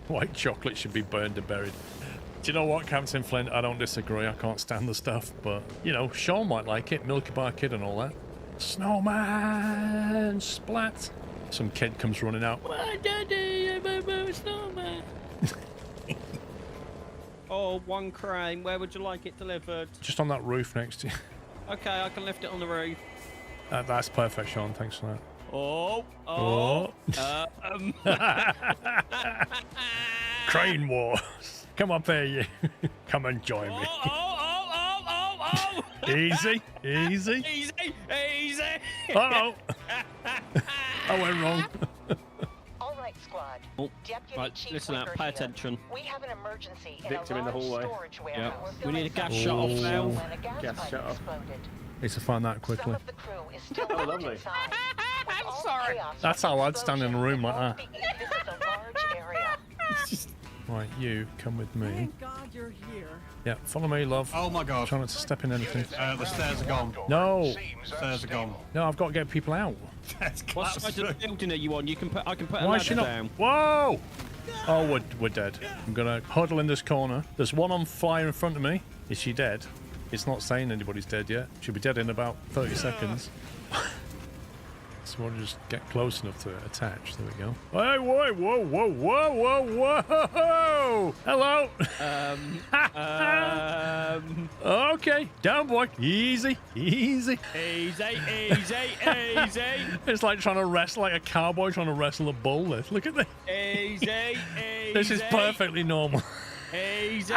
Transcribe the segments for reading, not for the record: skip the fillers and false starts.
White chocolate should be burned and buried. Do you know what, Captain Flint? I don't disagree. I can't stand the stuff, but, you know, Sean might like it. Milky Bar Kid and all that. Snowman! Splat! Some kid comes running out. What, Daddy? I'm a snowman. Oh, one crane. Where would you like it delivered? Just on that roof next to you. Okay, I can lift it on the roof. That's perfect, Sean. Thanks for that. Oh. Crane Wars. Come up here, you. Come and join me. Oh. Easy. Easy. Uh-oh. I went wrong. All right, squad. Oh, Deputy right, Chief listen up. Wicker Pay here. attention. We have an emergency Victim in the large hallway. storage warehouse. We need a gas Oh. shut-off valve. When a gas pipe shut-off. exploded. Need to find that quickly. Some of the crew is still Oh, locked lovely. inside. With I'm all the sorry. chaos That's from how the I'd stand in a room like explosion, that. This is a large area. Right, you come with me. Thank God you're here. Yeah, follow me, love. Oh my god. Try not to step in anything. The stairs are gone. No, Stairs are gone. no, I've got to get people out. That's What side of the classic. building are you on? I can put a Why is she ladder not? down. Whoa! Oh, we're dead. I'm gonna huddle in this corner. There's one on fire in front of me. Is she dead? It's not saying anybody's dead yet. She'll be dead in about 30 seconds. So we'll just get close enough to attach. There we go. Hey, whoa! Hello. Okay, down, boy. Easy. Easy. It's like trying to wrestle, like a cowboy trying to wrestle a bull. Look at this. Easy. This is perfectly normal. Easy.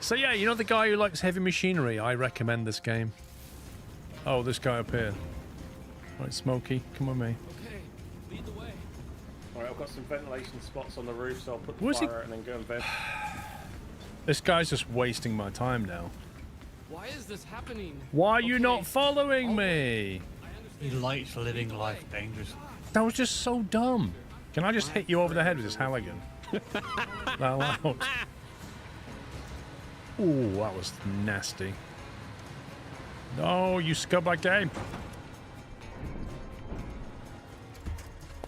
So yeah, you know the guy who likes heavy machinery? I recommend this game. Oh, this guy up here. Right, Smokey, come with me. Okay, lead the way. Alright, I've got some ventilation spots on the roof, so I'll put the Where's he- fire out and then go and vent. This guy's just wasting my time now. Why is this happening? Why are you Okay. not following me? I understand. He likes living life dangerously. That was just so dumb. Can I just hit you over the head with this Halligan? That loud. Ooh, that was nasty. No, you scumbag game.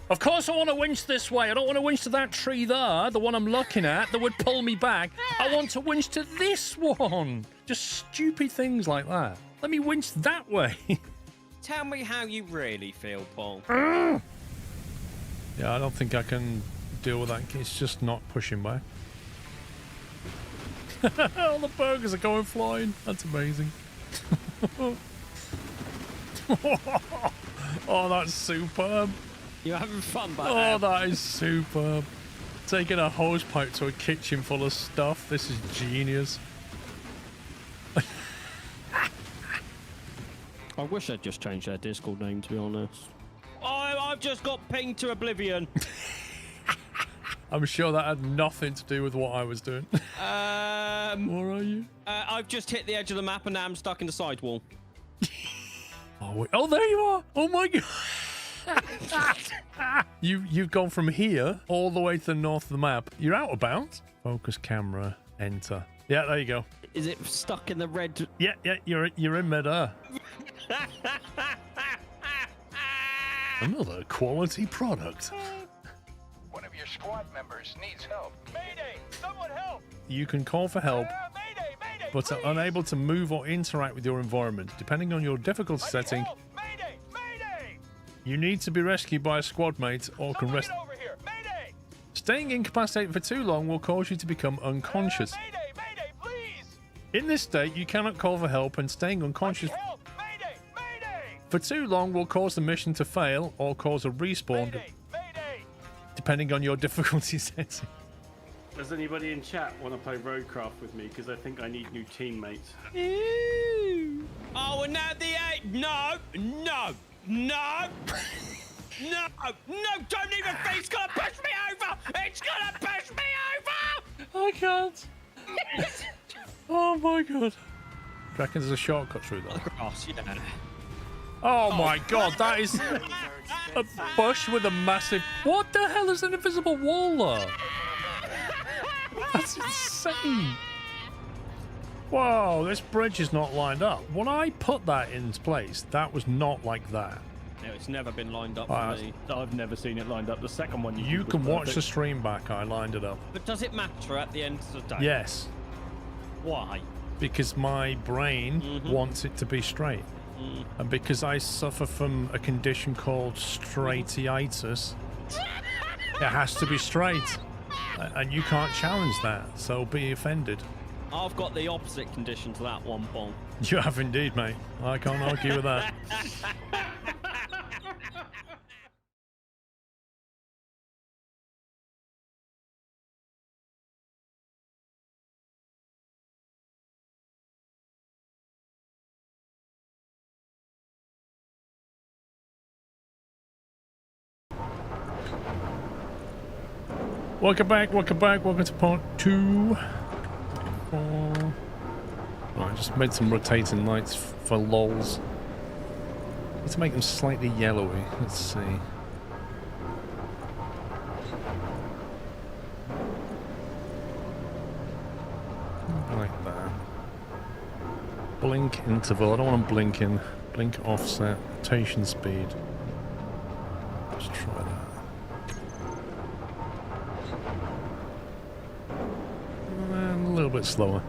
Of course I want to winch this way. I don't want to winch to that tree there, the one I'm looking at, that would pull me back. I want to winch to this one. Just stupid things like that. Let me winch that way. Tell me how you really feel, Paul. Yeah, I don't think I can deal with that. It's just not pushing back. All the burgers are going flying. That's amazing. Oh, that's superb. You're having fun back Oh, there. that is superb. Taking a hose pipe to a kitchen full of stuff. This is genius. I wish I'd just changed their Discord name, to be honest. I've just got pinged to oblivion. I'm sure that had nothing to do with what I was doing. Where are you? I've just hit the edge of the map and now I'm stuck in the sidewall. Oh, wait. Oh, there you are. Oh my god. You've gone from here all the way to the north of the map. You're out of bounds. Focus camera. Enter. Yeah, there you go. Is it stuck in the red? Yeah, you're in midair. Another quality product. One of your squad members needs help. Mayday! Someone help! You can call for help, Mayday! Mayday! but are unable to move or interact with your environment. Depending on your difficulty setting, Mayday! Mayday! you need to be rescued by a squad mate or can rest. Get over here! Mayday! Staying incapacitated for too long will cause you to become unconscious. Mayday! Mayday! Please! In this state, you cannot call for help, and staying unconscious Help! Mayday! Mayday! for too long will cause the mission to fail or cause a respawn, Mayday! Mayday! depending on your difficulty setting. Does anybody in chat want to play Roadcraft with me? Because I think I need new teammates. Oh, and now the eight. No! Don't even think it's gonna push me over! It's gonna push me over! I can't. Oh my god. Do you reckon there's a shortcut through that? Grass, yeah. Oh my god, that is a bush with a massive... What the hell is an invisible wall there? That's insane. Whoa, this bridge is not lined up. When I put that in place, that was not like that. No, it's never been lined up Ah, for me. I've never seen it lined up. The second one You did was can watch the perfect. stream back. I lined it up. But does it matter at the end of the day? Yes, Why? because my brain wants it to be straight. And because I suffer from a condition called straightitis, it has to be straight. And you can't challenge that, so be offended. I've got the opposite condition to that one, Bong. You have indeed, mate. I can't argue with that. Welcome back, welcome back, welcome to part 2. 4. Right, just made some rotating lights for lols. Need to make them slightly yellowy. Let's see. Like that. Blink interval. I don't want them blinking. Blink offset. Rotation speed. Let's try that. And a little bit slower.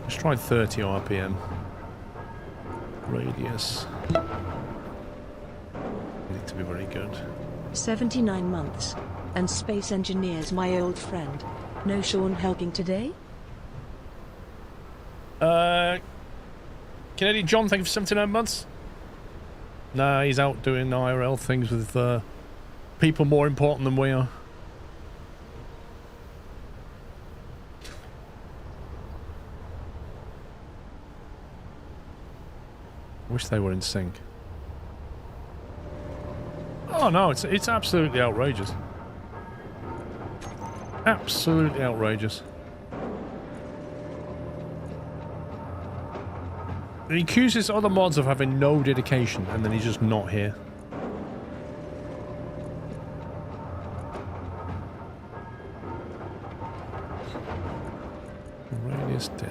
Let's try 30 RPM. Radius. Need to be very good. 79 months. And space engineers, my old friend. No Sean helping today? Canadian John, thank you for 79 months. Nah, he's out doing IRL things with people more important than we are. Wish they were in sync. Oh no, it's absolutely outrageous. Absolutely outrageous. He accuses other mods of having no dedication, and then he's just not here. Radius down.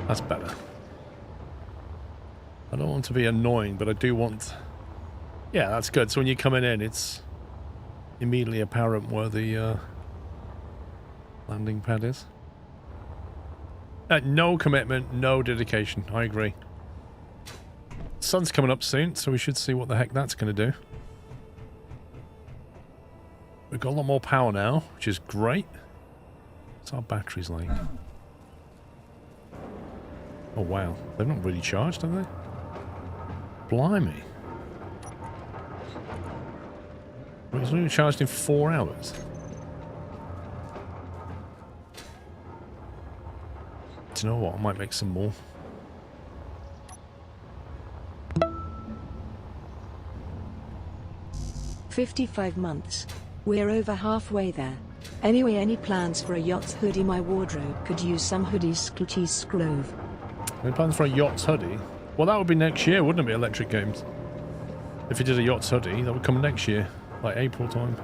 That's better. I don't want to be annoying, but I do want... Yeah, that's good. So when you're coming in, it's immediately apparent where the landing pad is. No commitment, no dedication. I agree. Sun's coming up soon, so we should see what the heck that's going to do. We've got a lot more power now, which is great. What's our batteries like? Oh wow, they're not really charged, are they? Blimey. Well, it's only charged in 4 hours. Do you know what? I might make some more. "55 months. We're over halfway there. Anyway, any plans for a yachts hoodie? My wardrobe could use some hoodies. Scooties Scrove." Any plans for a yachts hoodie? Well, that would be next year, wouldn't it, be Electric Games? If you did a yachts hoodie, that would come next year, like April time.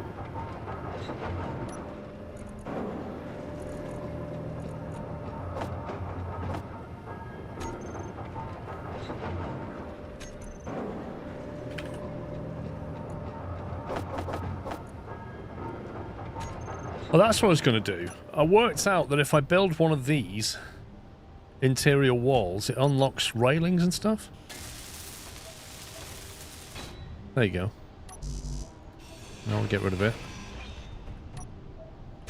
Well, that's what I was going to do. I worked out that if I build one of these interior walls, it unlocks railings and stuff. There you go. Now I'll get rid of it.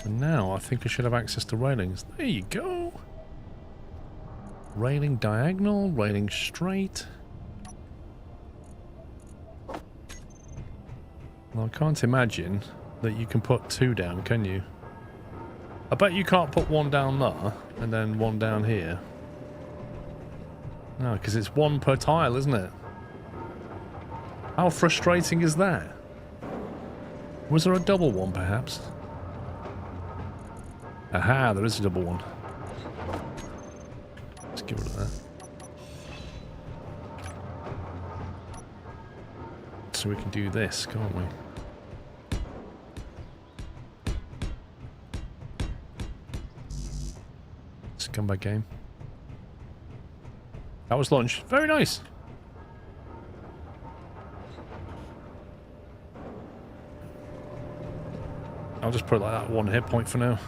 And now I think I should have access to railings. There you go. Railing diagonal, railing straight. Well, I can't imagine that you can put 2 down, can you? I bet you can't put 1 down there and then 1 down here. No, because it's 1 per tile, isn't it? How frustrating is that? Was there a double one, perhaps? Aha, there is a double one. Let's get rid of that. So we can do this, can't we? Come back game. That was launched. Very nice. I'll just put it like that, 1 hit point for now.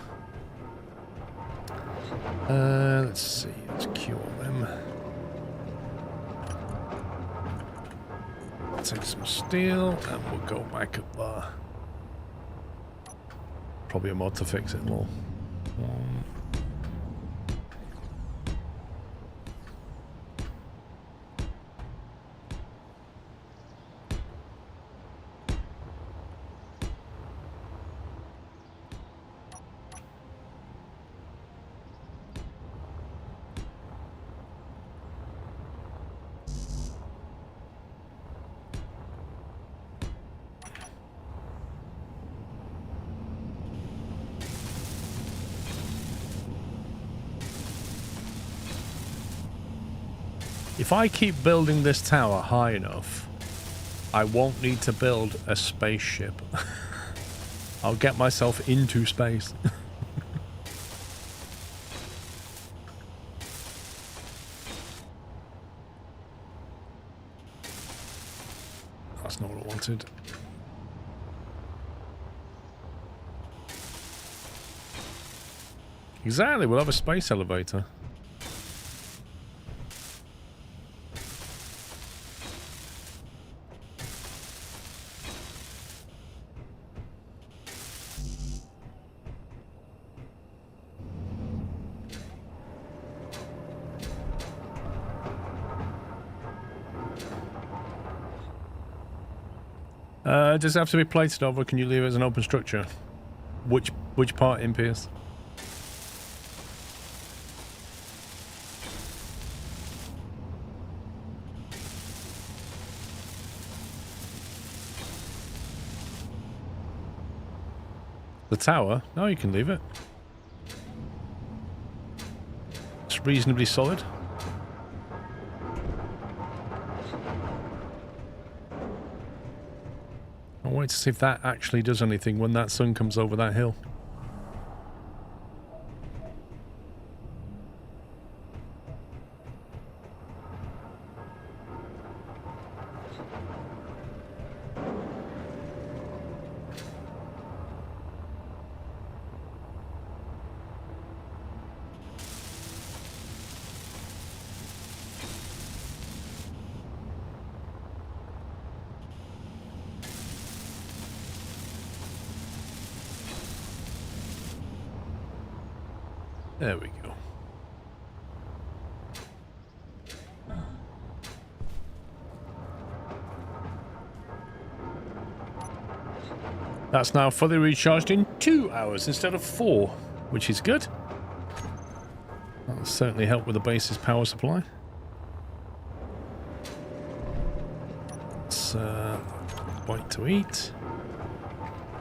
Let's see. Let's queue all them. Take some steel and we'll go back up there. Probably a mod to fix it more. If I keep building this tower high enough, I won't need to build a spaceship. I'll get myself into space. That's not what I wanted. Exactly, we'll have a space elevator. Does it have to be plated over? Can you leave it as an open structure? Which part in Pierce? The tower? No, you can leave it. It's reasonably solid. I'll wait to see if that actually does anything when that sun comes over that hill. There we go. That's now fully recharged in 2 hours instead of 4, which is good. That'll certainly help with the base's power supply. Let's bite to eat.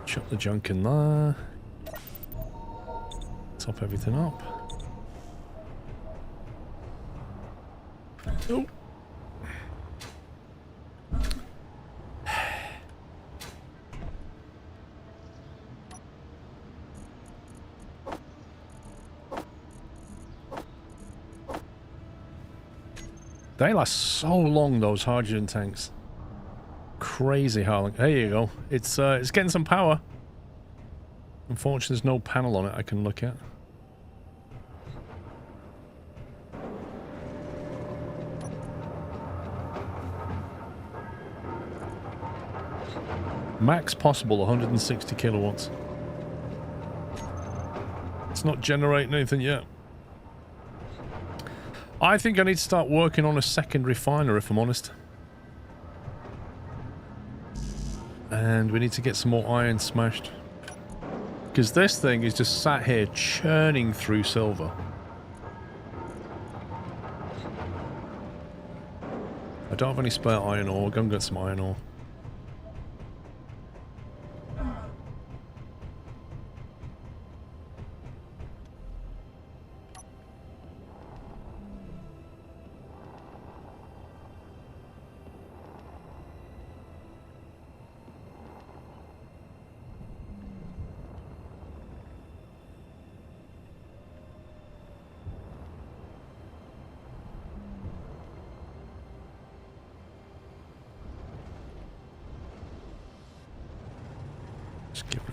Chuck the junk in there. Top everything up. Oh. They last so long, those hydrogen tanks. Crazy how long. There you go. It's getting some power. Unfortunately, there's no panel on it I can look at. Max possible 160 kilowatts. It's not generating anything yet. I think I need to start working on a second refiner, if I'm honest. And we need to get some more iron smashed. Because this thing is just sat here churning through silver. I don't have any spare iron ore. Go and get some iron ore.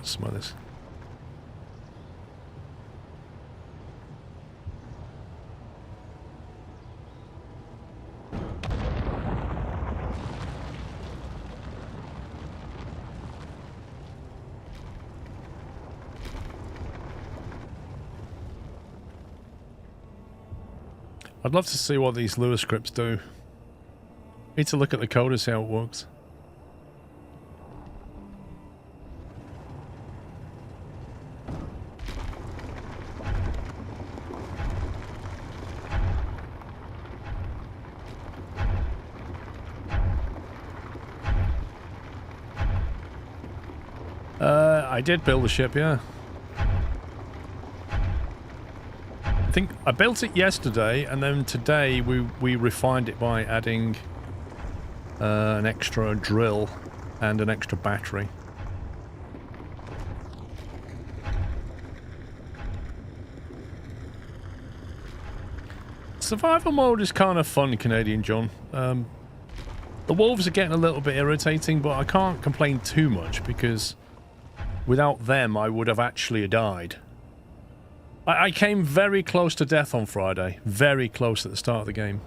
Some of this. I'd love to see what these Lua scripts do. Need to look at the code and see how it works. I did build the ship, yeah. I think I built it yesterday, and then today we refined it by adding an extra drill and an extra battery. Survival mode is kind of fun, Canadian John. The wolves are getting a little bit irritating, but I can't complain too much because without them I would have actually died. I came very close to death on Friday. Very close at the start of the game.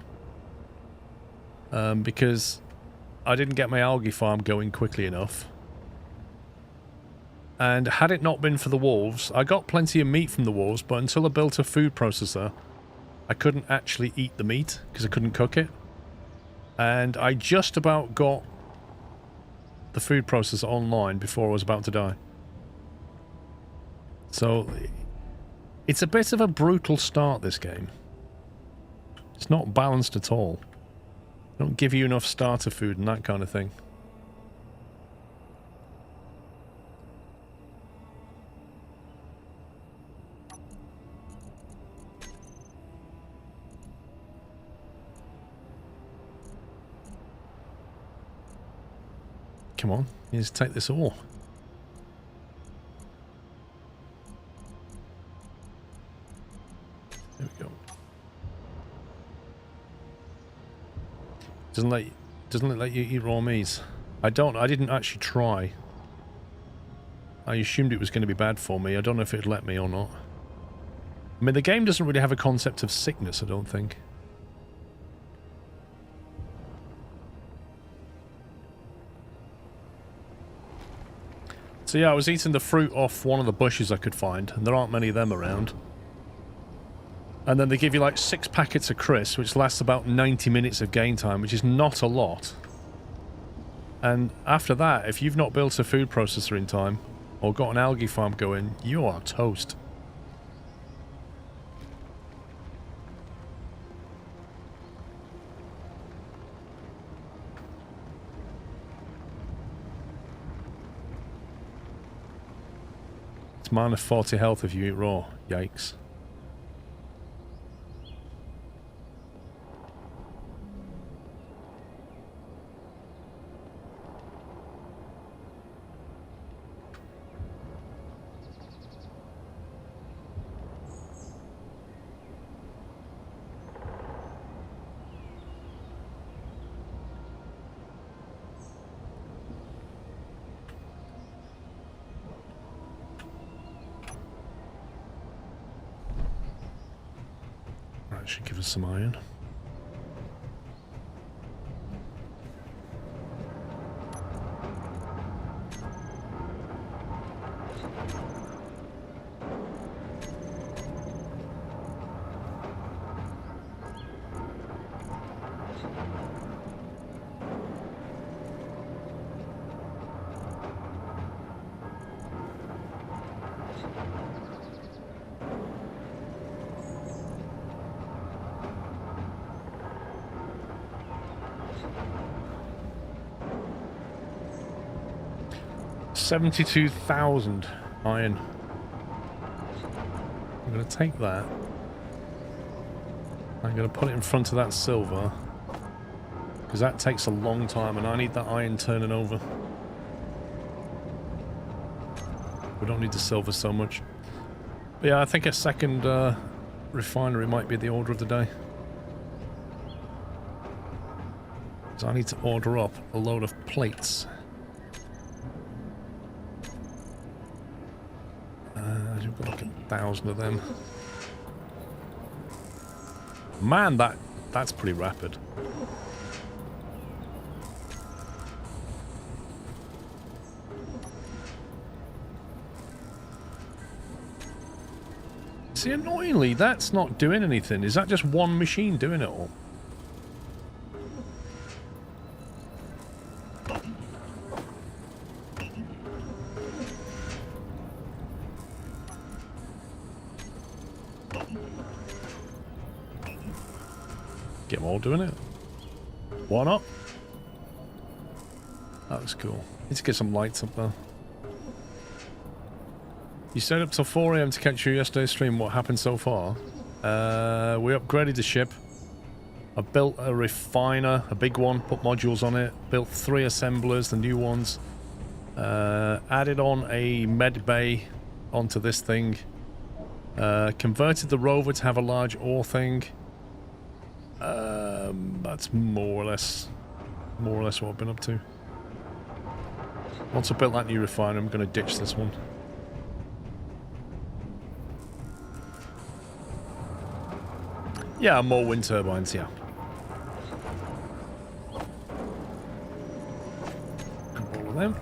Because I didn't get my algae farm going quickly enough. And had it not been for the wolves, I got plenty of meat from the wolves, but until I built a food processor, I couldn't actually eat the meat because I couldn't cook it. And I just about got the food processor online before I was about to die. So it's a bit of a brutal start, this game. It's not balanced at all. They don't give you enough starter food and that kind of thing. Come on, you just take this ore. There we go. Doesn't it let you eat raw meat? I didn't actually try. I assumed it was going to be bad for me. I don't know if it'd let me or not. I mean, the game doesn't really have a concept of sickness, I don't think. So yeah, I was eating the fruit off one of the bushes I could find, and there aren't many of them around. And then they give you like 6 packets of crisps, which lasts about 90 minutes of game time, which is not a lot. And after that, if you've not built a food processor in time, or got an algae farm going, you are toast. It's minus 40 health if you eat raw. Yikes. Should give us some iron. $72,000 iron. I'm going to take that. I'm going to put it in front of that silver, because that takes a long time and I need that iron turning over. We don't need the silver so much. But yeah, I think a second refinery might be the order of the day. So I need to order up a load of plates. We've got like 1,000 of them. Man, that's pretty rapid. See, annoyingly, that's not doing anything. Is that just one machine doing it all? Get them all doing it. Why not? That was cool. Need to get some lights up there. You stayed up till 4 AM to catch your yesterday's stream. What happened so far? We upgraded the ship. I built a refiner, a big one, put modules on it. Built 3 assemblers, the new ones. Added on a med bay onto this thing. Converted the rover to have a large ore thing. That's more or less what I've been up to. Once I built that new refiner, I'm going to ditch this one. Yeah, more wind turbines, yeah. All of them.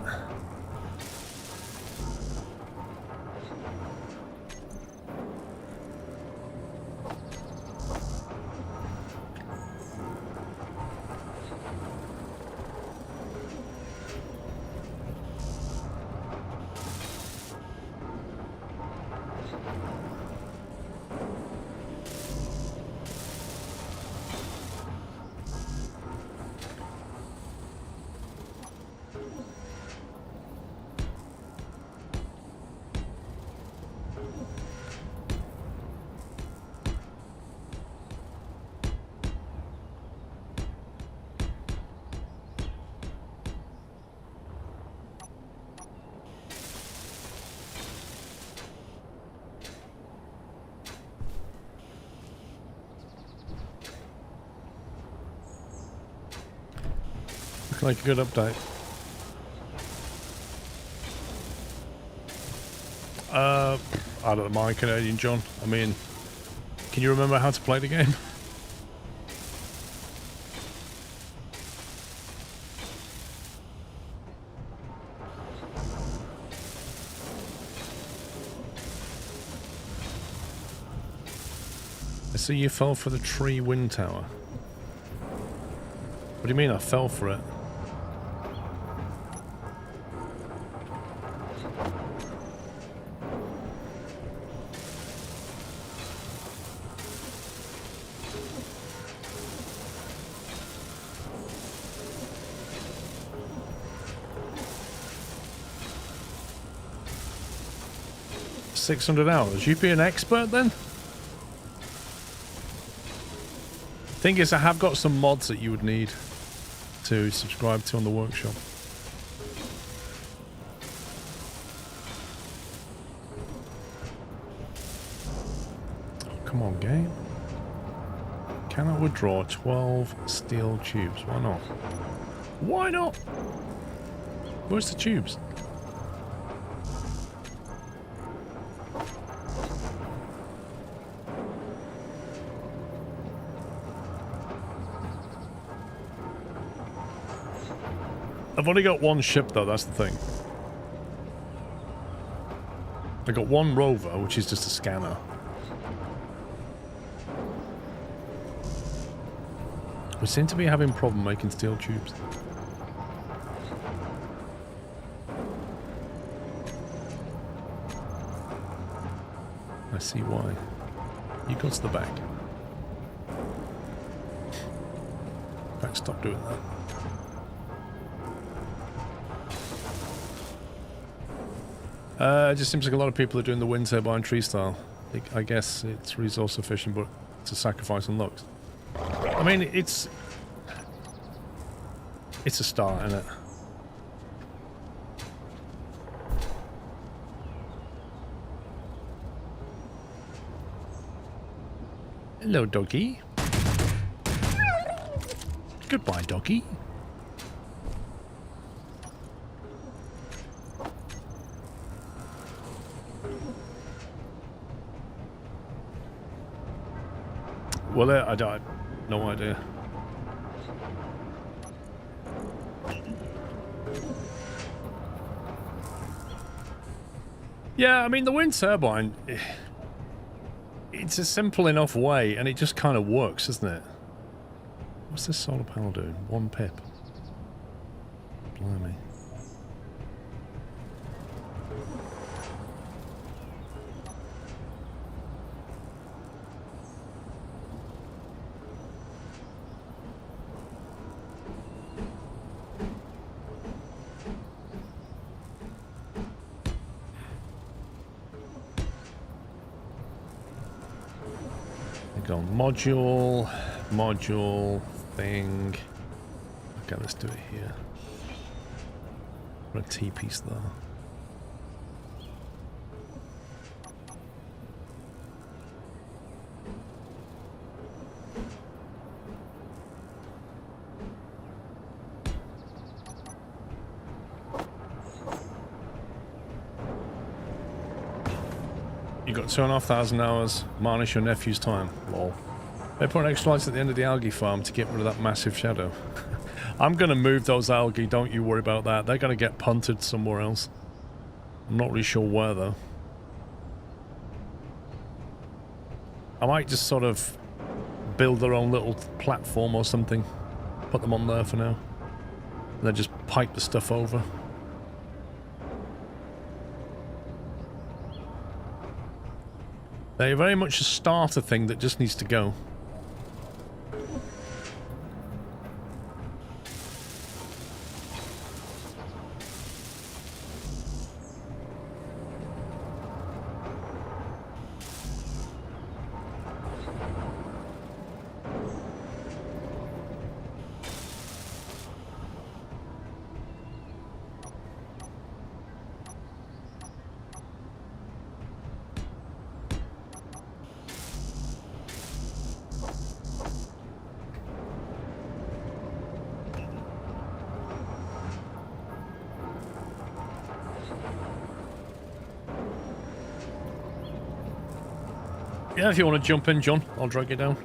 Like a good update. I don't mind, Canadian John. I mean, can you remember how to play the game? I see you fell for the tree wind tower. What do you mean I fell for it? $600. You'd be an expert then? Thing is, I have got some mods that you would need to subscribe to on the workshop. Oh, come on, game. Cannot withdraw 12 steel tubes. Why not? Why not? Where's the tubes? I've only got one ship though, that's the thing. I got one rover, which is just a scanner. We seem to be having a problem making steel tubes. I see why. You go to the back. In fact, stop doing that. It just seems like a lot of people are doing the wind turbine tree style. I guess it's resource efficient, but it's a sacrifice on looks. I mean, it's a start, isn't it? Hello, doggy. Goodbye, doggy. Will it? I don't. No idea. Yeah, I mean, the wind turbine, it's a simple enough way, and it just kind of works, doesn't it? What's this solar panel doing? 1 pip. Blimey. Go module thing. Okay, let's do it here. Put a T piece there. You got 2,500 hours, minus your nephew's time. Lol. They put extra lights at the end of the algae farm to get rid of that massive shadow. I'm gonna move those algae, don't you worry about that. They're gonna get punted somewhere else. I'm not really sure where though. I might just sort of build their own little platform or something. Put them on there for now. And then just pipe the stuff over. They're very much a starter thing that just needs to go. Yeah, if you want to jump in, John, I'll drag you down.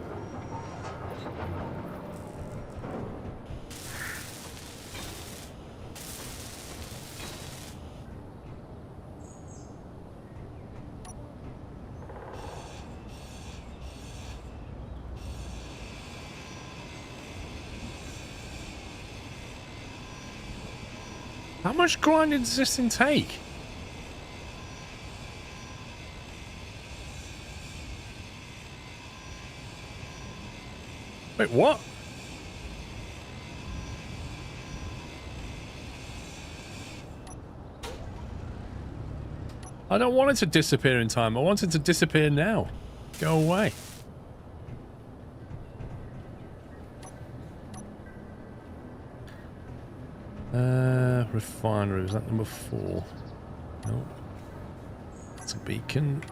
How much grinding does this thing take? Wait, what? I don't want it to disappear in time. I want it to disappear now. Go away. Refinery. Is that number 4? No. It's a beacon.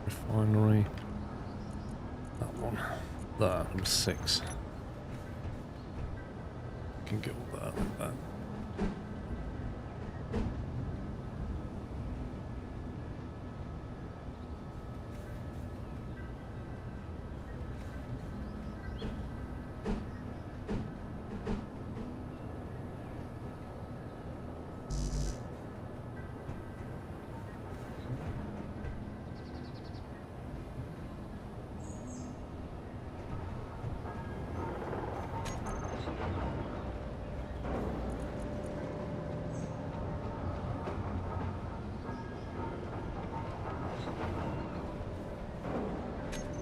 Refinery. That one. There, number 6. Can go there like that.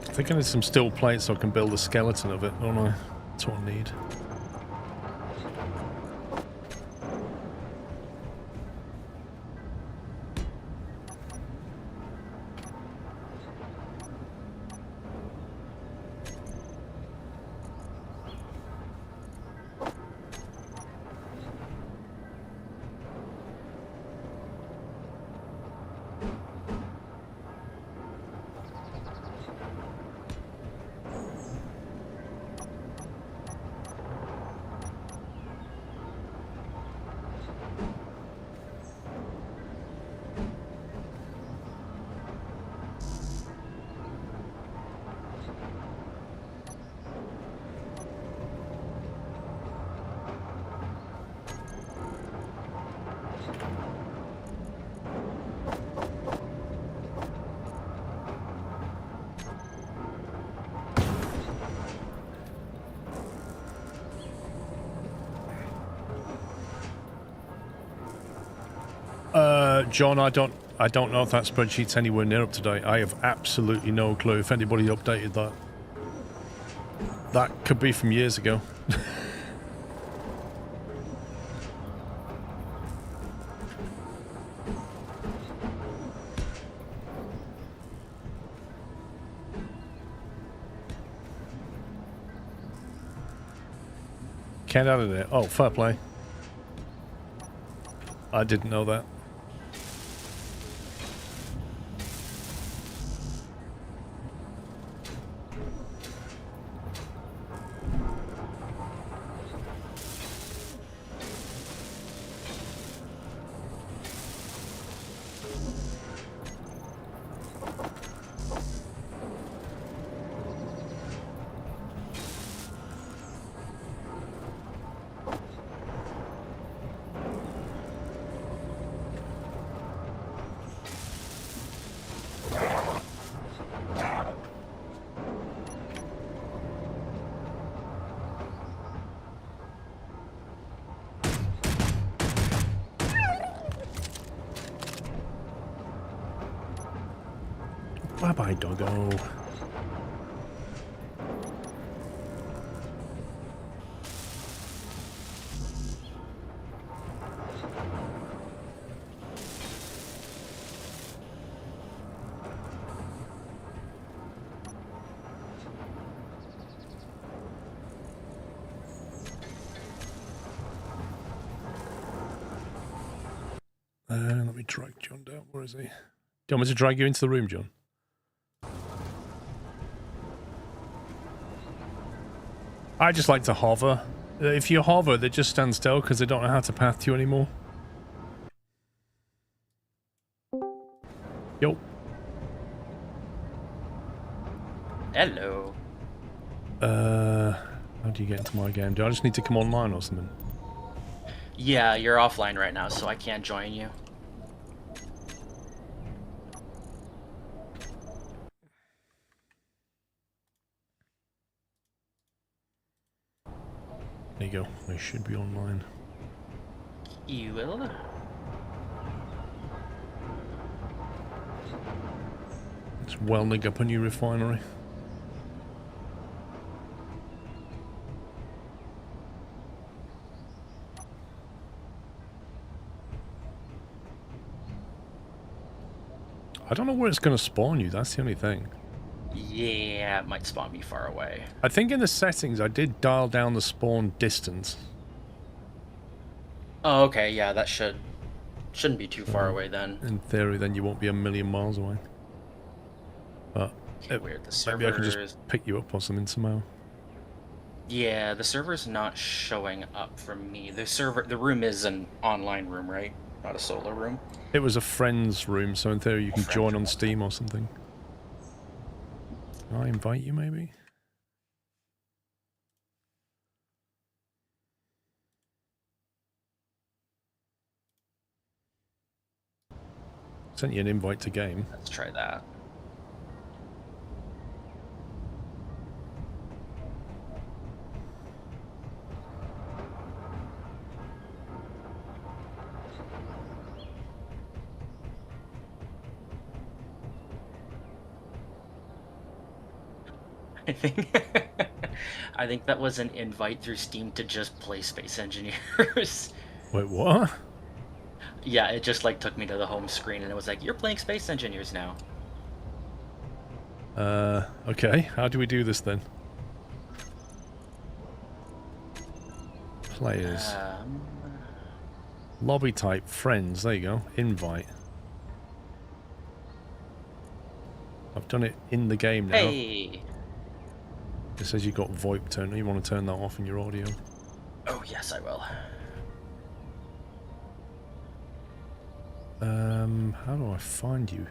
I think I need some steel plates so I can build a skeleton of it, don't I? That's what I need. John, I don't know if that spreadsheet's anywhere near up to date. I have absolutely no clue if anybody updated that. That could be from years ago. Can't out of there. Oh, fair play. I didn't know that. Bye-bye, doggo. Let me drag John down. Where is he? Do you want me to drag you into the room, John? I just like to hover. If you hover, they just stand still because they don't know how to path to you anymore. Yo. Hello. How do you get into my game? Do I just need to come online or something? Yeah, you're offline right now, so I can't join you. There you go. I should be online. You will? It's welding up a new refinery. I don't know where it's going to spawn you, that's the only thing. Yeah, it might spawn me far away. I think in the settings I did dial down the spawn distance. Oh, okay, yeah, that shouldn't be too far away then. In theory, then you won't be a million miles away. But Okay, weird. The maybe I can server just pick you up or something somehow. Yeah, the server's not showing up for me. The room is an online room, right? Not a solo room. It was a friend's room, so in theory you can join on Steam or something. Can I invite you, maybe? Sent you an invite to game. Let's try that. I think that was an invite through Steam to just play Space Engineers. Wait, what? Yeah, it just like took me to the home screen and it was like, you're playing Space Engineers now. Okay. How do we do this then? Players. Lobby type, friends, there you go. Invite. I've done it in the game now. Hey! It says you got VoIP turned. You want to turn that off in your audio. Oh, yes, I will. How do I find you?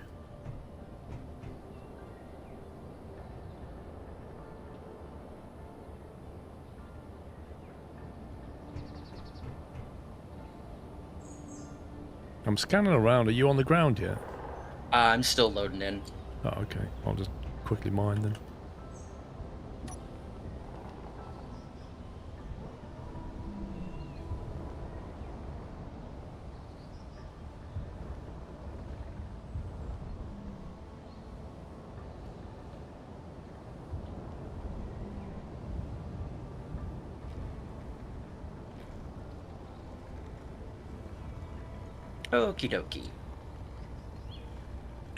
I'm scanning around. Are you on the ground yet? I'm still loading in. Oh, okay. I'll just quickly mine then. Okie dokie.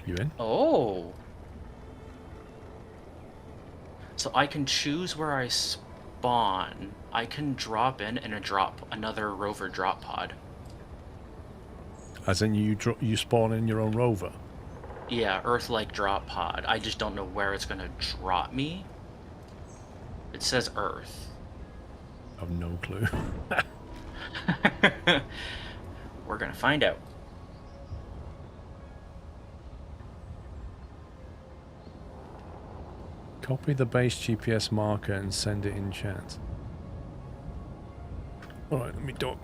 You in? Oh. So I can choose where I spawn. I can drop in and drop another rover drop pod. As in you spawn in your own rover? Yeah, Earth-like drop pod. I just don't know where it's gonna drop me. It says Earth. I have no clue. We're gonna find out. Copy the base GPS marker and send it in chat. Alright, let me dock.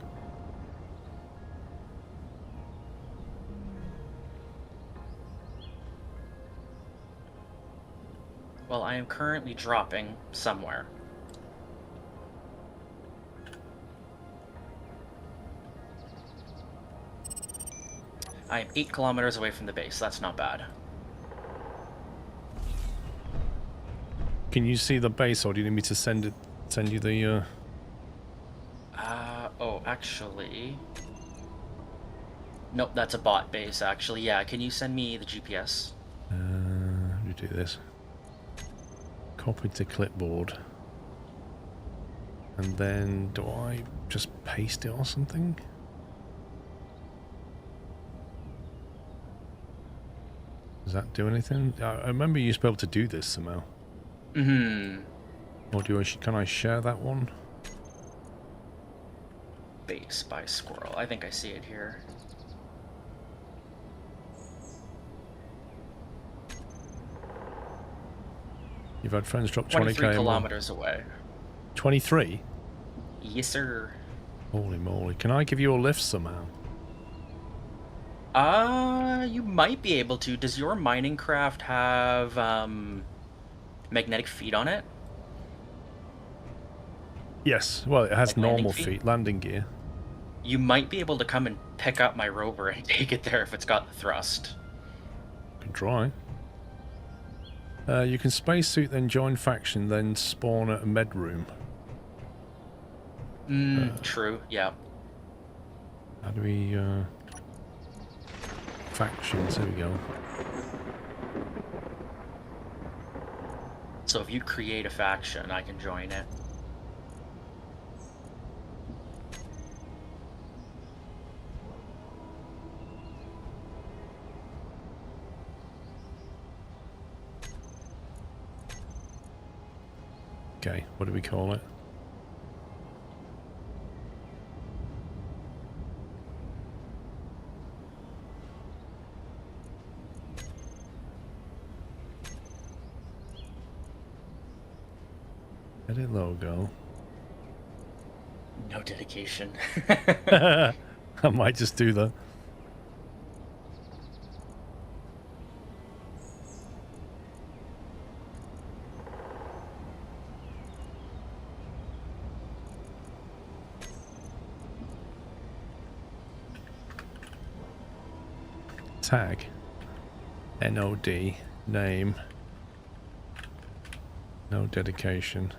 Well, I am currently dropping somewhere. I am 8 kilometers away from the base. That's not bad. Can you see the base, or do you need me to send you the Oh, actually... Nope, that's a bot base, actually. Yeah, can you send me the GPS? let me do this. Copy to clipboard. And then, do I just paste it or something? Does that do anything? I remember you used to be able to do this somehow. Mm-hmm. Or can I share that one? Base by squirrel. I think I see it here. You've had friends drop 23 20k. kilometers away. 23? Yes, sir. Holy moly. Can I give you a lift somehow? You might be able to. Does your mining craft have, magnetic feet on it? Yes. Well, it has Like landing normal feet? feet, landing gear. You might be able to come and pick up my rover and take it there if it's got the thrust. Can try. You can spacesuit, then join faction, then spawn at a med room. True, yeah. How do we, factions, there we go. So if you create a faction, I can join it. Okay, what do we call it? Edit logo. No dedication. I might just do that. Tag. NOD. Name. No dedication.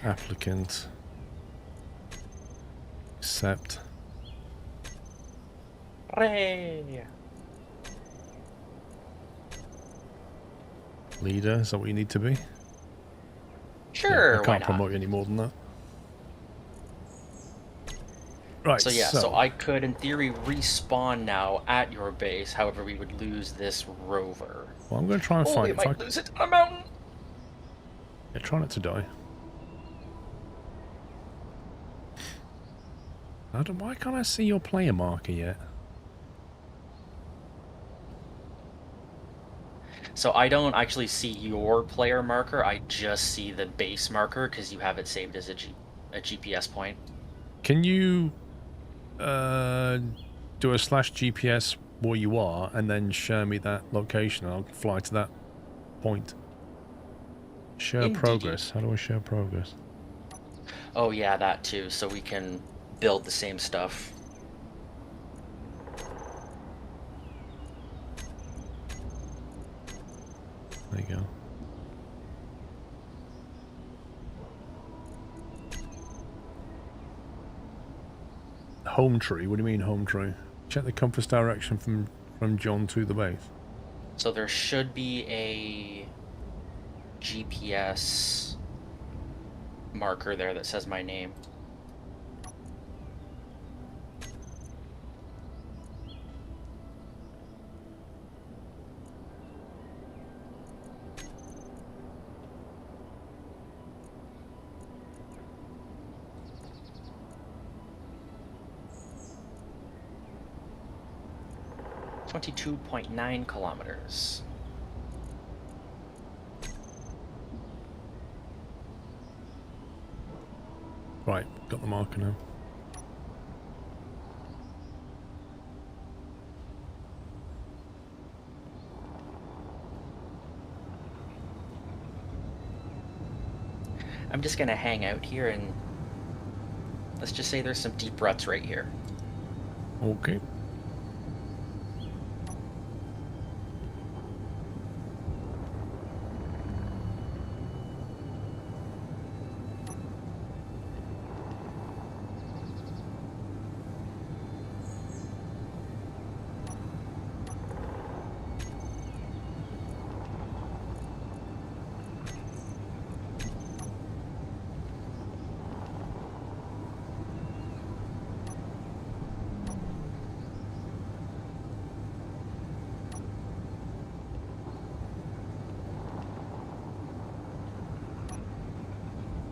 Applicant. Accept. Hooray! Leader, is that what you need to be? Sure, I why can't not? promote you any more than that. Right, So yeah, so I could in theory respawn now at your base, however we would lose this rover. well, I'm going to try and Oh, find we it. might lose it on a mountain! Yeah, try not to die. Why can't I see your player marker yet? So I don't actually see your player marker, I just see the base marker because you have it saved as a GPS point. Can you do a /GPS where you are and then show me that location? I'll fly to that point. Share Indeed. progress. How do I share progress? Oh yeah, that too, so we can build the same stuff. There you go. home tree. What do you mean home tree? Check the compass direction from John to the base. So there should be a GPS marker there that says my name. .9 kilometers. Right, got the marker now. I'm just gonna hang out here and let's just say there's some deep ruts right here. Okay.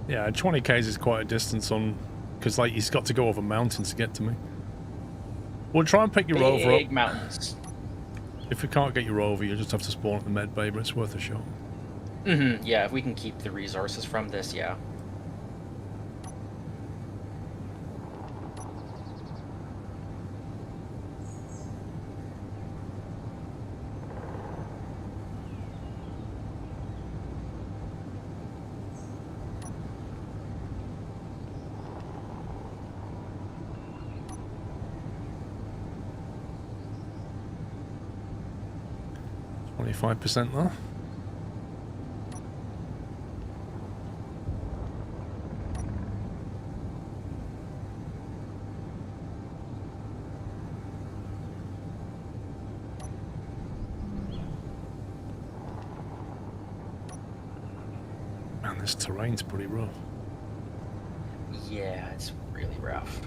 Yeah, 20 k's is quite a distance on, because like he's got to go over mountains to get to me. We'll try and pick your rover up. Big mountains. If we can't get your rover, you'll just have to spawn at the med bay, but it's worth a shot. Mm-hmm. Yeah, if we can keep the resources from this, yeah. %, there. Man, this terrain's pretty rough. Yeah, it's really rough.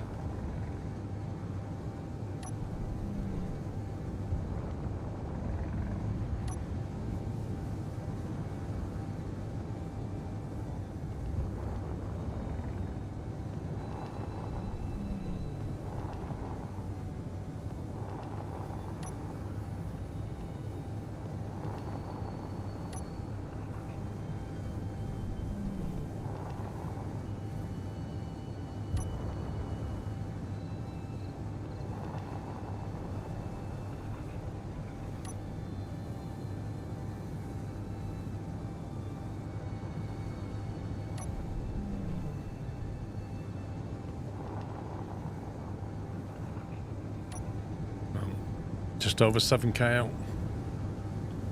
Just over 7k out.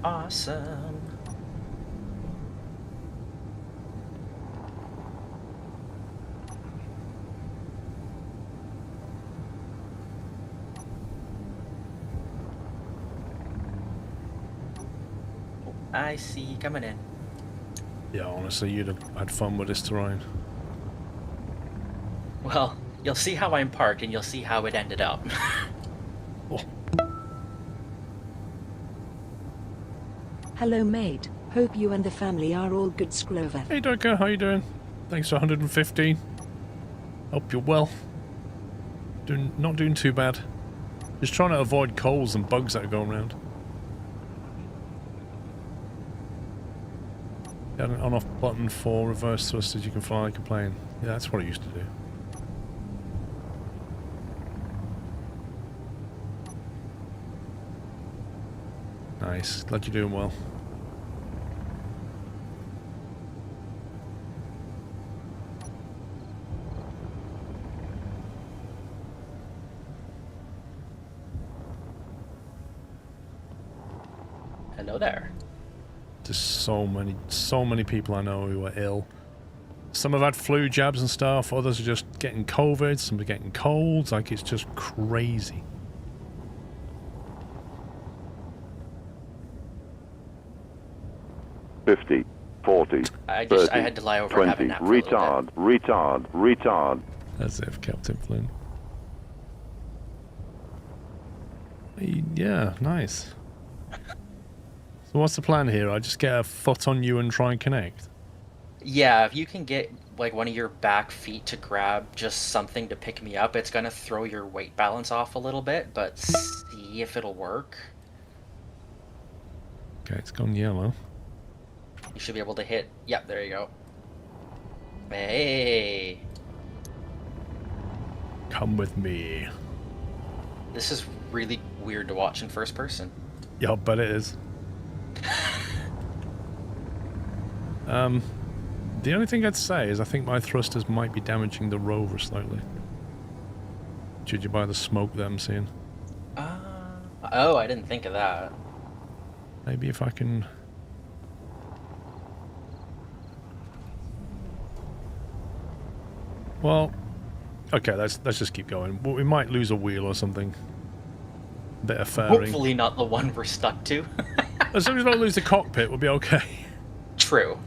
Awesome. Oh, I see you coming in. Yeah, honestly, you'd have had fun with this terrain. Well, you'll see how I'm parked and you'll see how it ended up. Oh. Hello mate, hope you and the family are all good, Scrover. Hey Doka, how you doing? Thanks for 115. Hope you're well. Not doing too bad. Just trying to avoid coals and bugs that are going around. Get an on-off button for reverse thrusters, you can fly like a plane. Yeah, that's what I used to do. Nice, glad you're doing well. Hello there. There's so many people I know who are ill. Some have had flu jabs and stuff. Others are just getting COVID. Some are getting colds. Like, it's just crazy. $50, $40, I $30, had to lie over and have a $20, nap for a little retard. As if, Captain Flynn. Yeah, nice. So what's the plan here? I just get a foot on you and try and connect? Yeah, if you can get like one of your back feet to grab just something to pick me up, it's gonna throw your weight balance off a little bit, but see if it'll work. Okay, it's gone yellow. You should be able to hit. Yep, there you go. Hey. Come with me. This is really weird to watch in first person. Yeah, I bet it is. The only thing I'd say is I think my thrusters might be damaging the rover slightly. Judging by the smoke that I'm seeing. Oh, I didn't think of that. Maybe if I can... Well, okay, let's just keep going. We might lose a wheel or something. Bit of fairing. Hopefully not the one we're stuck to. As long as we don't lose the cockpit, we'll be okay. True.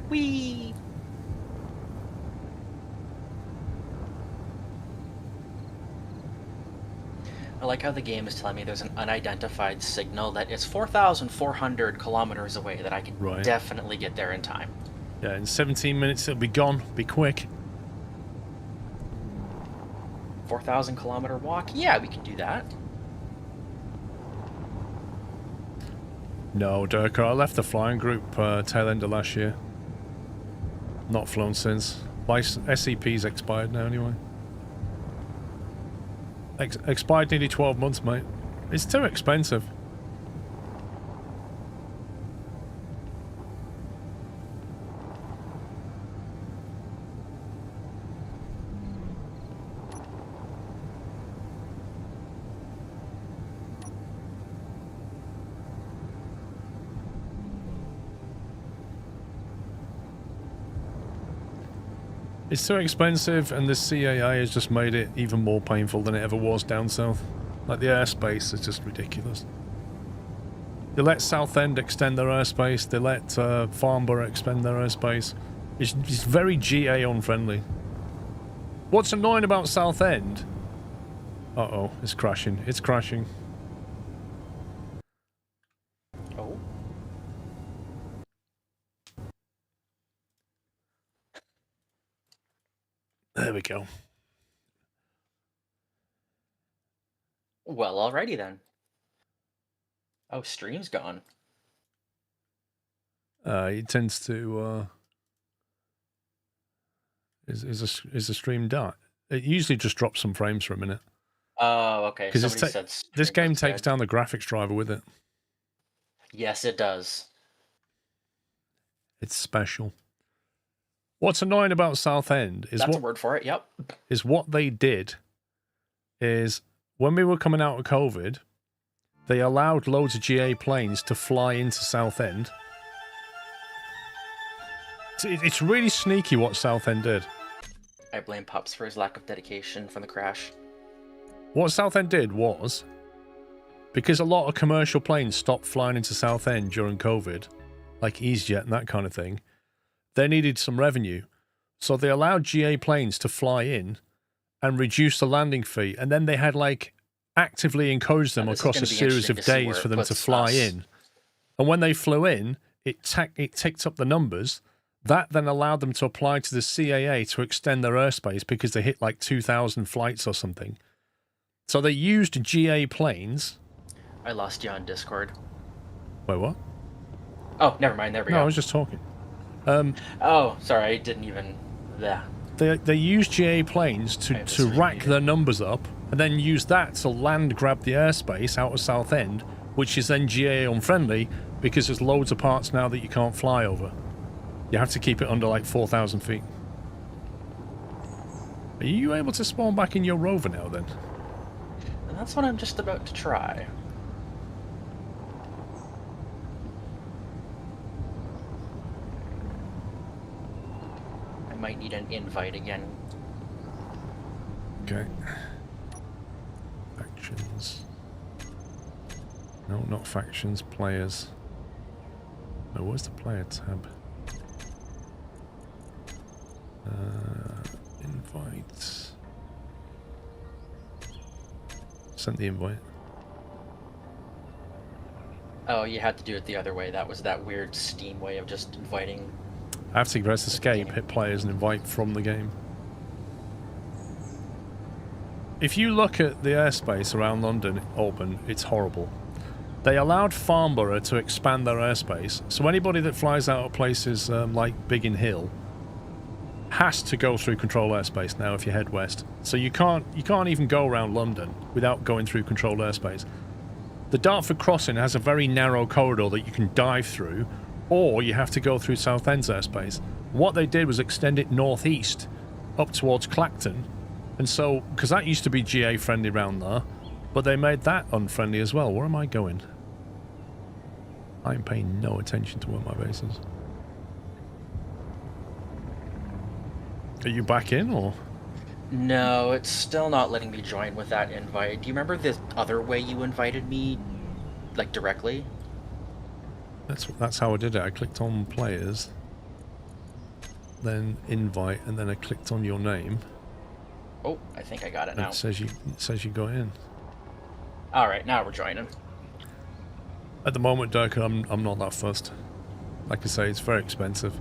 Whee! I like how the game is telling me there's an unidentified signal that is 4,400 kilometers away that I can definitely get there in time. Yeah, in 17 minutes it'll be gone. Be quick. 4,000 kilometer walk? Yeah, we can do that. No, Dirk, I left the flying group tail end of last year. Not flown since. My SCP's expired now anyway. Expired nearly 12 months, mate. It's too expensive. It's too expensive, and the CAA has just made it even more painful than it ever was down south. Like, the airspace is just ridiculous. They let Southend extend their airspace, they let Farnborough extend their airspace. It's very GA unfriendly. What's annoying about Southend? Uh-oh, it's crashing. It's crashing. Oh. There we go. Well, alrighty then. Oh, stream's gone. It tends to is the stream done? It usually just drops some frames for a minute. Oh, okay. Because Said this game was takes dead. down the graphics driver with it. Yes, it does. It's special. What's annoying about Southend is That's a word for it. Yep. is what they did is when we were coming out of COVID, they allowed loads of GA planes to fly into Southend. It's really sneaky what Southend did. I blame Pups for his lack of dedication from the crash. What Southend did was, because a lot of commercial planes stopped flying into Southend during COVID, like EasyJet and that kind of thing, they needed some revenue. So they allowed GA planes to fly in and reduce the landing fee. And then they had, like, actively encouraged them across a series of days for them to fly in. And when they flew in, it ticked up the numbers. That then allowed them to apply to the CAA to extend their airspace because they hit like 2,000 flights or something. So they used GA planes. I lost you on Discord. Wait, what? Oh, never mind. There we go. No, I was just talking. Oh, sorry. I didn't even... Yeah. They used GA planes to rack their numbers up and then use that to land grab the airspace out of Southend, which is then GA unfriendly because there's loads of parts now that you can't fly over. You have to keep it under like 4,000 feet. Are you able to spawn back in your rover now then? And that's what I'm just about to try. I might need an invite again. Okay. Factions. No, not factions, players. No, where's the player tab? Invites. Sent the invite. Oh, you had to do it the other way. That was that weird Steam way of just inviting. I have to press escape, hit players, and invite from the game. If you look at the airspace around London open, it's horrible. They allowed Farnborough to expand their airspace, so anybody that flies out of places like Biggin Hill has to go through control airspace now if you head west. So you can't even go around London without going through controlled airspace. The Dartford crossing has a very narrow corridor that you can dive through, or you have to go through Southend's airspace. What they did was extend it northeast up towards Clacton, and so because that used to be GA friendly round there, but they made that unfriendly as well. Where am I going? I'm paying no attention to where my base is. Are you back in, or? No, it's still not letting me join with that invite. Do you remember the other way you invited me, like directly? That's how I did it. I clicked on players, then invite, and then I clicked on your name. Oh, I think I got it now. It says you got in. All right, now we're joining. At the moment, Dirk, I'm not that fussed. Like I say, it's very expensive.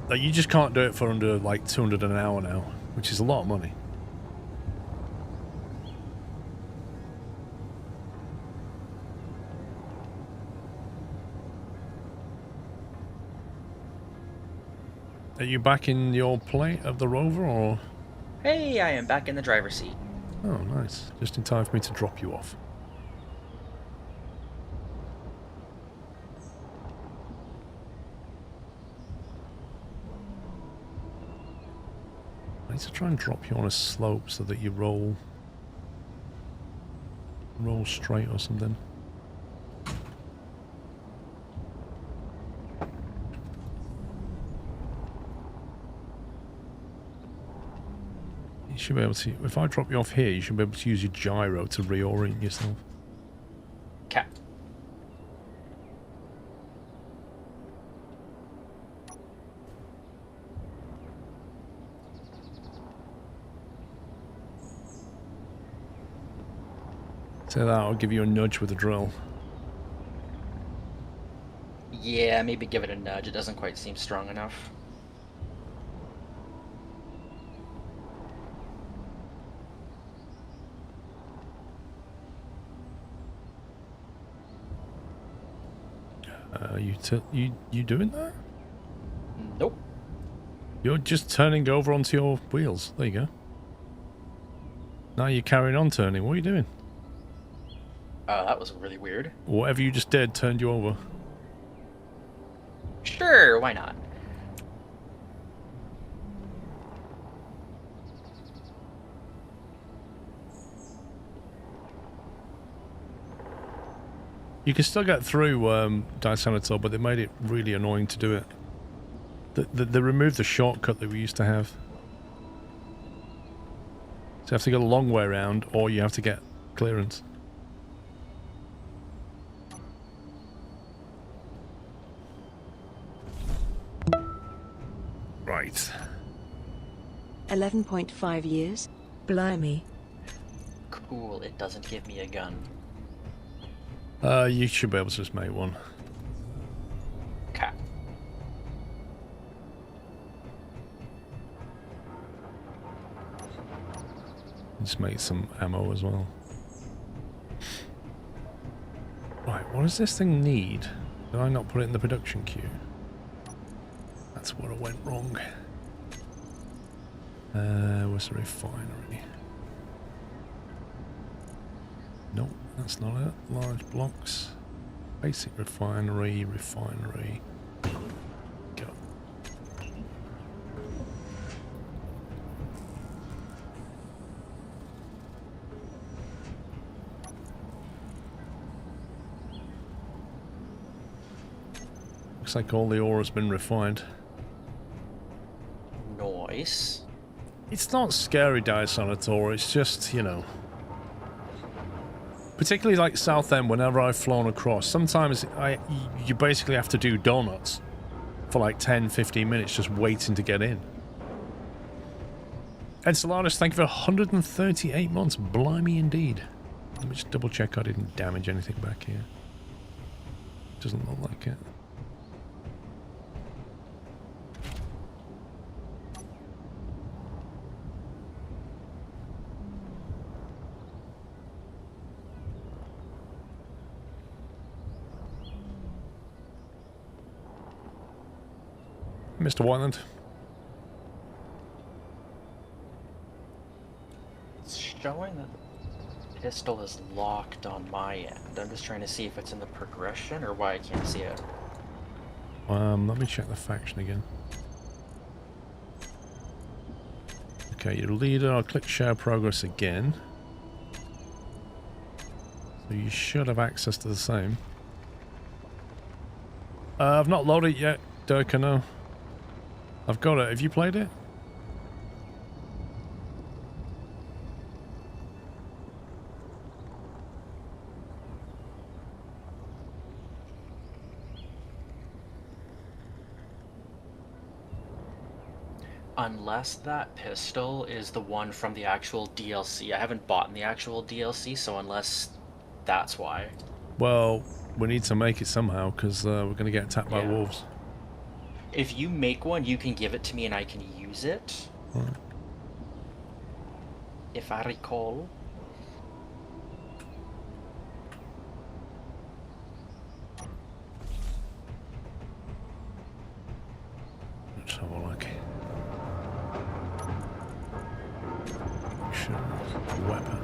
Like, you just can't do it for under like 200 an hour now, which is a lot of money. Are you back in your plate of the rover, or? Hey, I am back in the driver's seat. Oh, nice. Just in time for me to drop you off. I need to try and drop you on a slope so that you roll straight or something. You should be able to, if I drop you off here, you should be able to use your gyro to reorient yourself. Cat. So that I'll give you a nudge with a drill. Yeah, maybe give it a nudge. It doesn't quite seem strong enough. You doing that? Nope. You're just turning over onto your wheels. There you go. Now you're carrying on turning. What are you doing? That was really weird. Whatever you just did turned you over. Sure, why not? You can still get through Disanitor, but they made it really annoying to do it. They removed the shortcut that we used to have. So you have to go the long way around, or you have to get clearance. Right. 11.5 years? Blimey. Cool, it doesn't give me a gun. You should be able to just make one. Okay. Just make some ammo as well. Right, what does this thing need? Did I not put it in the production queue? That's where I went wrong. Where's the refinery? Nope, that's not it. Large blocks. Basic refinery. Go. Looks like all the ore has been refined. Nice. It's not scary dice on a tour, it's just, you know... Particularly like Southend, whenever I've flown across, sometimes you basically have to do donuts for like 10-15 minutes just waiting to get in. Enceladus, thank you for 138 months. Blimey indeed. Let me just double check I didn't damage anything back here. Doesn't look like it. Mr. Whiteland. It's showing that the pistol is locked on my end. I'm just trying to see if it's in the progression or why I can't see it. Let me check the faction again. Okay, your leader, I'll click share progress again. So you should have access to the same. I've not loaded it yet, Dirk, I know. I've got it. Have you played it? Unless that pistol is the one from the actual DLC. I haven't bought the actual DLC, so unless that's why. Well, we need to make it somehow, because we're going to get attacked by wolves. If you make one, you can give it to me and I can use it. Right. If I recall. Let's have a look. Action. Weapon.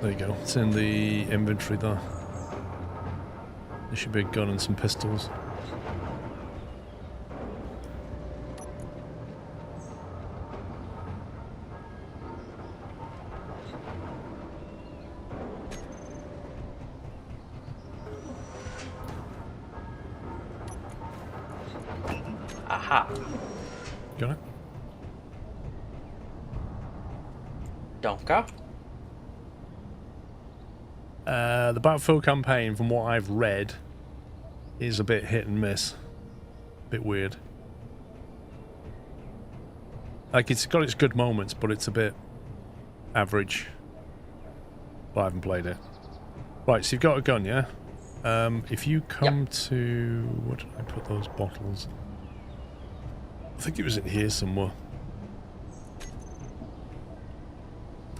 There you go. It's in the inventory there. There should be a gun and some pistols. Aha. Got it? Donka? The Battlefield campaign, from what I've read, is a bit hit and miss. Bit weird. Like, it's got its good moments, but it's a bit average. But I haven't played it. Right, so you've got a gun, yeah? If you come to... Where did I put those bottles? I think it was in here somewhere.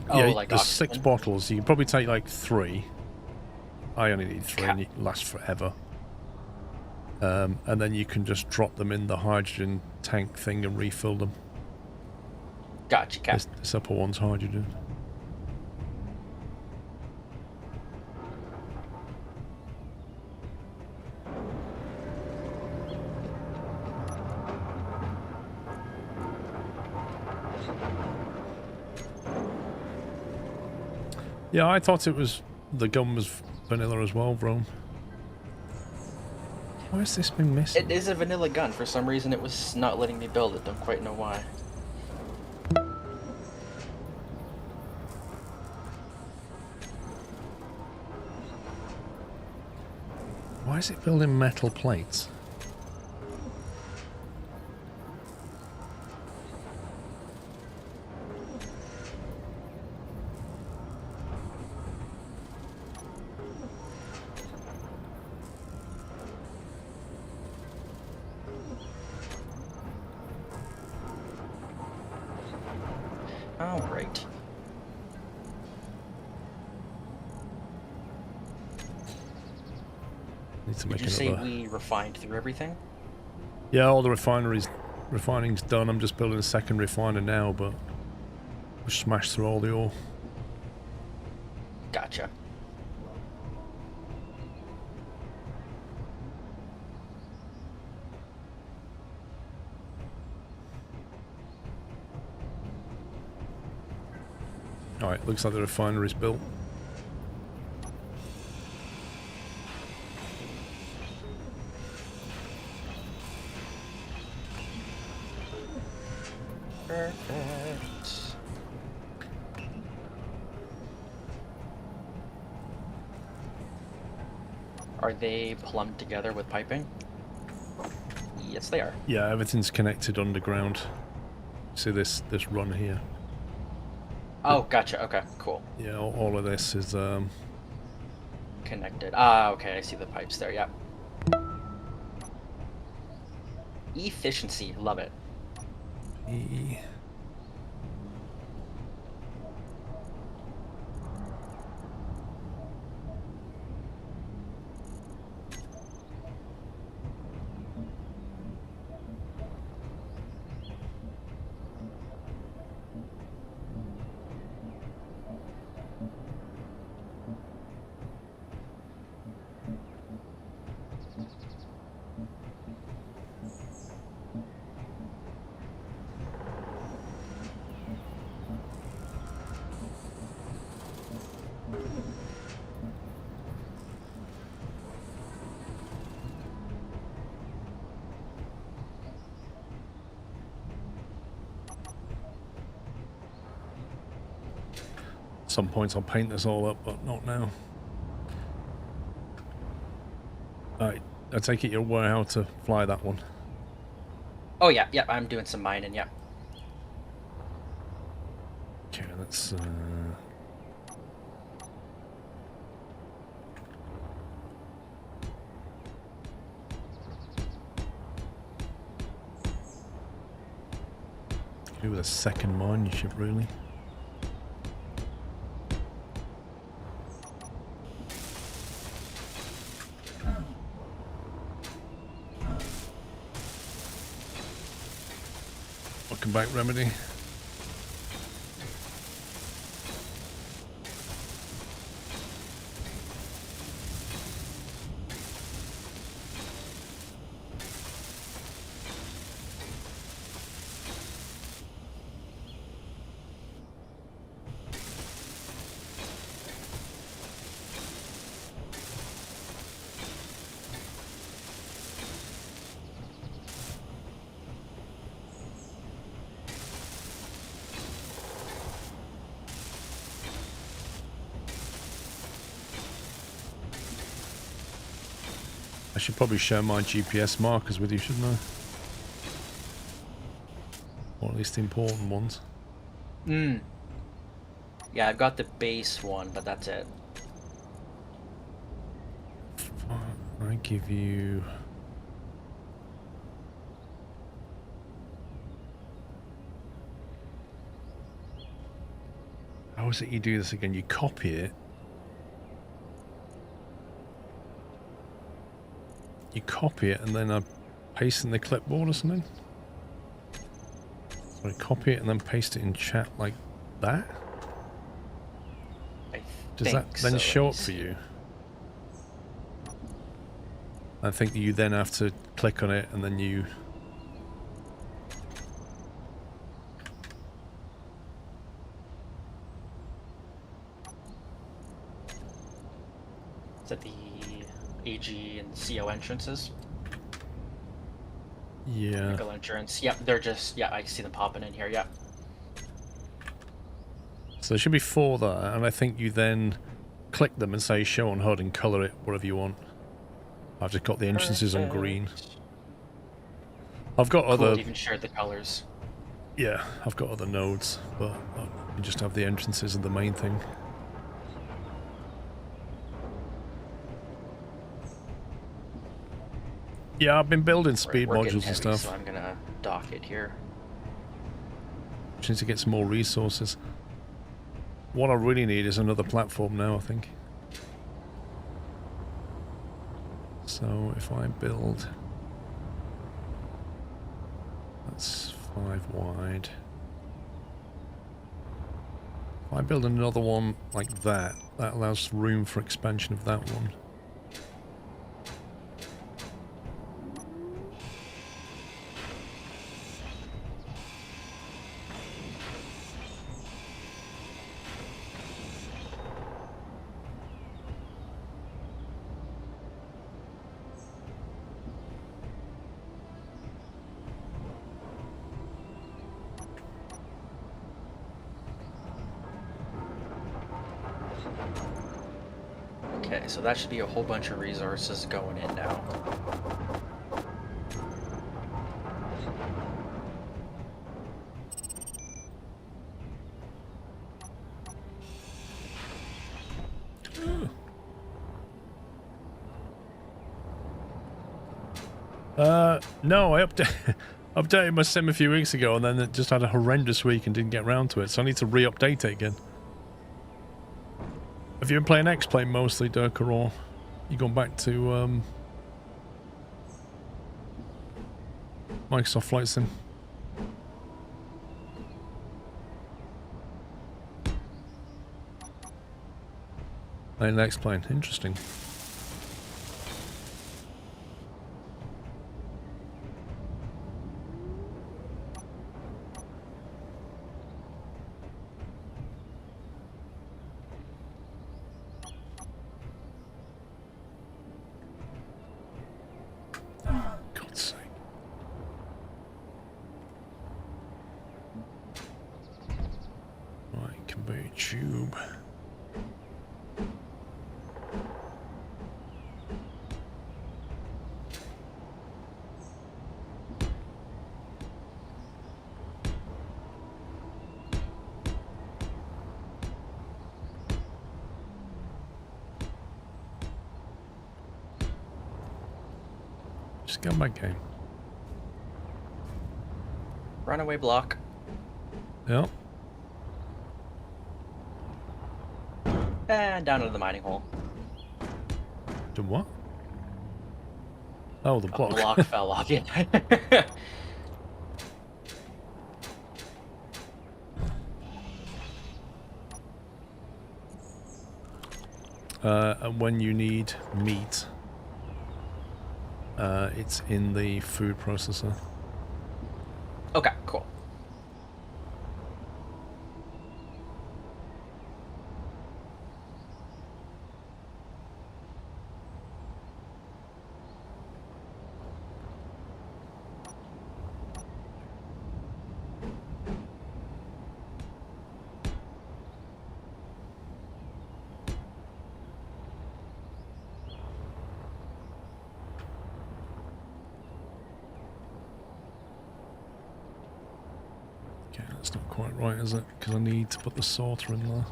Oh, yeah, like there's oxygen? 6 bottles. You can probably take like 3. I only need 3 and it lasts forever. And then you can just drop them in the hydrogen tank thing and refill them. Gotcha, Cap. This upper one's hydrogen. Yeah, I thought it was... The gun was vanilla as well, bro. Why has this been missing? It is a vanilla gun. For some reason it was not letting me build it. Don't quite know why. Why is it building metal plates? Need to Did make you say another. we refined through everything? Yeah, all the refining's done. I'm just building a second refiner now, but we smashed through all the ore. Gotcha. Alright, looks like the refinery's built. Perfect. Are they plumbed together with piping? Yes, they are. Yeah, everything's connected underground. See this run here? Oh, gotcha. Okay, cool. Yeah, all of this is Connected. Ah, okay. I see the pipes there. Yep. Efficiency. Love it. At some point I'll paint this all up, but not now. Alright, I take it you're aware how to fly that one. Oh yeah, yeah. I'm doing some mining. Yeah. Okay, let's do with a second mining ship, really. Welcome back, Remedy. I should probably share my GPS markers with you, shouldn't I? Or at least the important ones. Yeah, I've got the base one, but that's it. I give you... How is it you do this again? You copy it. You copy it and then I paste in the clipboard or something? So I copy it and then paste it in chat like that? Does that then show up for you? I think you then have to click on it and then you... Is that the AG and CO entrances? Yeah. Vehicle entrance. Yep, they're just... Yeah, I see them popping in here, yeah. So there should be 4 there, and I think you then click them and say show on HUD and colour it whatever you want. I've just got the entrances on green. I've got Cool, other... you can share the colors. Yeah, I've got other nodes, but I just have the entrances and the main thing. Yeah, I've been building speed We're getting modules and heavy, stuff. So I'm gonna dock it here. Just need to get some more resources. What I really need is another platform now, I think. So So if I build, that's 5 wide. If I build another one like that, that allows room for expansion of that one. Okay, so that should be a whole bunch of resources going in now. No, I updated my sim a few weeks ago and then it just had a horrendous week and didn't get around to it, so I need to re-update it again. Have you been playing X-Plane mostly, Dirk, or you gone back to Microsoft Flight Sim? Playing X-Plane, interesting. God's sake. Right, conveyor tube. Just get my game. Runaway block. Yep. And down into the mining hole. Do what? Oh, the A block. block fell off. Yeah. And when you need meat, it's in the food processor. Okay, cool. Okay, that's not quite right, is it? Because I need to put the sorter in there.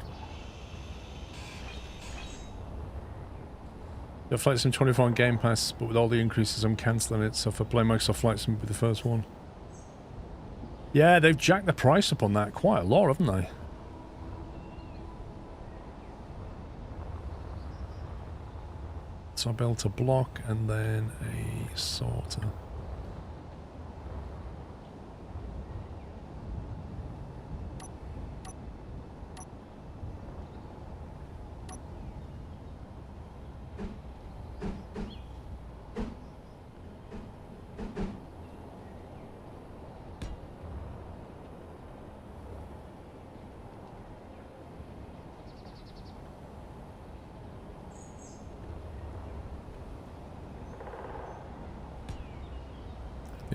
Yeah, Flight Sim 24 on Game Pass, but with all the increases I'm cancelling it, so if I play Microsoft Flight Sim, it'll be the first one. Yeah, they've jacked the price up on that quite a lot, haven't they? So I built a block and then a sorter.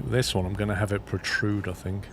This one, I'm going to have it protrude, I think.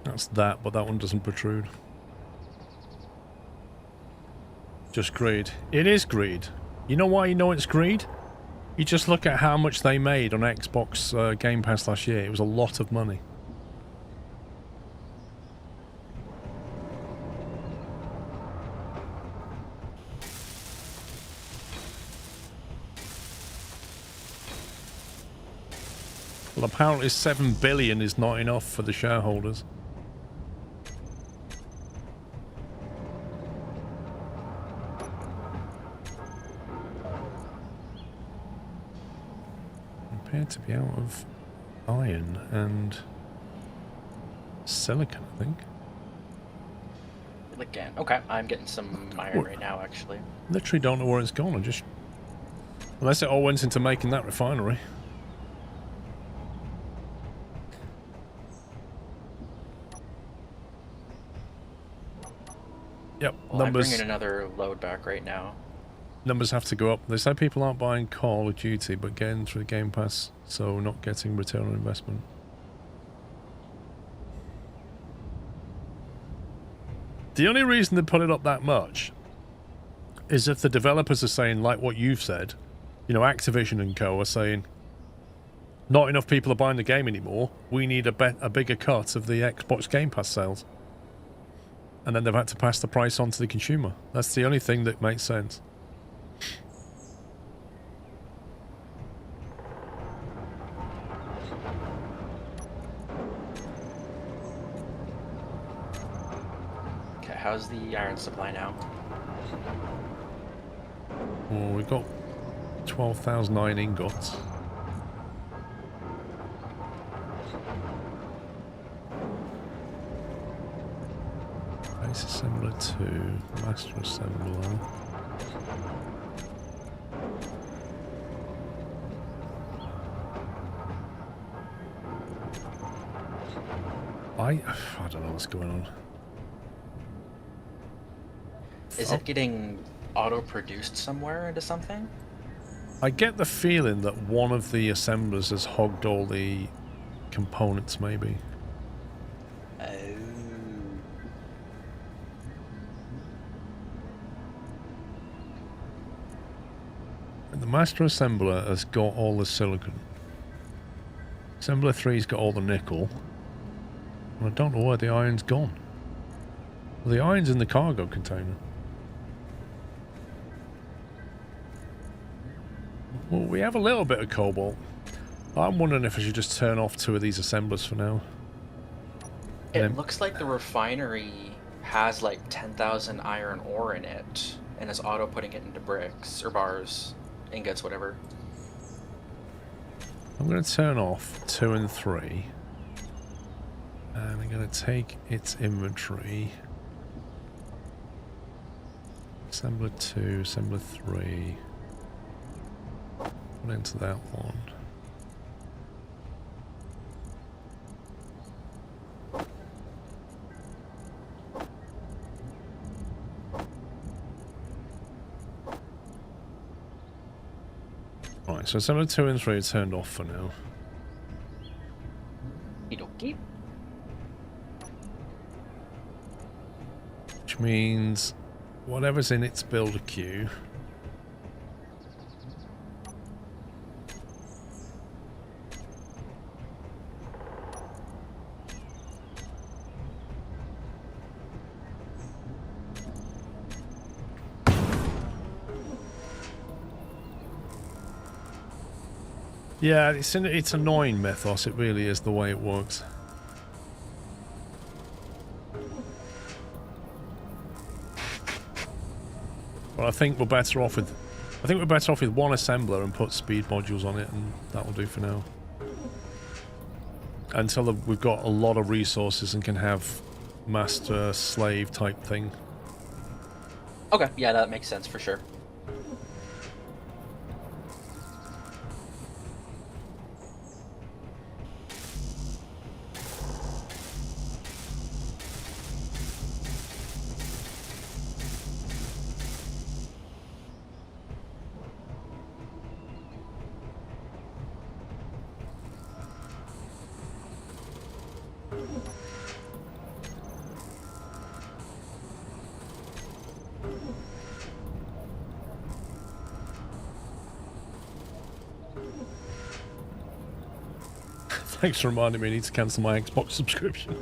That's that, but that one doesn't protrude. Just greed. It is greed. You know why you know it's greed? You just look at how much they made on Xbox Game Pass last year. It was a lot of money. Well, apparently 7 billion is not enough for the shareholders. Appear to be out of iron and silicon, I think. Again. Okay, I'm getting some iron right now, actually. Literally don't know where it's gone. I just... Unless it all went into making that refinery. Yep, Well, numbers... I'm bringing another load back right now. Numbers have to go up. They say people aren't buying Call of Duty, but getting through the Game Pass, so not getting return on investment. The only reason they put it up that much is if the developers are saying, like what you've said, you know, Activision and co are saying, not enough people are buying the game anymore, we need a bigger cut of the Xbox Game Pass sales. And then they've had to pass the price on to the consumer. That's the only thing that makes sense. Okay, how's the iron supply now? Well, we've got 12,009 ingots. Base assembler 2, master assembler. I don't know what's going on. Is it getting auto-produced somewhere into something? I get the feeling that one of the assemblers has hogged all the components, maybe. Oh. The master assembler has got all the silicon. Assembler 3's got all the nickel. And I don't know where the iron's gone. Well, the iron's in the cargo container. Well, we have a little bit of cobalt. I'm wondering if I should just turn off 2 of these assemblers for now. It looks like the refinery has like 10,000 iron ore in it and is auto putting it into bricks or bars, ingots, whatever. I'm going to turn off 2 and 3. And I'm going to take its inventory. Assembler 2, assembler 3. Put into that one. Right, so assembler 2 and 3 are turned off for now. Okie. Which means whatever's in its builder queue yeah, it's annoying, Mythos. It really is the way it works. But I think we're better off with one assembler and put speed modules on it, and that will do for now. Until we've got a lot of resources and can have master slave type thing. Okay, yeah, that makes sense for sure. Thanks for reminding me I need to cancel my Xbox subscription.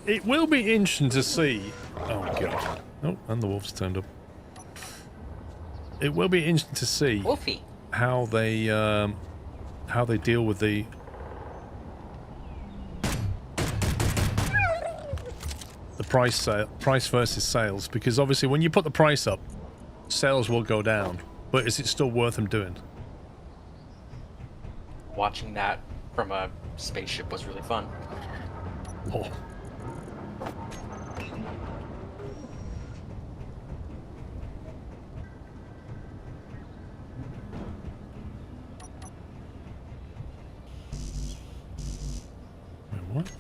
It will be interesting to see. Oh god. Oh, and the wolves turned up. It will be interesting to see Wolfie. how they deal with the price versus sales, because obviously when you put the price up, sales will go down. But is it still worth them doing? Watching that from a spaceship was really fun. Oh. Wait, what?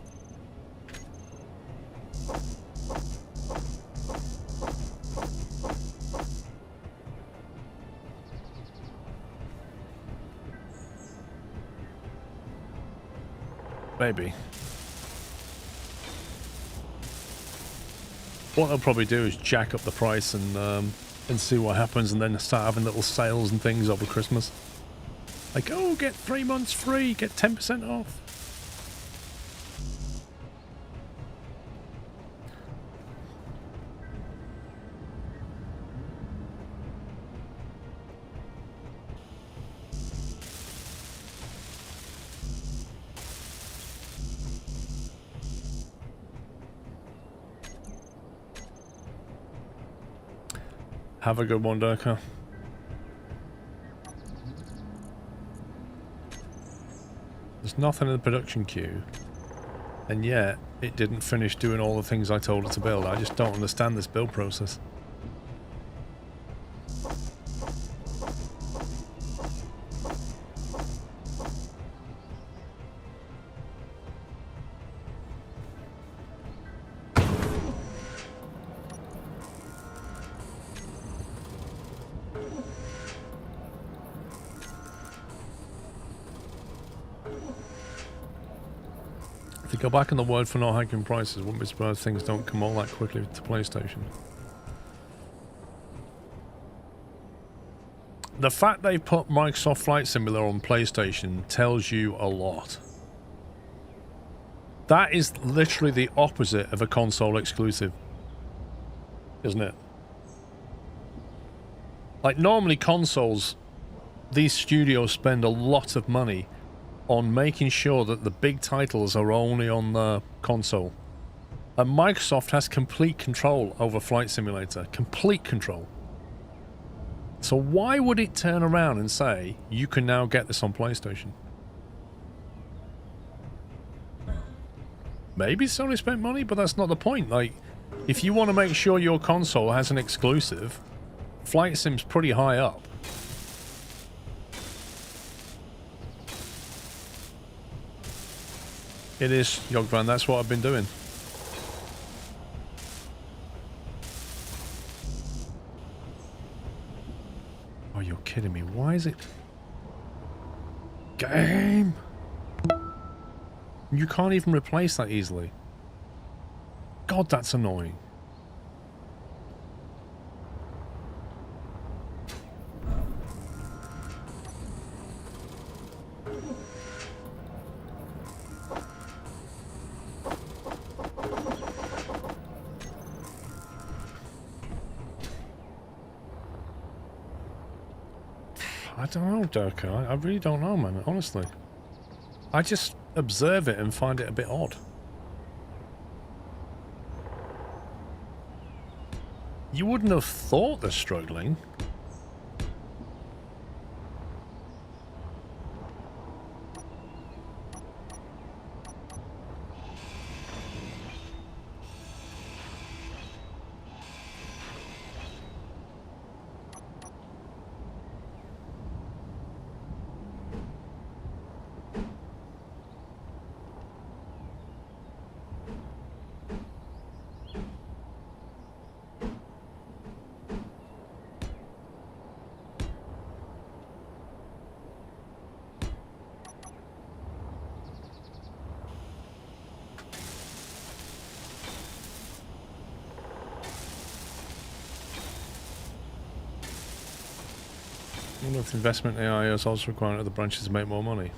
Maybe. What they'll probably do is jack up the price and see what happens, and then start having little sales and things over Christmas. Like, oh, get 3 months free, get 10% off. Have a good one, Durka. There's nothing in the production queue, and yet it didn't finish doing all the things I told it to build. I just don't understand this build process. If you go back in the word for not hiking prices, wouldn't be surprised things don't come all that quickly to PlayStation. The fact they put Microsoft Flight Simulator on PlayStation tells you a lot. That is literally the opposite of a console exclusive, isn't it? Like, normally consoles, these studios spend a lot of money on making sure that the big titles are only on the console. And Microsoft has complete control over Flight Simulator. Complete control. So why would it turn around and say, you can now get this on PlayStation? Maybe Sony spent money, but that's not the point. Like, if you want to make sure your console has an exclusive, Flight Sim's pretty high up. It is, Yogvan, that's what I've been doing. Oh, you're kidding me. Why is it... Game! You can't even replace that easily. God, that's annoying. I don't know, Durka. I really don't know, man. Honestly. I just observe it and find it a bit odd. You wouldn't have thought they're struggling. I wonder if investment in AI is also requiring other branches to make more money.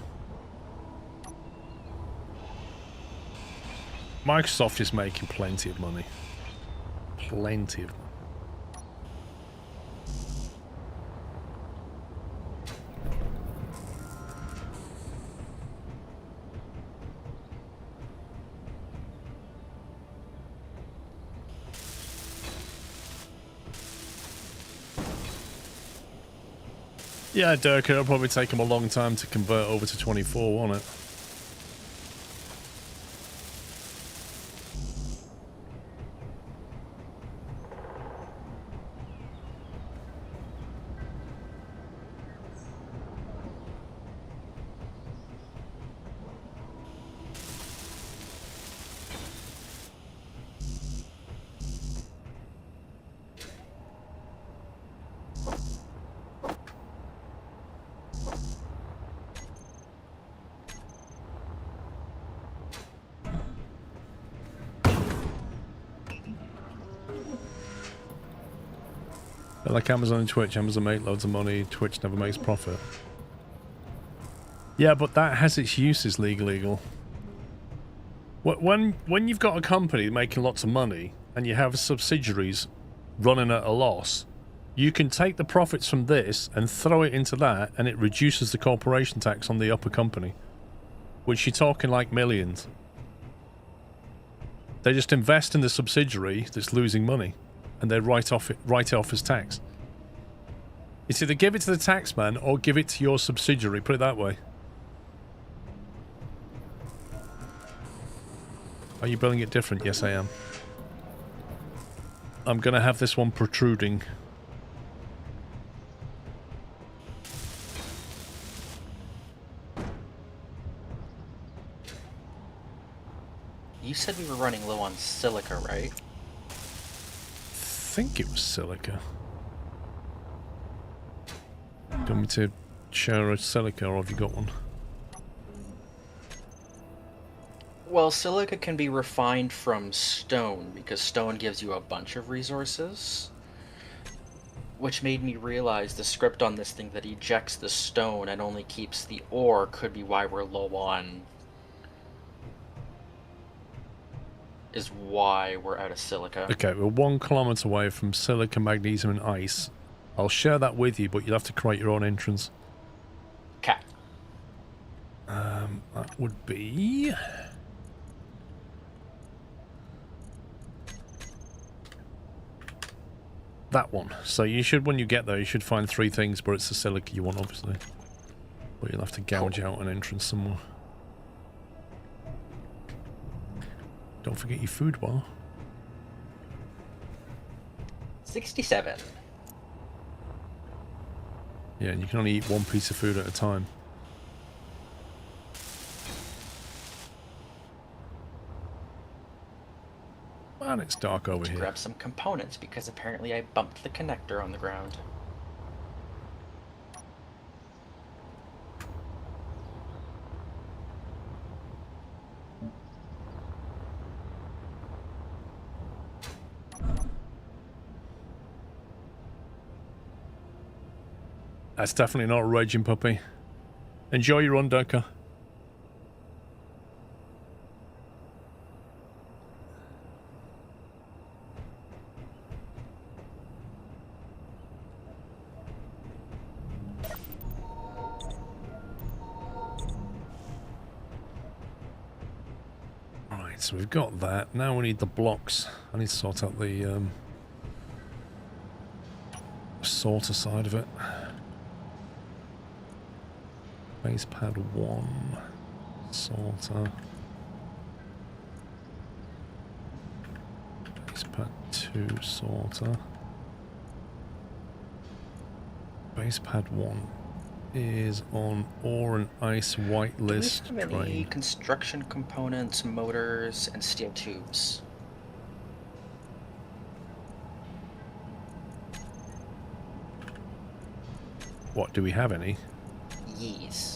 Microsoft is making plenty of money. Plenty of money. Yeah, Dirk, it'll probably take them a long time to convert over to 24, won't it? Like Amazon and Twitch, Amazon make loads of money, Twitch never makes profit. Yeah, but that has its uses, legal. When you've got a company making lots of money and you have subsidiaries running at a loss, you can take the profits from this and throw it into that, and it reduces the corporation tax on the upper company, which you're talking like millions. They just invest in the subsidiary that's losing money, and they write it off as tax. It's either give it to the taxman or give it to your subsidiary, put it that way. Are you building it different? Yes, I am. I'm gonna have this one protruding. You said we were running low on silica, right? I think it was silica. Do you want me to share a silica, or have you got one? Well, silica can be refined from stone, because stone gives you a bunch of resources. Which made me realize the script on this thing that ejects the stone and only keeps the ore could be why we're low on... is why we're out of silica. Okay, we're 1 kilometer away from silica, magnesium, and ice. I'll share that with you, but you'll have to create your own entrance. Okay. That would be... that one. So you should, when you get there, you should find 3 things, but it's the silica you want, obviously. But you'll have to gouge out an entrance somewhere. Don't forget your food bar. 67. Yeah, and you can only eat 1 piece of food at a time. And it's dark over here. Grab some components because apparently I bumped the connector on the ground. That's definitely not a raging puppy. Enjoy your run, Durka. Right, so we've got that. Now we need the blocks. I need to sort out the sorter side of it. Base pad 1, sorter. Base pad 2, sorter. Base pad 1 is on ore and ice whitelist Do we have any train. construction components, motors, and steel tubes? What, do we have any? Yes.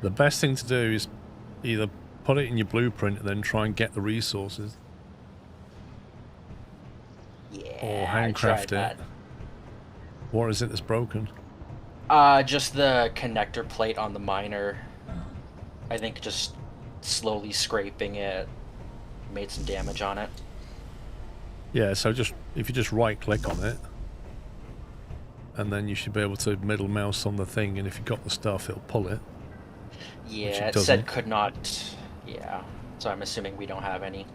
The best thing to do is either put it in your blueprint and then try and get the resources. Yeah. Or I tried handcraft it. that. What is it that's broken? Just the connector plate on the miner. I think just slowly scraping it made some damage on it. Yeah, so just if you just right click on it, and then you should be able to middle mouse on the thing, and if you've got the stuff, it'll pull it. Yeah, it doesn't. said could not. Yeah, so I'm assuming we don't have any.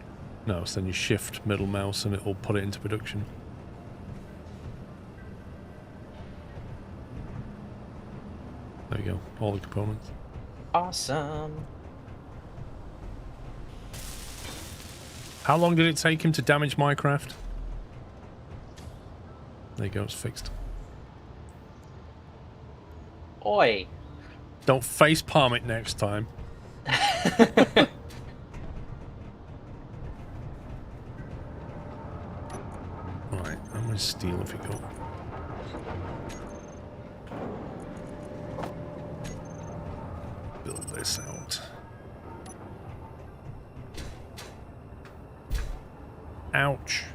No, so then you shift middle mouse and it'll put it into production. There you go, all the components. Awesome. How long did it take him to damage my craft? There you go, it's fixed. Oi. Don't face palm it next time. Right, how much steel have you got? Build this out. Ouch.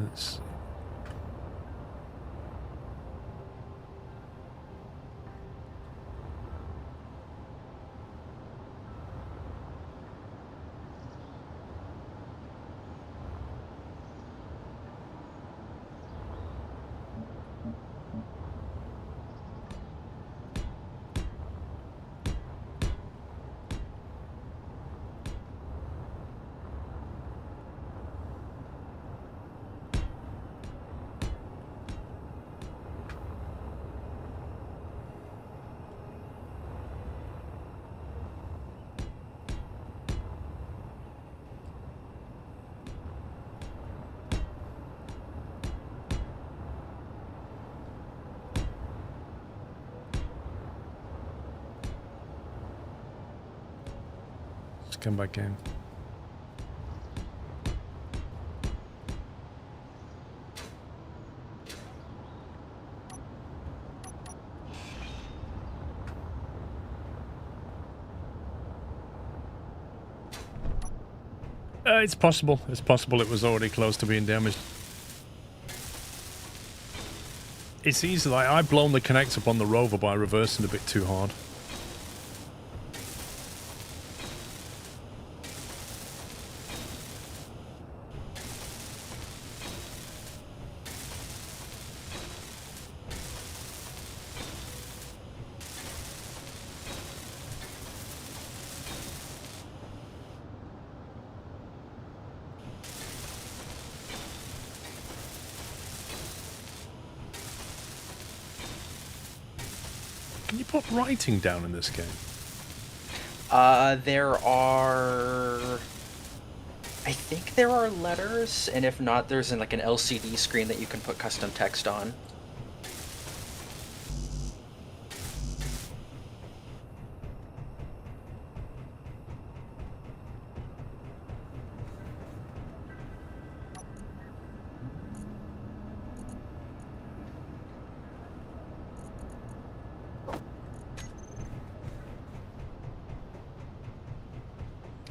Let's see. Come back in. It's possible. It's possible it was already close to being damaged. It's easy. Like, I've blown the connect up on the rover by reversing a bit too hard. Can you put writing down in this game? There are... I think there are letters, and if not, there's like an LCD screen that you can put custom text on.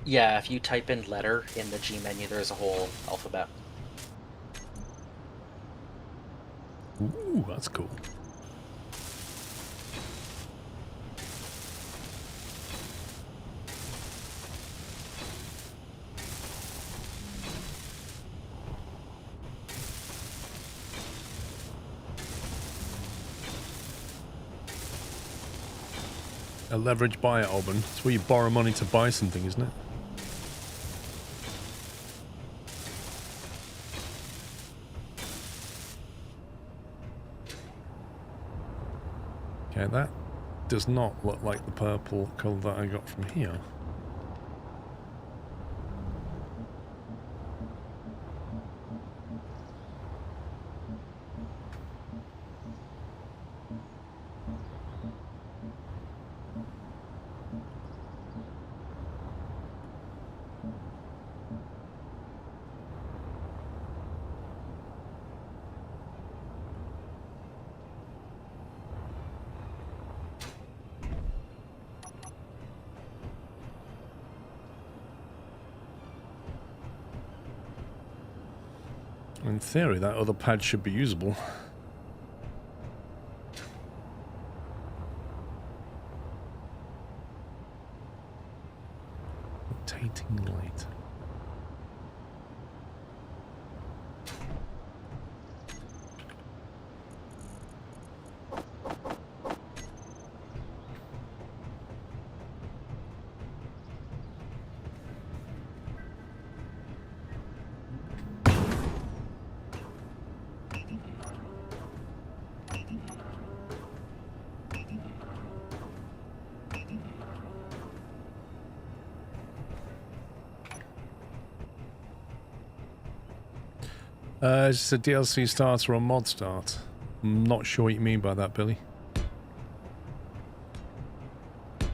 Yeah, if you type in letter in the G menu, there's a whole alphabet. Ooh, that's cool. A leverage buyer, Auburn. It's where you borrow money to buy something, isn't it? Okay, that does not look like the purple colour that I got from here. In theory, that other pad should be usable. Rotating light. Is this a DLC start or a mod start? I'm not sure what you mean by that, Billy. I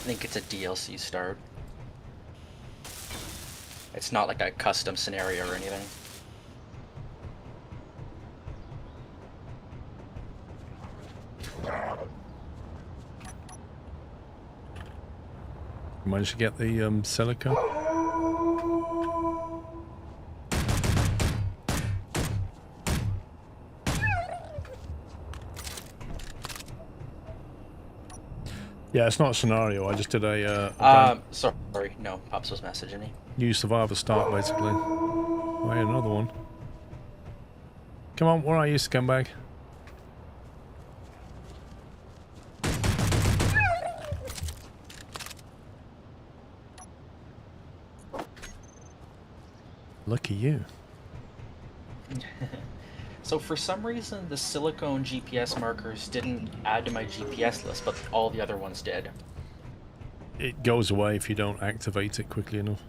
think it's a DLC start. It's not like a custom scenario or anything. You managed to get the silica? Yeah, it's not a scenario. I just did Sorry, no, Pops was messaging me. new survivor start, basically. Oh, yeah, another one. Come on, where are you, scumbag? Lucky you. So for some reason, the silicone GPS markers didn't add to my GPS list, but all the other ones did. It goes away if you don't activate it quickly enough.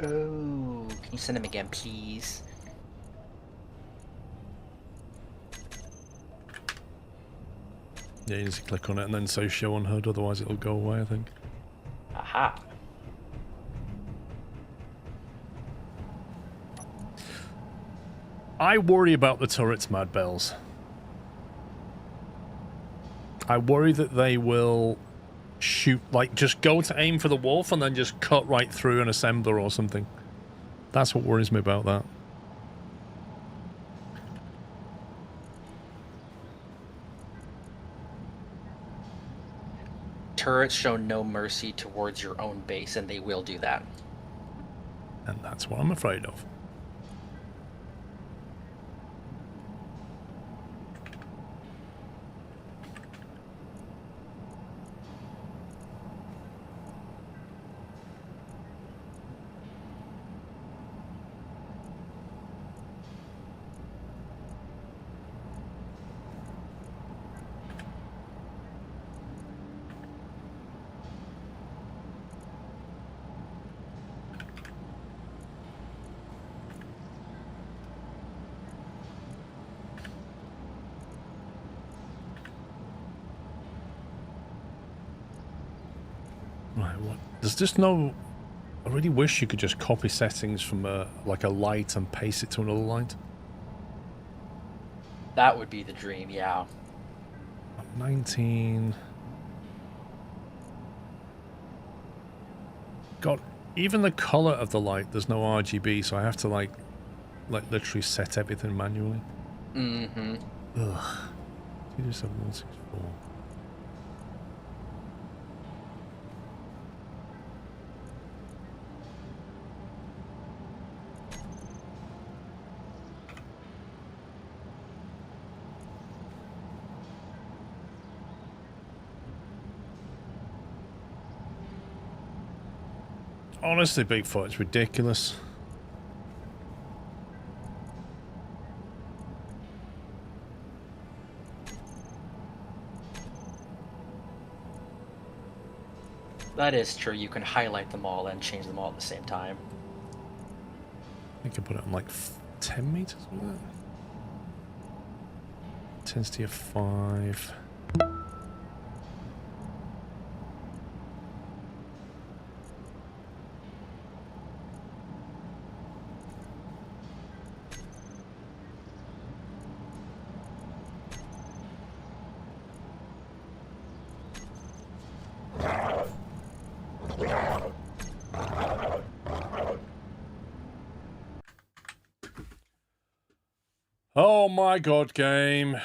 Oh, can you send them again, please? Yeah, you need to click on it and then say show on HUD, otherwise it'll go away, I think. Aha. I worry about the turrets, Mad Bells. I worry that they will shoot, like, just go to aim for the wolf and then just cut right through an assembler or something. That's what worries me about that. Turrets show no mercy towards your own base, and they will do that. And that's what I'm afraid of. Right, what? There's just no... I really wish you could just copy settings from like a light and paste it to another light. That would be the dream, yeah. 19... God, even the color of the light, there's no RGB, so I have to like literally set everything manually. Mm-hmm. Ugh. 27164. Honestly, Bigfoot, it's ridiculous. That is true. You can highlight them all and change them all at the same time. I can put it on like 10 meters with that. Intensity of 5. Oh my god, game.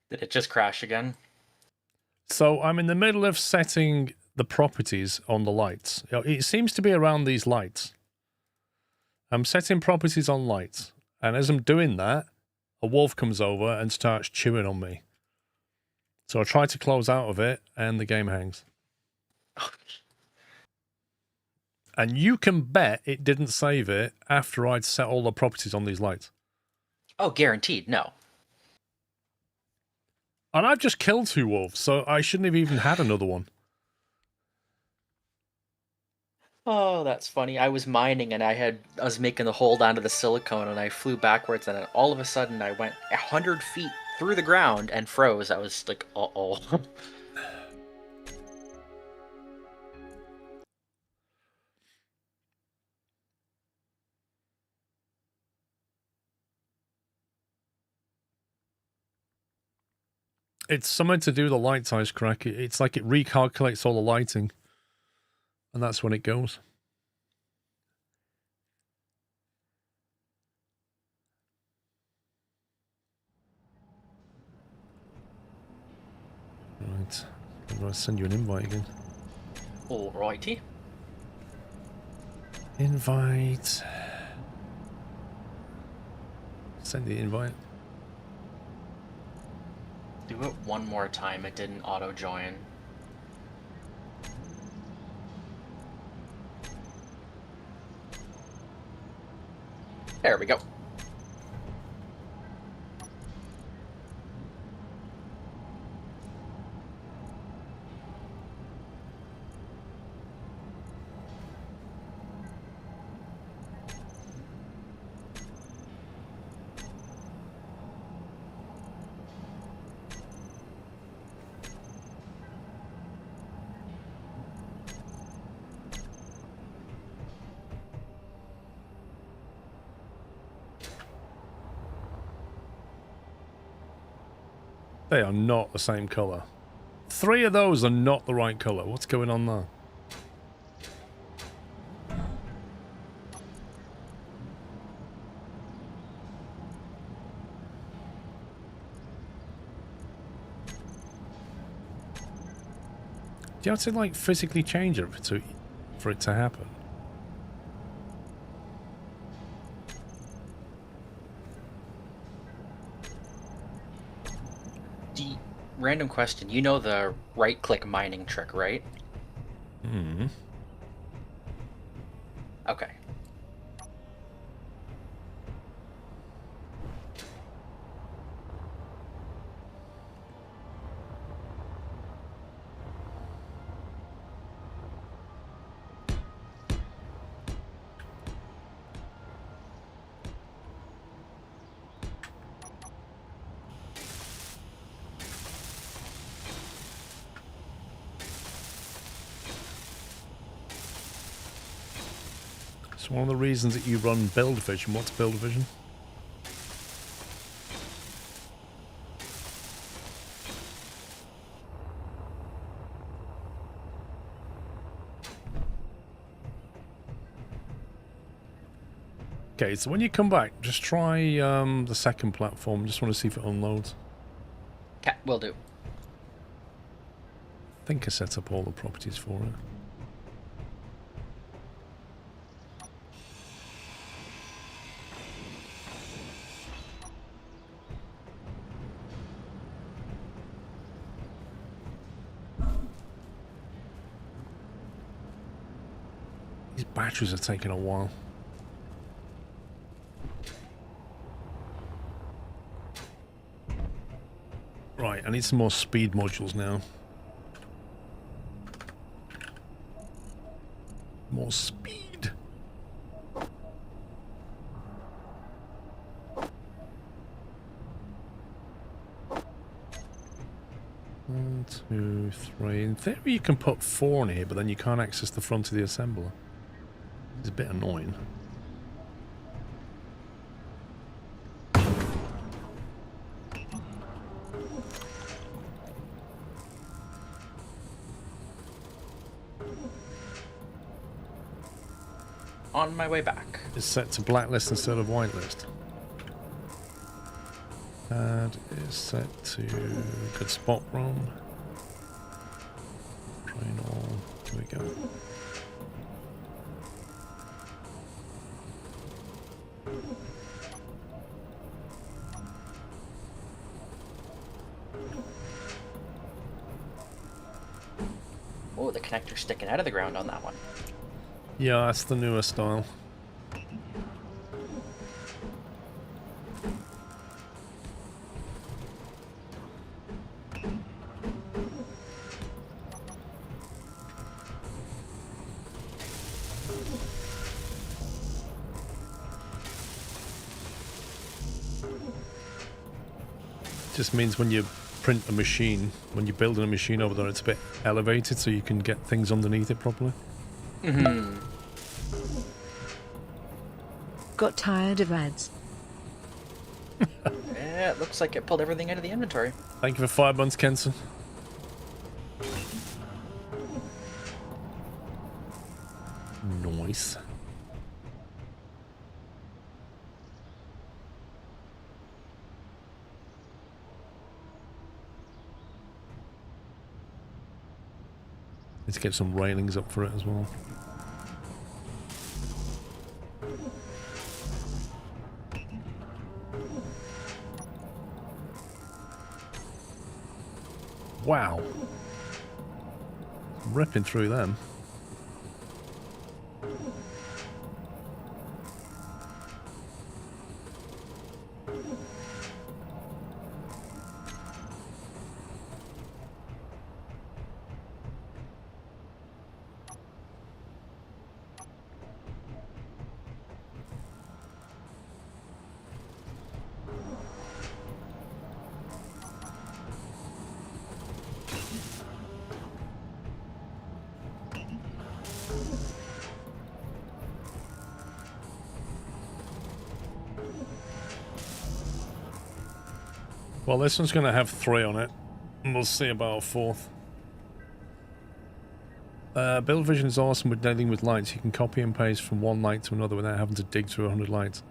Did it just crash again? So I'm in the middle of setting the properties on the lights. It seems to be around these lights. I'm setting properties on lights. And as I'm doing that, a wolf comes over and starts chewing on me. So I try to close out of it, and the game hangs. And you can bet it didn't save it after I'd set all the properties on these lights. Oh, guaranteed, no. And I've just killed 2 wolves, so I shouldn't have even had another one. Oh, that's funny. I was mining and I was making the hold onto the silicone and I flew backwards and then all of a sudden I went 100 feet through the ground and froze. I was like, uh-oh. It's something to do with the light size crack. It's like it recalculates all the lighting. And that's when it goes. Right. I'm going to send you an invite again. Alrighty. Invite. Send the invite. Do it one more time. It didn't auto-join. There we go. They are not the same colour. 3 of those are not the right colour. What's going on there? Do you have to like physically change it for it to happen? Random question. You know the right-click mining trick, right? Hmm. Okay. So one of the reasons that you run build vision. What's build vision? Okay, so when you come back, just try the second platform. Just want to see if it unloads. Okay, will do. I think I set up all the properties for it. These batteries are taking a while. Right, I need some more speed modules now. More speed. One, two, three. In theory, you can put 4 in here, but then you can't access the front of the assembler. It's a bit annoying. on my way back. It's set to blacklist instead of whitelist. That is set to good spot room. Train all. Here we go. Oh, the connector's sticking out of the ground on that one. Yeah, that's the newer style. Just means when you print a machine, when you're building a machine over there, it's a bit elevated so you can get things underneath it properly. Mm-hmm. Got tired of ads. Yeah, it looks like it pulled everything out of the inventory. Thank you for 5 months, Kenson. Nice. Let's get some railings up for it as well. Wow. Ripping through them. Well, this one's going to have 3 on it, and we'll see about a 4th. Build vision is awesome with dealing with lights. You can copy and paste from one light to another without having to dig through 100 lights.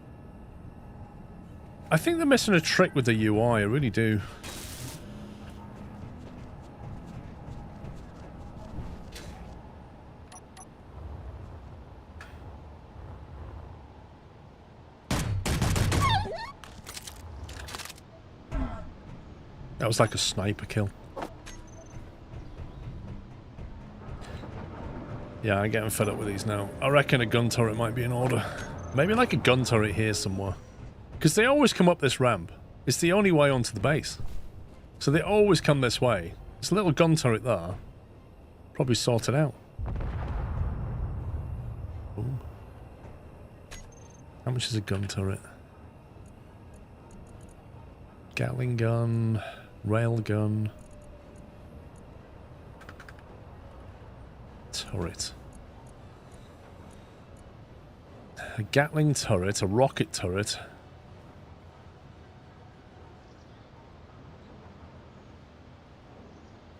I think they're missing a trick with the UI, I really do. That was like a sniper kill. Yeah, I'm getting fed up with these now. I reckon a gun turret might be in order. Maybe like a gun turret here somewhere. Because they always come up this ramp. It's the only way onto the base. So they always come this way. There's a little gun turret there. Probably sorted out. Ooh. How much is a gun turret? Gatling gun... Railgun. Turret. A Gatling turret, a rocket turret.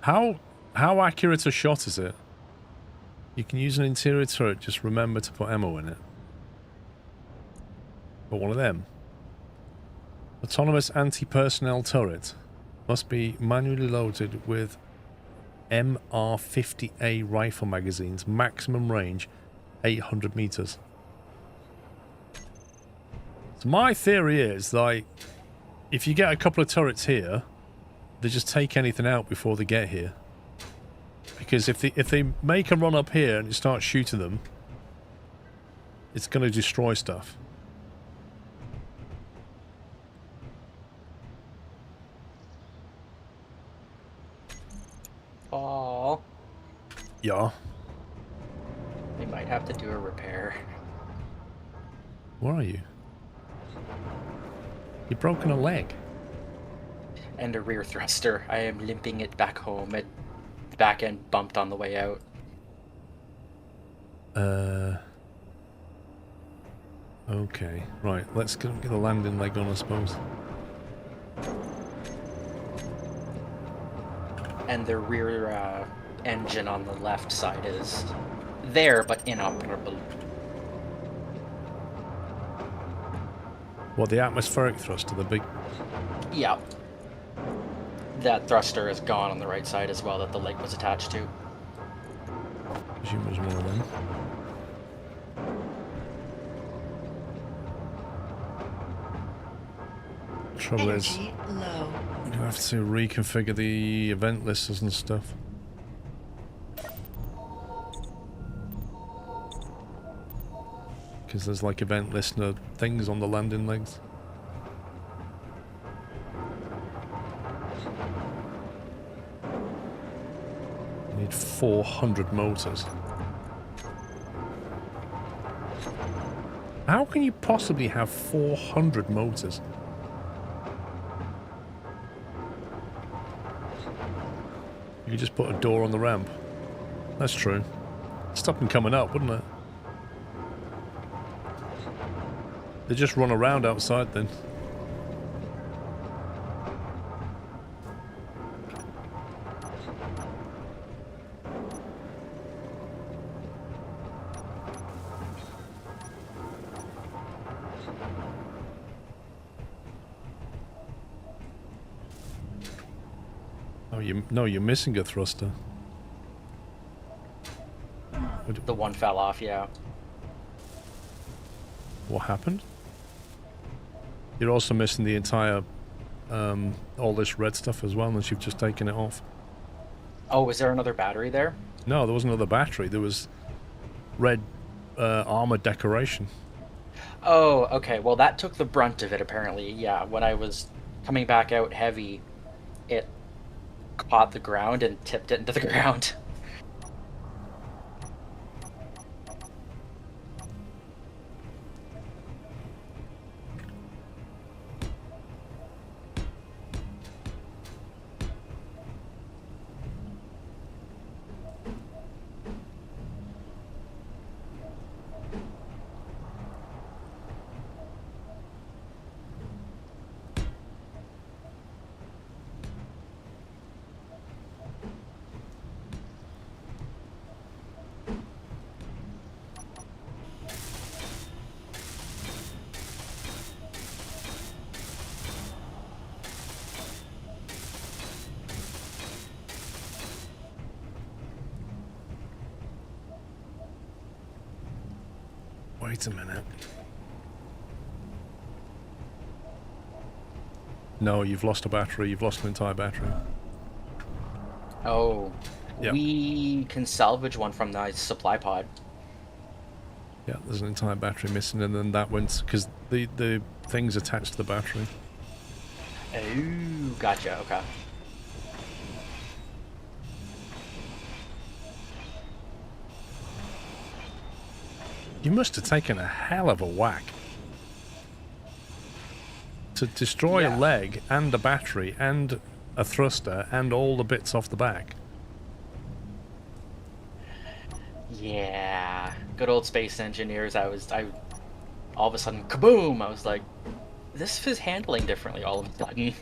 How accurate a shot is it? You can use an interior turret, just remember to put ammo in it. But one of them. Autonomous anti-personnel turret. Must be manually loaded with MR50A rifle magazines. Maximum range 800 meters. So my theory is, like, if you get a couple of turrets here, they just take anything out before they get here. Because if they make a run up here and you start shooting them, it's going to destroy stuff. Oh. Yeah. We might have to do a repair. Where are you? You've broken a leg. And a rear thruster. I am limping it back home. The back end bumped on the way out. Okay. Right, let's get the landing leg on, I suppose. And the rear engine on the left side is there, but inoperable. What, the atmospheric thruster, the big... Yeah. That thruster is gone on the right side as well that the leg was attached to. Presume it was one of them. Trouble is, Energy low. I'm gonna have to reconfigure the event listers and stuff. Because there's like event listener things on the landing legs. I need 400 motors. How can you possibly have 400 motors? You could just put a door on the ramp. That's true. Stop them coming up, wouldn't it? They just run around outside then. No, you're missing a thruster. The one fell off, yeah. What happened? You're also missing the entire, all this red stuff as well, unless you've just taken it off. Oh, was there another battery there? No, there wasn't another battery. There was red armor decoration. Oh, okay. Well, that took the brunt of it, apparently. Yeah, when I was coming back out heavy, it caught the ground and tipped it into the ground. Wait a minute. No, you've lost a battery. You've lost an entire battery. Oh. Yep. We can salvage one from the supply pod. Yeah, there's an entire battery missing, and then that went because the thing's attached to the battery. Oh, gotcha. Okay. You must have taken a hell of a whack to destroy a leg and a battery and a thruster and all the bits off the back. Yeah, good old space engineers. I all of a sudden, kaboom! I was like, this is handling differently all of a sudden.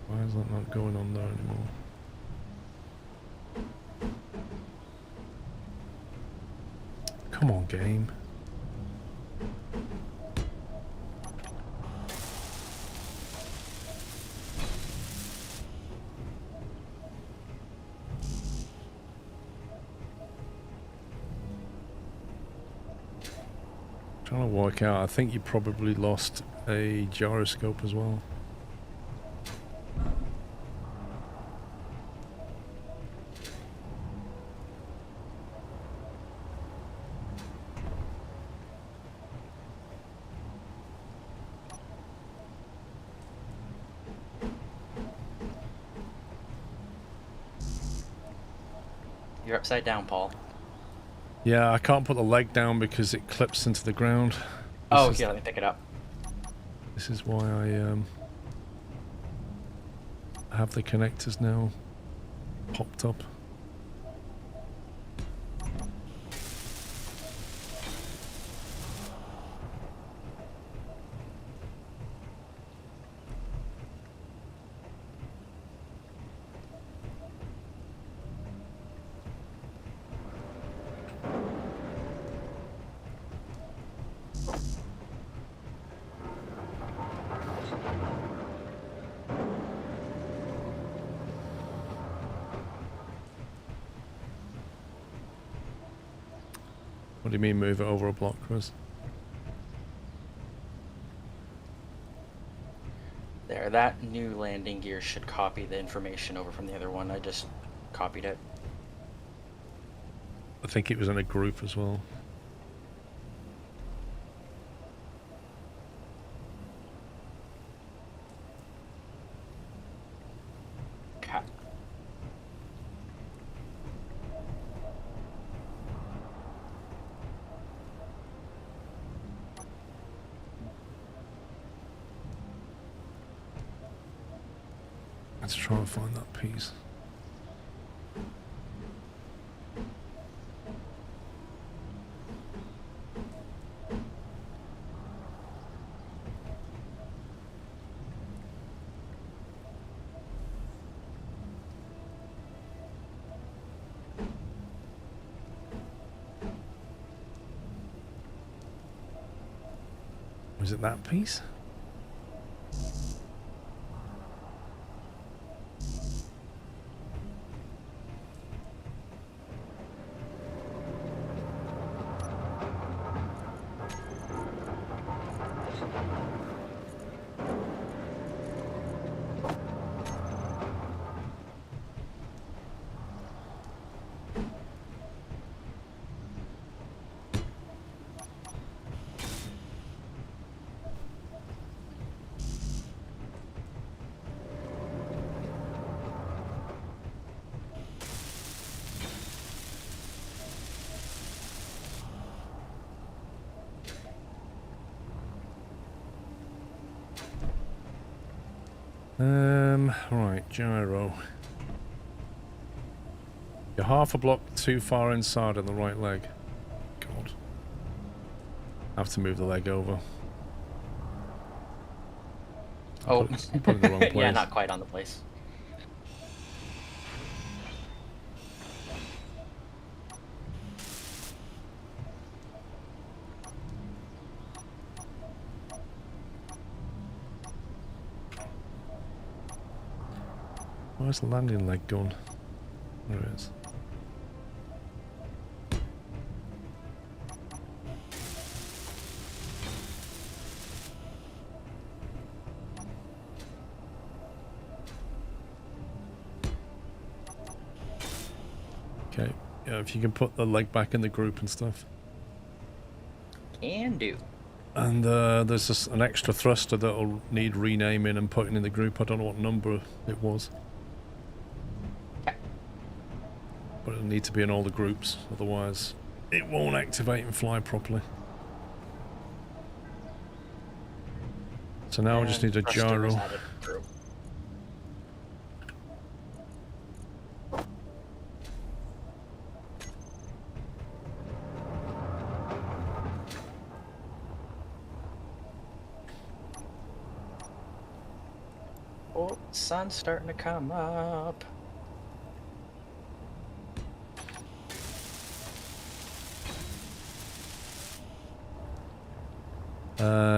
Why is that not going on there anymore? Come on, game. Trying to work out, I think you probably lost a gyroscope as well. You're upside down, Paul. Yeah, I can't put the leg down because it clips into the ground. Oh, yeah, let me pick it up. This is why I have the connectors now popped up. What do you mean move it over a block, Chris? There, that new landing gear should copy the information over from the other one. I just copied it. I think it was in a group as well. Okay. Let's try and find that piece. Was it that piece? Right, gyro. You're half a block too far inside on the right leg. God. I have to move the leg over. Oh, Put it in the wrong place. yeah, not quite on the place. Where's the landing leg gone? There it is. Okay, yeah, if you can put the leg back in the group and stuff. Can do. And there's just an extra thruster that'll need renaming and putting in the group. I don't know what number it was. But it'll need to be in all the groups, otherwise it won't activate and fly properly. So now I just need a gyro. Oh, sun's starting to come up.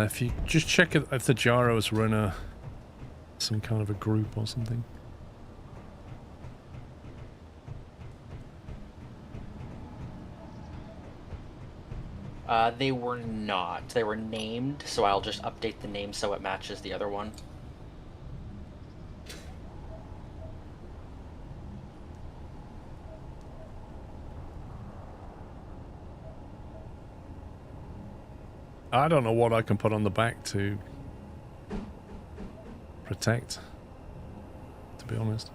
If you just check if the gyros were in some kind of a group or something. They were not. They were named, so I'll just update the name so it matches the other one. I don't know what I can put on the back to protect, to be honest.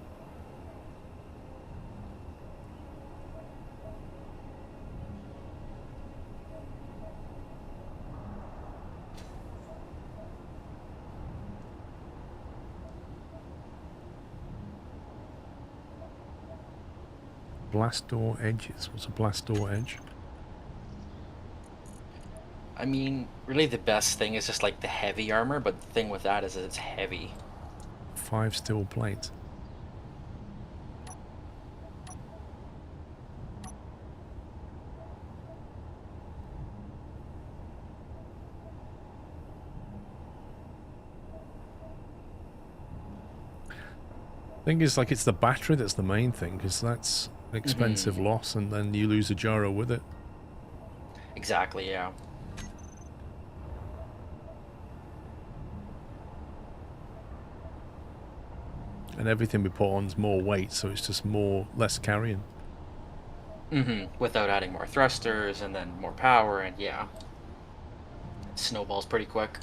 Blast door edges. What's a blast door edge? I mean, really the best thing is just like the heavy armor, but the thing with that is that it's heavy. 5 steel plates. Thing is, like, it's the battery that's the main thing, because that's an expensive loss, and then you lose a gyro with it. Exactly, yeah. And everything we put on is more weight, so it's just less carrying. Without adding more thrusters and then more power, and yeah. It snowballs pretty quick.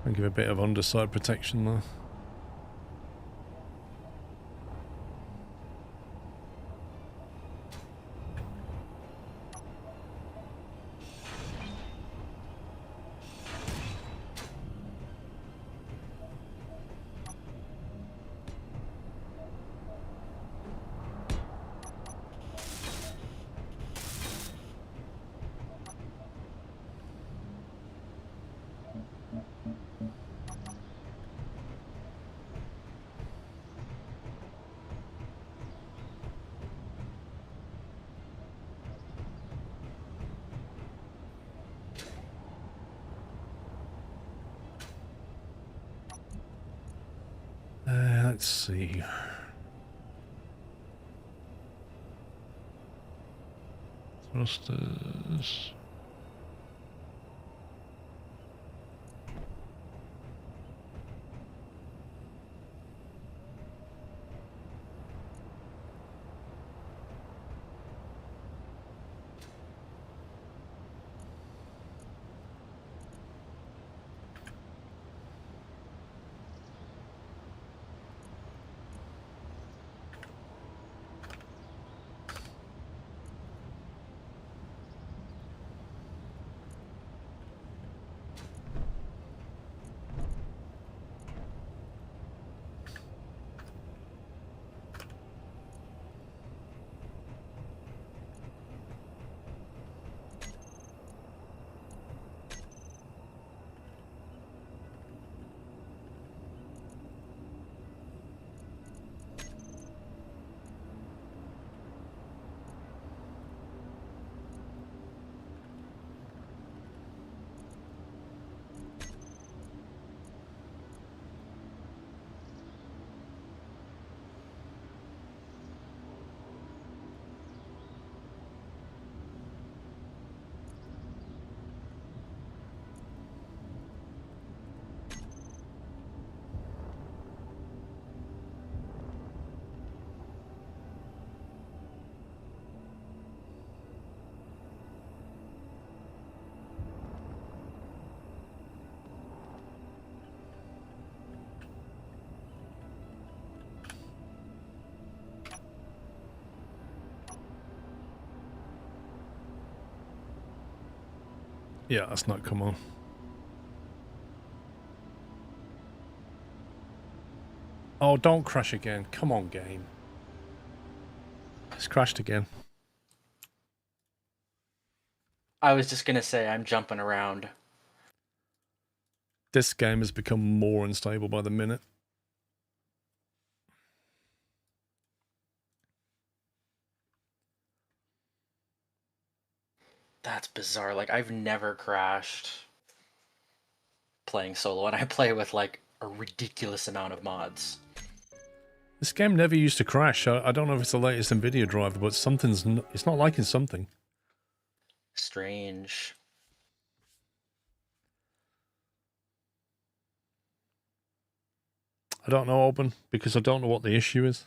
And give a bit of underside protection there. Let's see. Thrusters. Yeah, that's not come on. Oh, don't crash again. Come on, game. It's crashed again. I was just gonna say, I'm jumping around. This game has become more unstable by the minute. That's bizarre. Like, I've never crashed playing solo, and I play with, like, a ridiculous amount of mods. This game never used to crash. I don't know if it's the latest NVIDIA driver, but it's not liking something. Strange. I don't know, Open, because I don't know what the issue is.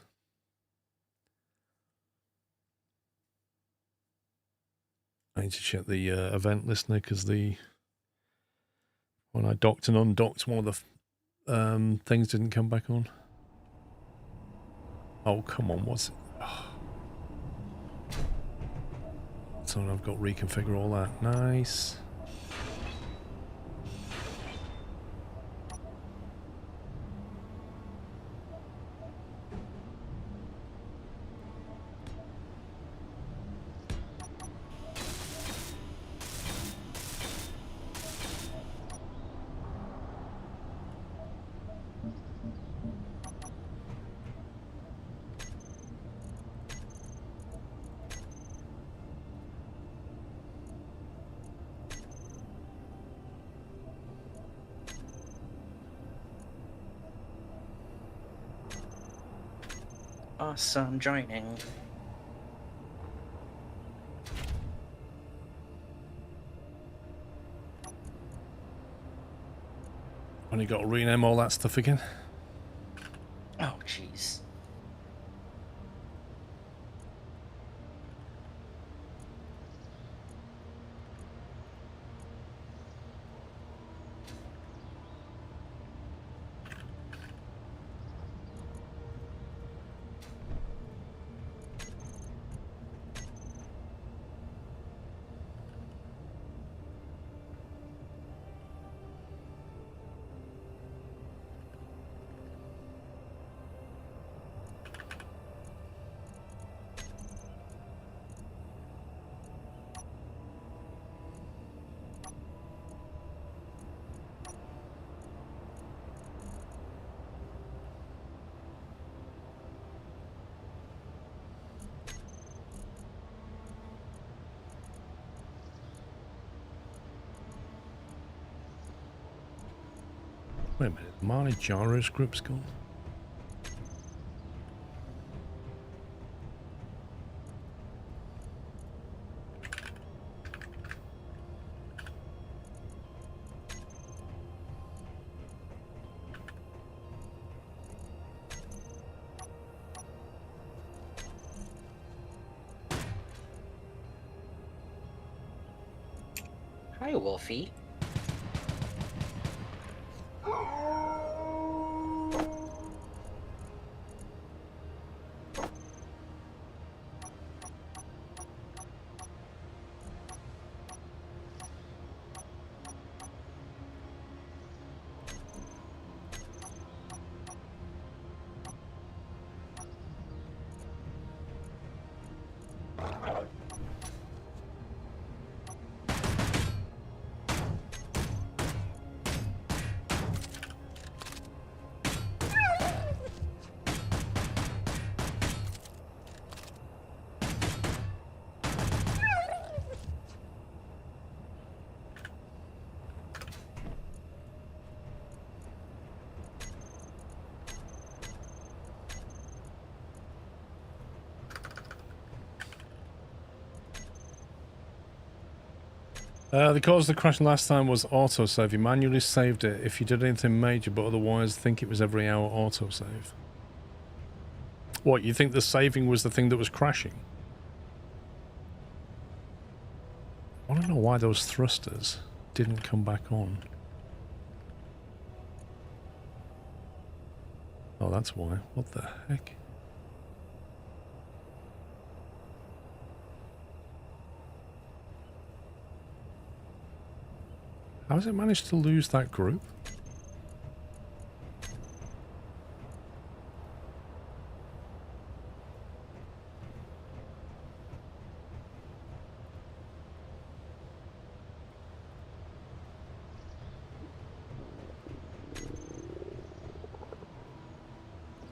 I need to check the event listener, because when I docked and undocked, one of the things didn't come back on. Oh, come on, what's it? Oh. So I've got to reconfigure all that. Nice. Awesome joining. Only got to rename all that stuff again. Oh, jeez. Wait a minute, Marley Jara's group's gone. Hi, Wolfie. The cause of the crash last time was autosave. You manually saved it if you did anything major, but otherwise think it was every hour autosave. What, you think the saving was the thing that was crashing? I don't know why those thrusters didn't come back on. Oh, that's why. What the heck? How has it managed to lose that group?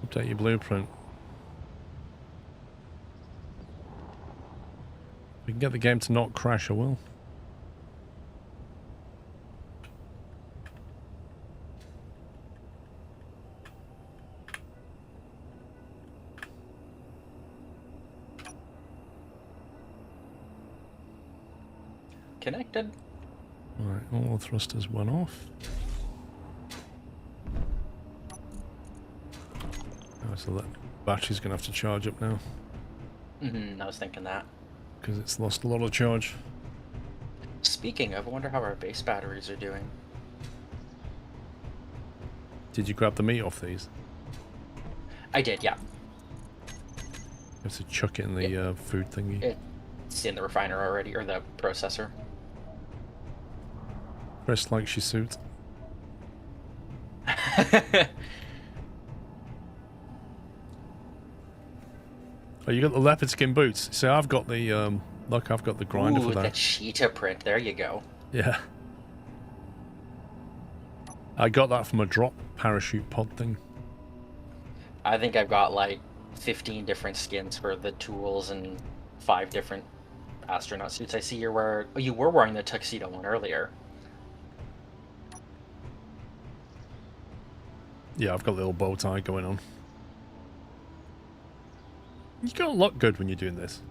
Update your blueprint. If we can get the game to not crash, I will. Connected. Right, all the thrusters went off. Oh, so that battery's going to have to charge up now. I was thinking that. Because it's lost a lot of charge. Speaking of, I wonder how our base batteries are doing. Did you grab the meat off these? I did, yeah. You have to chuck it in the food thingy. It's in the refiner already, or the processor. Dressed like she suit. Oh, you got the leopard skin boots. See, I've got the look, I've got the grinder Ooh, for that. the cheetah print. There you go. Yeah. I got that from a drop parachute pod thing. I think I've got like 15 different skins for the tools and 5 different astronaut suits. I see you were wearing the tuxedo one earlier. Yeah, I've got a little bow tie going on. You gotta look good when you're doing this.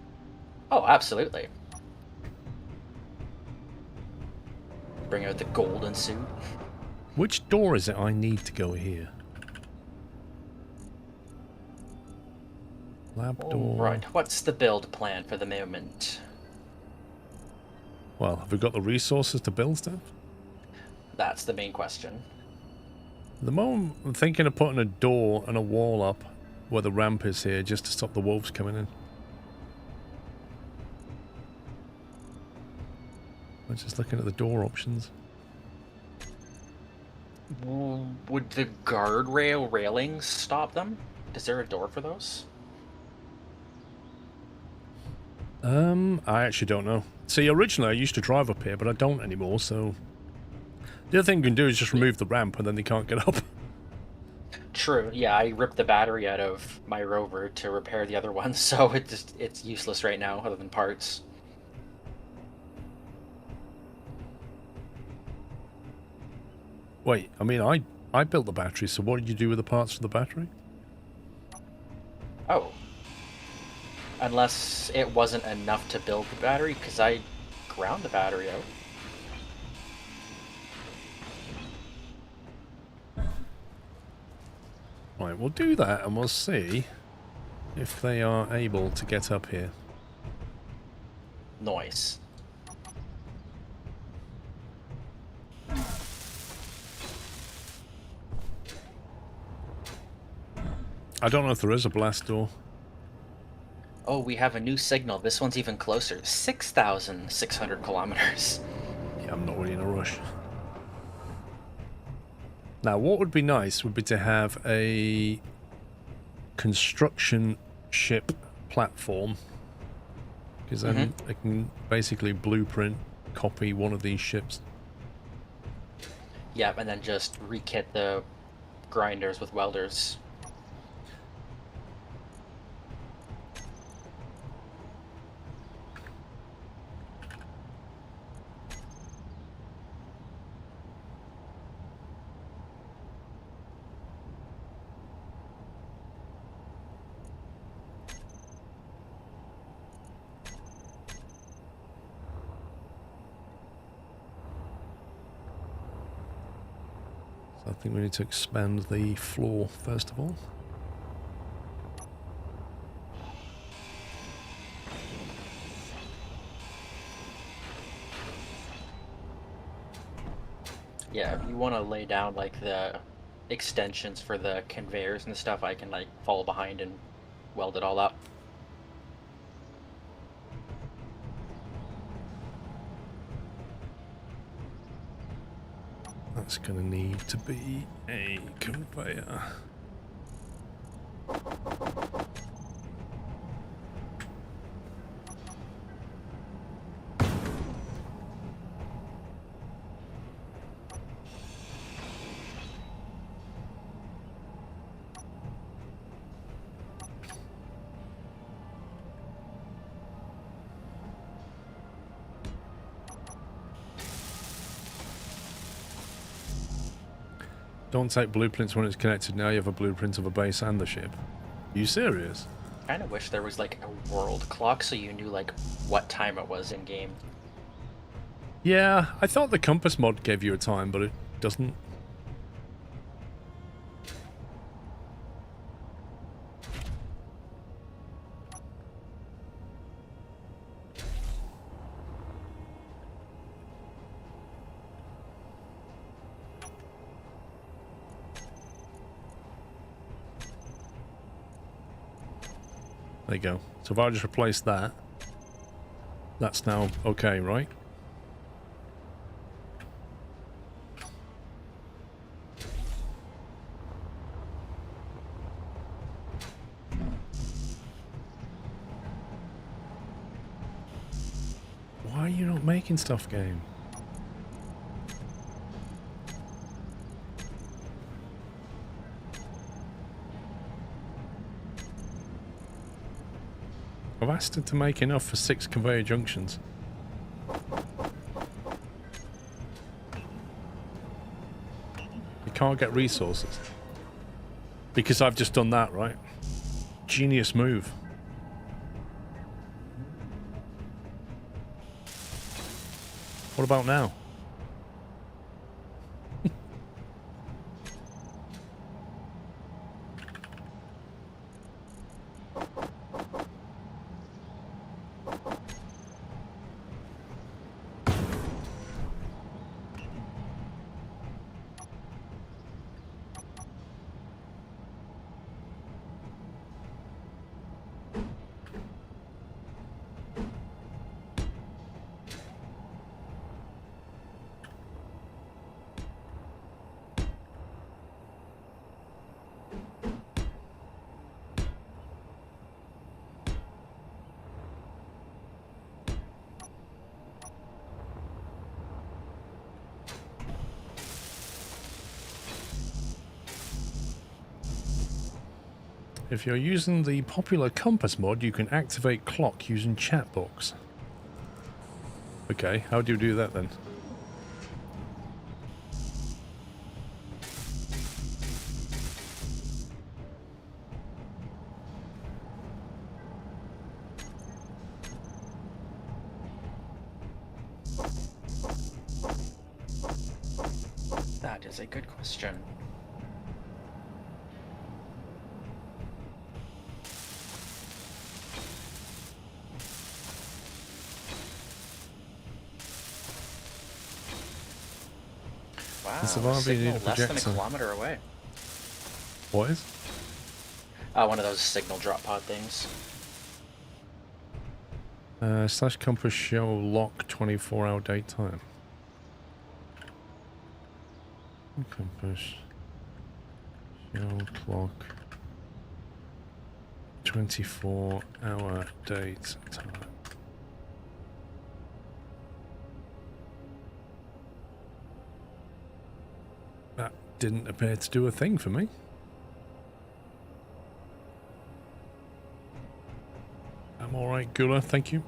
Oh, absolutely. Bring out the golden suit. Which door is it I need to go here? Lab door. Right, what's the build plan for the moment? Well, have we got the resources to build stuff? That's the main question. At the moment, I'm thinking of putting a door and a wall up where the ramp is here, just to stop the wolves coming in. I'm just looking at the door options. Would the guardrail railings stop them? Is there a door for those? I actually don't know. See, originally I used to drive up here, but I don't anymore, so... The other thing you can do is just remove the ramp and then they can't get up. True, yeah, I ripped the battery out of my rover to repair the other one, so it's useless right now, other than parts. Wait, I mean, I built the battery, so what did you do with the parts for the battery? Oh. Unless it wasn't enough to build the battery, because I ground the battery out. Right, we'll do that and we'll see if they are able to get up here. Nice. I don't know if there is a blast door. Oh, we have a new signal. This one's even closer. 6,600 kilometers. Yeah, I'm not really in a rush. Now, what would be nice would be to have a construction ship platform. Because then I can basically blueprint copy one of these ships. Yep, and then just rekit the grinders with welders. So I think we need to expand the floor first of all. Yeah, if you want to lay down like the extensions for the conveyors and stuff, I can like follow behind and weld it all up. That's going to need to be a conveyor. Don't take blueprints when it's connected. Now you have a blueprint of a base and the ship. Are you serious? I kind of wish there was like a world clock so you knew like what time it was in game. Yeah, I thought the compass mod gave you a time, but it doesn't. There you go. So if I just replace that, that's now okay, right? Why are you not making stuff, game? I've asked it to make enough for 6 conveyor junctions. You can't get resources. Because I've just done that, right? Genius move. What about now? If you're using the popular compass mod, you can activate clock using chat box. Okay, how do you do that then? That is a good question. Wow, It's a a Barbie, you signal need a less than a projector. kilometer away. What is? One of those signal drop pod things. Slash compass show lock 24-hour daytime. Compass show clock 24-hour date time. That didn't appear to do a thing for me. I'm alright, Gula, thank you.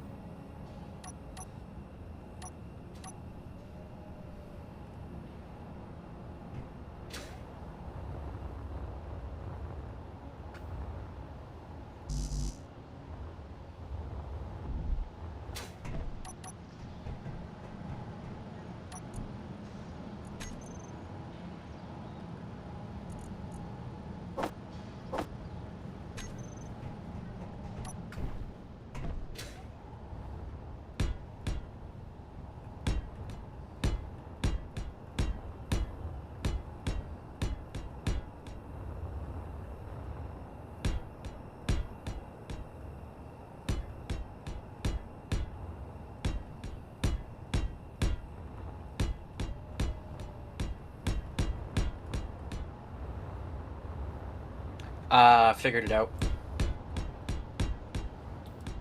Figured it out.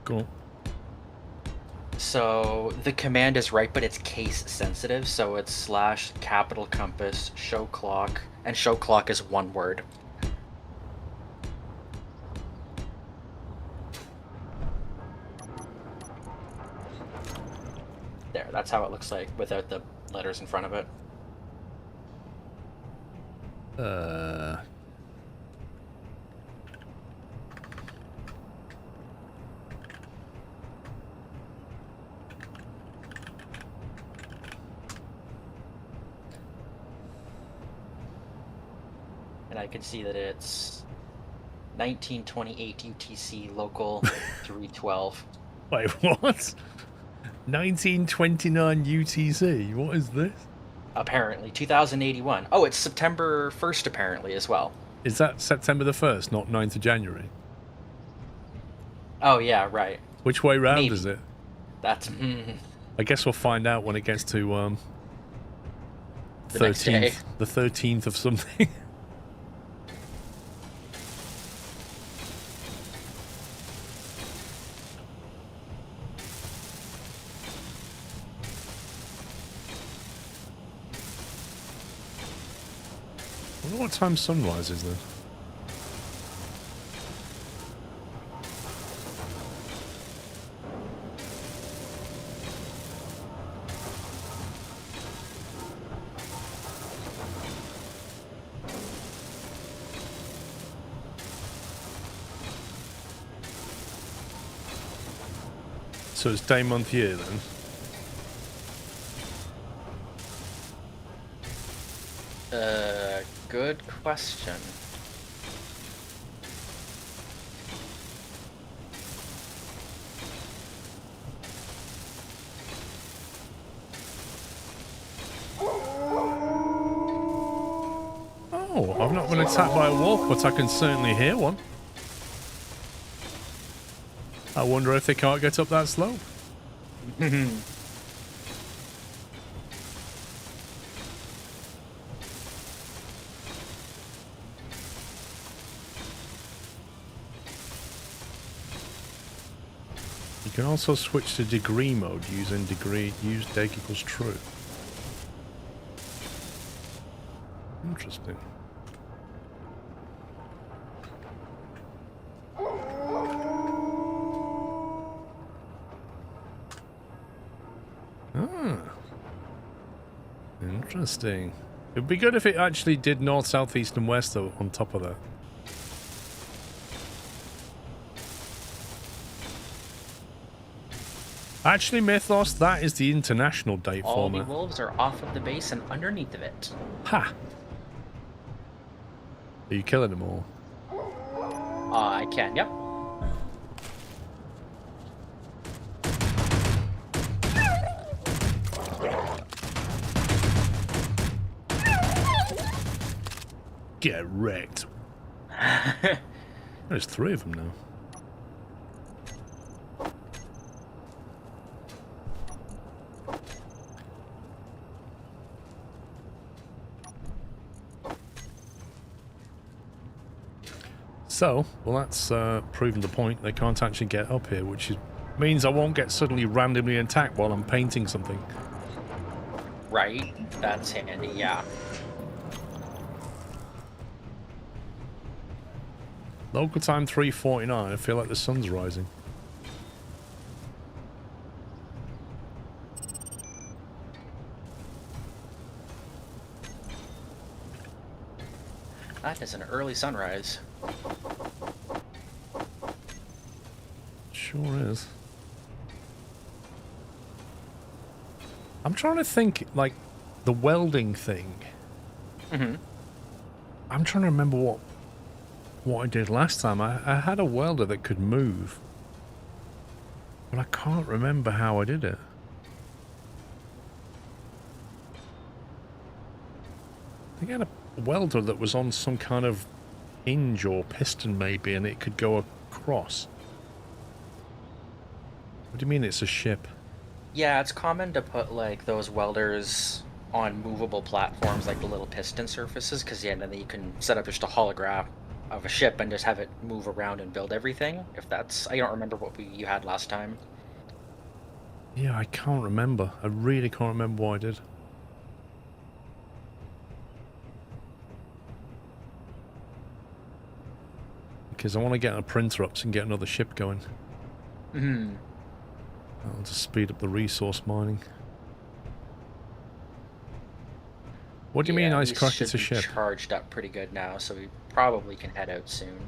Cool. So the command is right, but it's case sensitive. So it's slash capital compass show clock, and show clock is one word. There, that's how it looks like without the letters in front of it. And I can see that it's 1928 UTC local 312. Wait, what? 1929 UTC? What is this? Apparently, 2081. Oh, it's September 1st apparently as well. Is that September the 1st, not 9th of January? Oh yeah, right. Which way round Maybe. is it? That's I guess we'll find out when it gets to The next day. the 13th of something. I wonder what time sunrise is then. So it's day, month, year then. Good question. Oh, I've not been attacked by a wolf, but I can certainly hear one. I wonder if they can't get up that slope. You can also switch to degree mode using use deg equals true. Interesting. Ah. Interesting. It'd be good if it actually did north, south, east, and west though, on top of that. Actually, Mythos, that is the international date All the format. wolves are off of the base and underneath of it. Ha! Are you killing them all? I can, yep. Get wrecked. There's 3 of them now. So, well, that's proven the point. They can't actually get up here, which means I won't get suddenly randomly attacked while I'm painting something. Right, that's handy, yeah. Local time 3:49. I feel like the sun's rising. That is an early sunrise. Sure is. I'm trying to think, like, the welding thing. Mm-hmm. I'm trying to remember what I did last time. I had a welder that could move, but I can't remember how I did it. I think I had a welder that was on some kind of hinge or piston maybe, and it could go across. What do you mean it's a ship? Yeah, it's common to put like those welders on movable platforms, like the little piston surfaces, because yeah, then you can set up just a holograph of a ship and just have it move around and build everything. If that's, I don't remember what you had last time. Yeah, I can't remember. I really can't remember what I did. Because I want to get a printer up so I can get another ship going. Hmm. That'll just speed up the resource mining. What do you mean, Yeah, Ice these Crack? should It's a be ship. charged up pretty good now, so we probably can head out soon.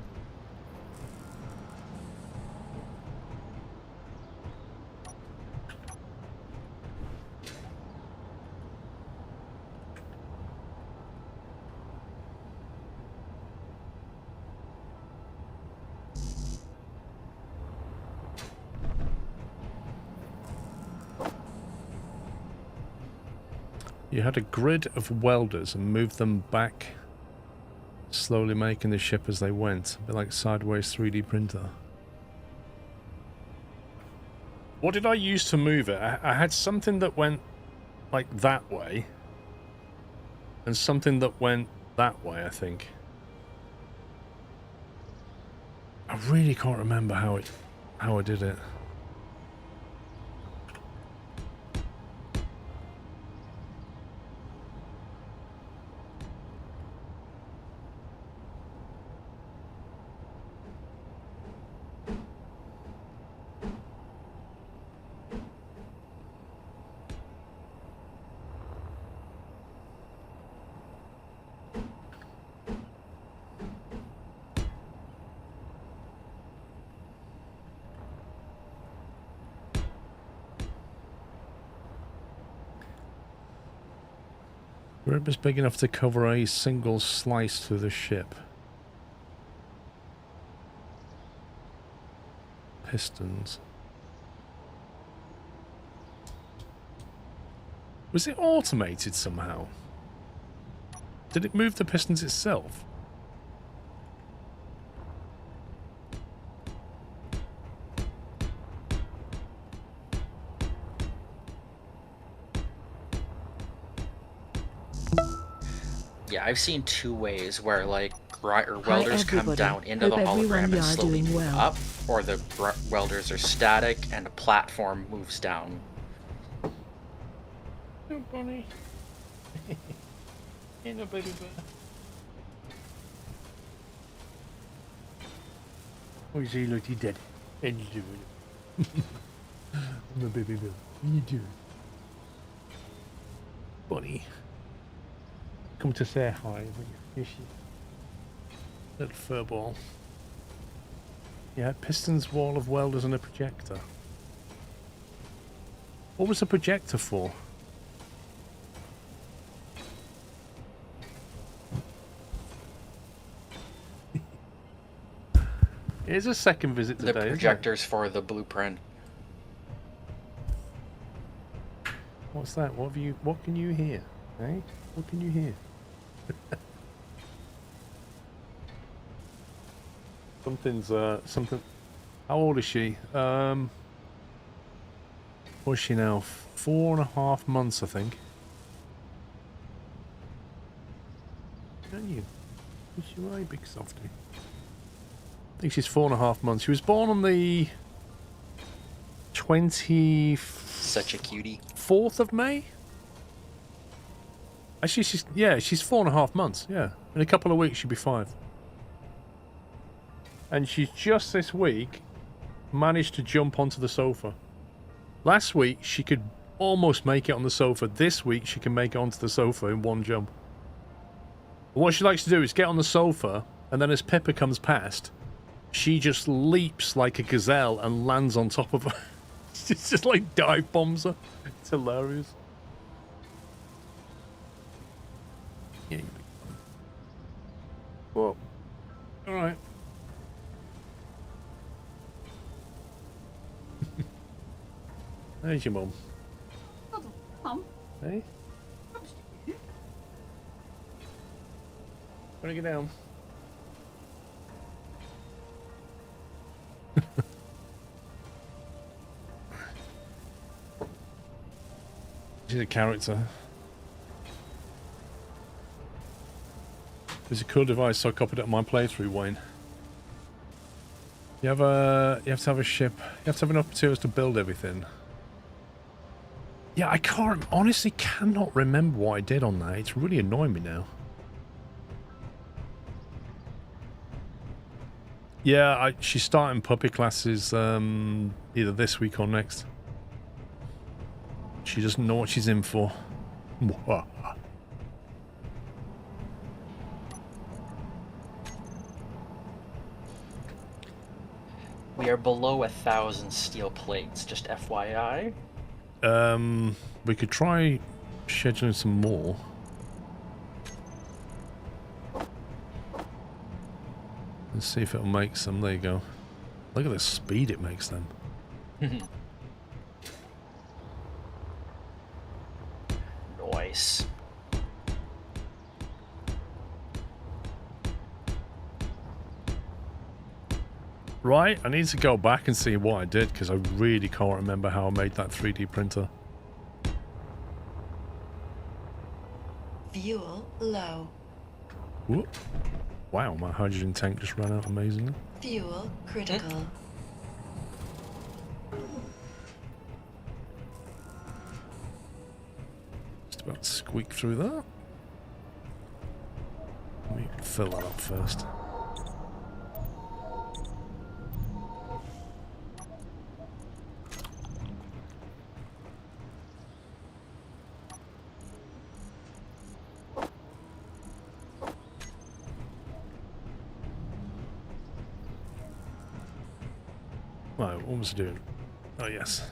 You had a grid of welders and moved them back, slowly making the ship as they went. A bit like sideways 3D printer. What did I use to move it? I had something that went like that way, and something that went that way, I think. I really can't remember how I did it. Rib is big enough to cover a single slice through the ship. Pistons. Was it automated somehow? Did it move the pistons itself? Yeah, I've seen two ways where like welders come everybody. down into Hope the everyone hologram and you are slowly doing move well. up, or the welders are static and a platform moves down. Oh, bunny. Ain't no baby bear. Oh, you say, look, you dead. And you doing it. I'm a baby bear. What you doing? Bunny. Come to say hi, fishy. Little furball. Yeah, pistons, wall of welders, and a projector. What was the projector for? Here's a second visit today. The projectors for the blueprint. What's that? What can you hear? Eh? What can you hear? Something. How old is she? What's she now? 4.5 months, I think. Don't you? Is she right, big softy? I think she's 4.5 months. She was born on the 24th Such a cutie. of May. Actually, she's 4.5 months. Yeah, in a couple of weeks she'll be 5. And she's just this week managed to jump onto the sofa. Last week she could almost make it on the sofa. This week she can make it onto the sofa in one jump. And what she likes to do is get on the sofa, and then as Pippa comes past, she just leaps like a gazelle and lands on top of her. She's just like dive bombs her. It's hilarious. Yeah, you big fun. Whoa. Alright. There's your mum. Mum. Hey? Wanna get down? She's a character. It's a cool device, so I copied it on my playthrough, Wayne. You have to have a ship. You have to have enough materials to build everything. Yeah, I honestly cannot remember what I did on that. It's really annoying me now. Yeah, she's starting puppy classes either this week or next. She doesn't know what she's in for. We are below 1,000 steel plates, just FYI. We could try scheduling some more. Let's see if it'll make some. There you go. Look at the speed it makes them. Nice. Right, I need to go back and see what I did because I really can't remember how I made that 3D printer. Fuel low. Whoop. Wow, my hydrogen tank just ran out amazingly. Fuel critical. Just about to squeak through that. Let me fill that up first. Right, what was I doing? Oh, yes.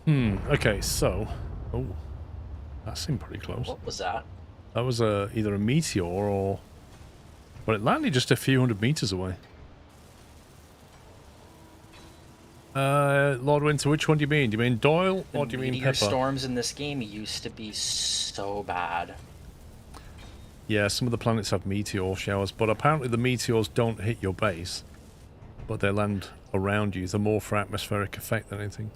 Okay, so... Oh, that seemed pretty close. What was that? That was either a meteor or... But it landed just a few hundred meters away. Lord Winter, which one do you mean? Do you mean Doyle or do you mean Meteor Pepper? storms in this game used to be so bad. Yeah, some of the planets have meteor showers, but apparently the meteors don't hit your base, but they land around you. They're more for atmospheric effect than anything.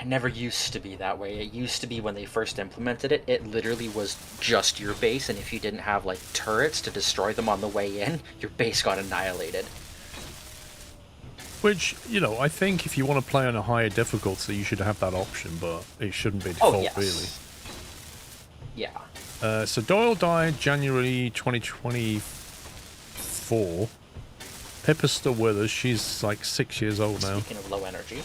It never used to be that way. It used to be when they first implemented it, it literally was just your base, and if you didn't have, like, turrets to destroy them on the way in, your base got annihilated. Which, you know, I think if you want to play on a higher difficulty, you should have that option, but it shouldn't be default, really. Yeah. So Doyle died January 2024. Pippa's still with us. She's like 6 years old now. Speaking of low energy.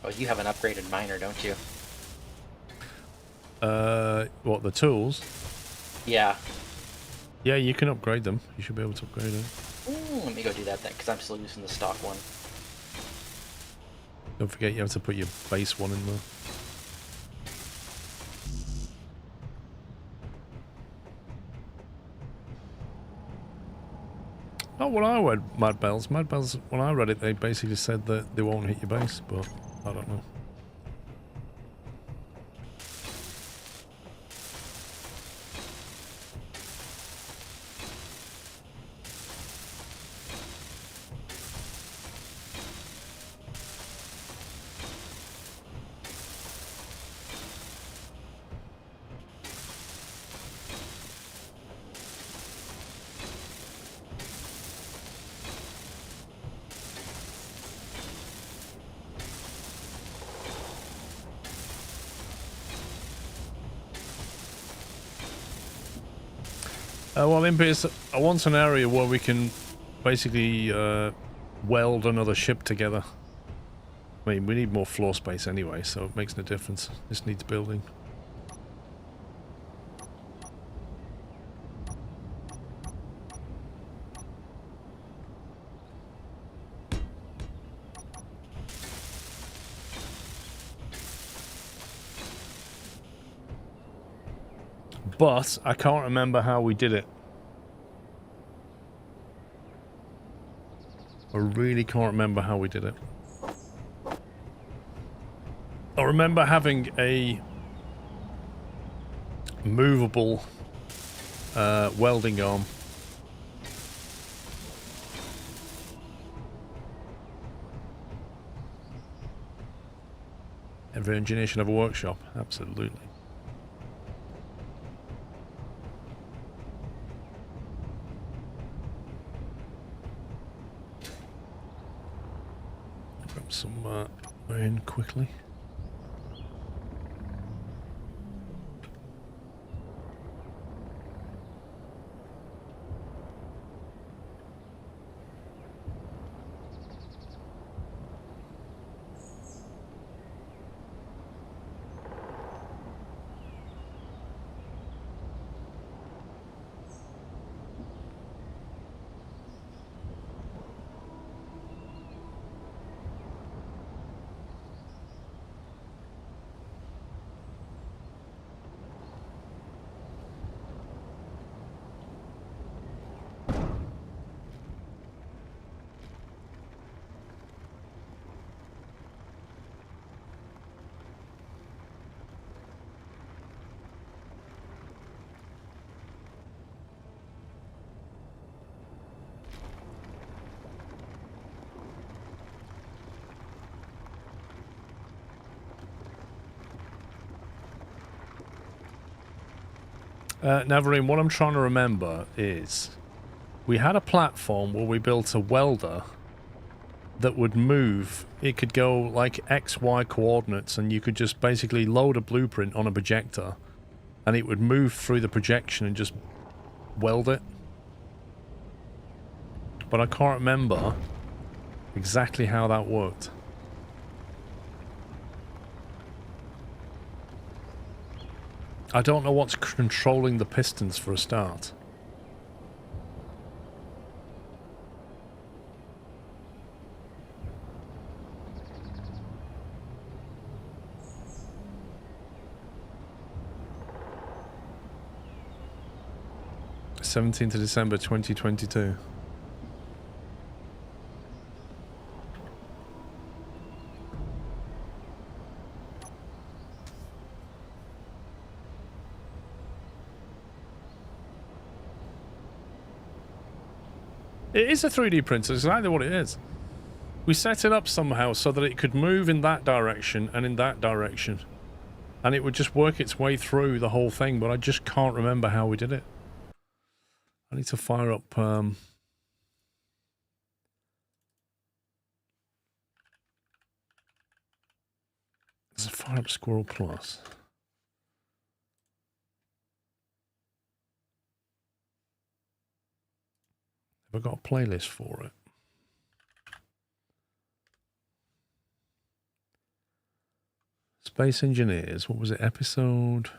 Oh, you have an upgraded miner, don't you? What, the tools? Yeah. Yeah, you can upgrade them. You should be able to upgrade them. Let me go do that then, because I'm still using the stock one. Don't forget you have to put your base one in there. Not when I read Mad Bells. Mad Bells, when I read it, they basically said that they won't hit your base, but I don't know. Well, Impious, I want an area where we can basically weld another ship together. I mean, we need more floor space anyway, so it makes no difference. This needs building. But I can't remember how we did it. I really can't remember how we did it. I remember having a movable welding arm. Every engineer should have a workshop. Absolutely. Grab some in quickly. Navarine, what I'm trying to remember is we had a platform where we built a welder that would move. It could go like X, Y coordinates, and you could just basically load a blueprint on a projector, and it would move through the projection and just weld it. But I can't remember exactly how that worked. I don't know what's controlling the pistons for a start. th of December 2022. It is a 3D printer, it's exactly what it is. We set it up somehow so that it could move in that direction and in that direction. And it would just work its way through the whole thing, but I just can't remember how we did it. I need to fire up... Let's fire up Squirrel Plus. Have I got a playlist for it? Space Engineers, what was it, episode?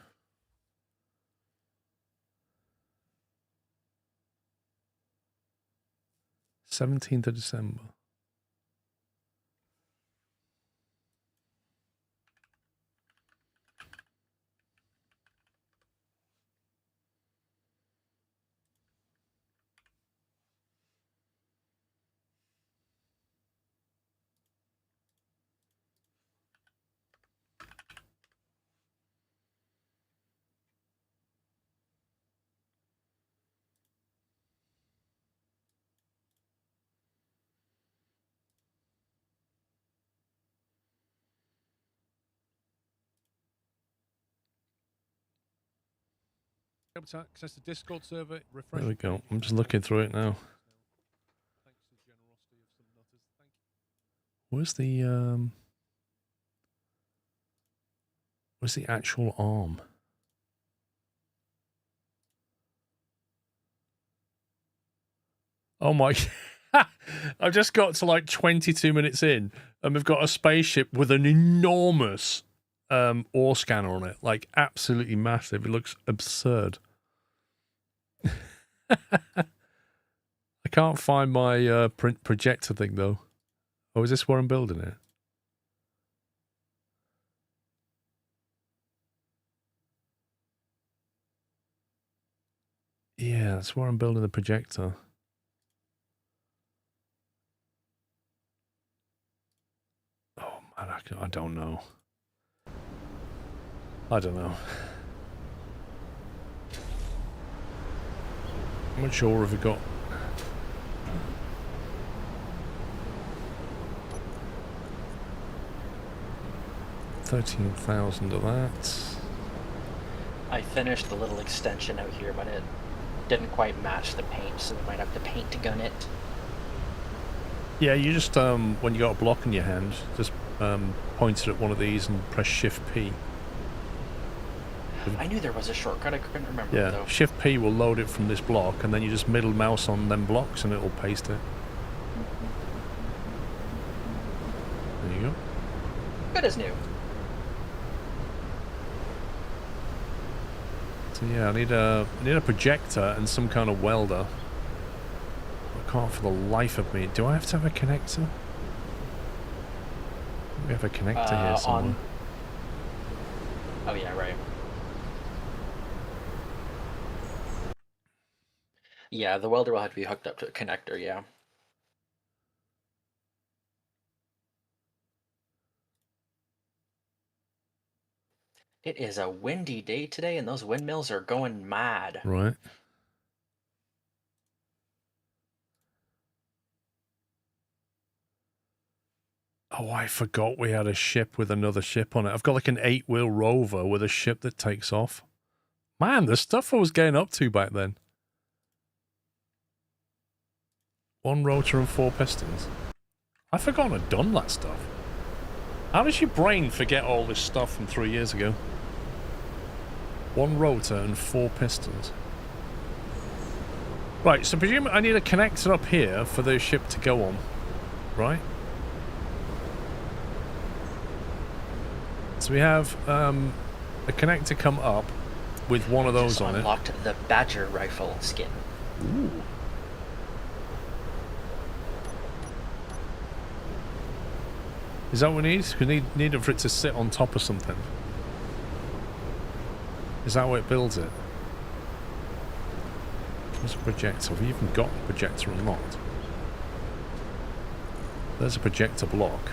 th of December. Access the Discord server. There we go. I'm just looking through it now. Where's the actual arm? Oh my! I've just got to like 22 minutes in, and we've got a spaceship with an enormous ore scanner on it, like absolutely massive. It looks absurd. I can't find my projector thing though. Oh, is this where I'm building it? Yeah, that's where I'm building the projector. Oh man, I don't know. I don't know. I'm not sure if we got 13,000 of that. I finished the little extension out here, but it didn't quite match the paint, so we might have to paint gun it. Yeah, you just when you got a block in your hand, just point it at one of these and press Shift P. I knew there was a shortcut, I couldn't remember Yeah, it though. Shift P will load it from this block, and then you just middle mouse on them blocks and it'll paste it. There you go. Good as new. So yeah, I need a projector and some kind of welder. I can't for the life of me. Do I have to have a connector? We have a connector here somewhere. Oh yeah, right. Yeah, the welder will have to be hooked up to a connector, yeah. It is a windy day today, and those windmills are going mad. Right. Oh, I forgot we had a ship with another ship on it. I've got like an 8-wheel rover with a ship that takes off. Man, the stuff I was getting up to back then. 1 rotor and 4 pistons. I've forgotten I'd done that stuff. How does your brain forget all this stuff from 3 years ago? 1 rotor and 4 pistons. Right, so presume I need a connector up here for the ship to go on, right? So we have a connector come up with one of those on it. Unlocked the Badger rifle skin. Ooh. Is that what we need? We need it for it to sit on top of something. Is that how it builds it? There's a projector. Have you even got the projector unlocked? There's a projector block.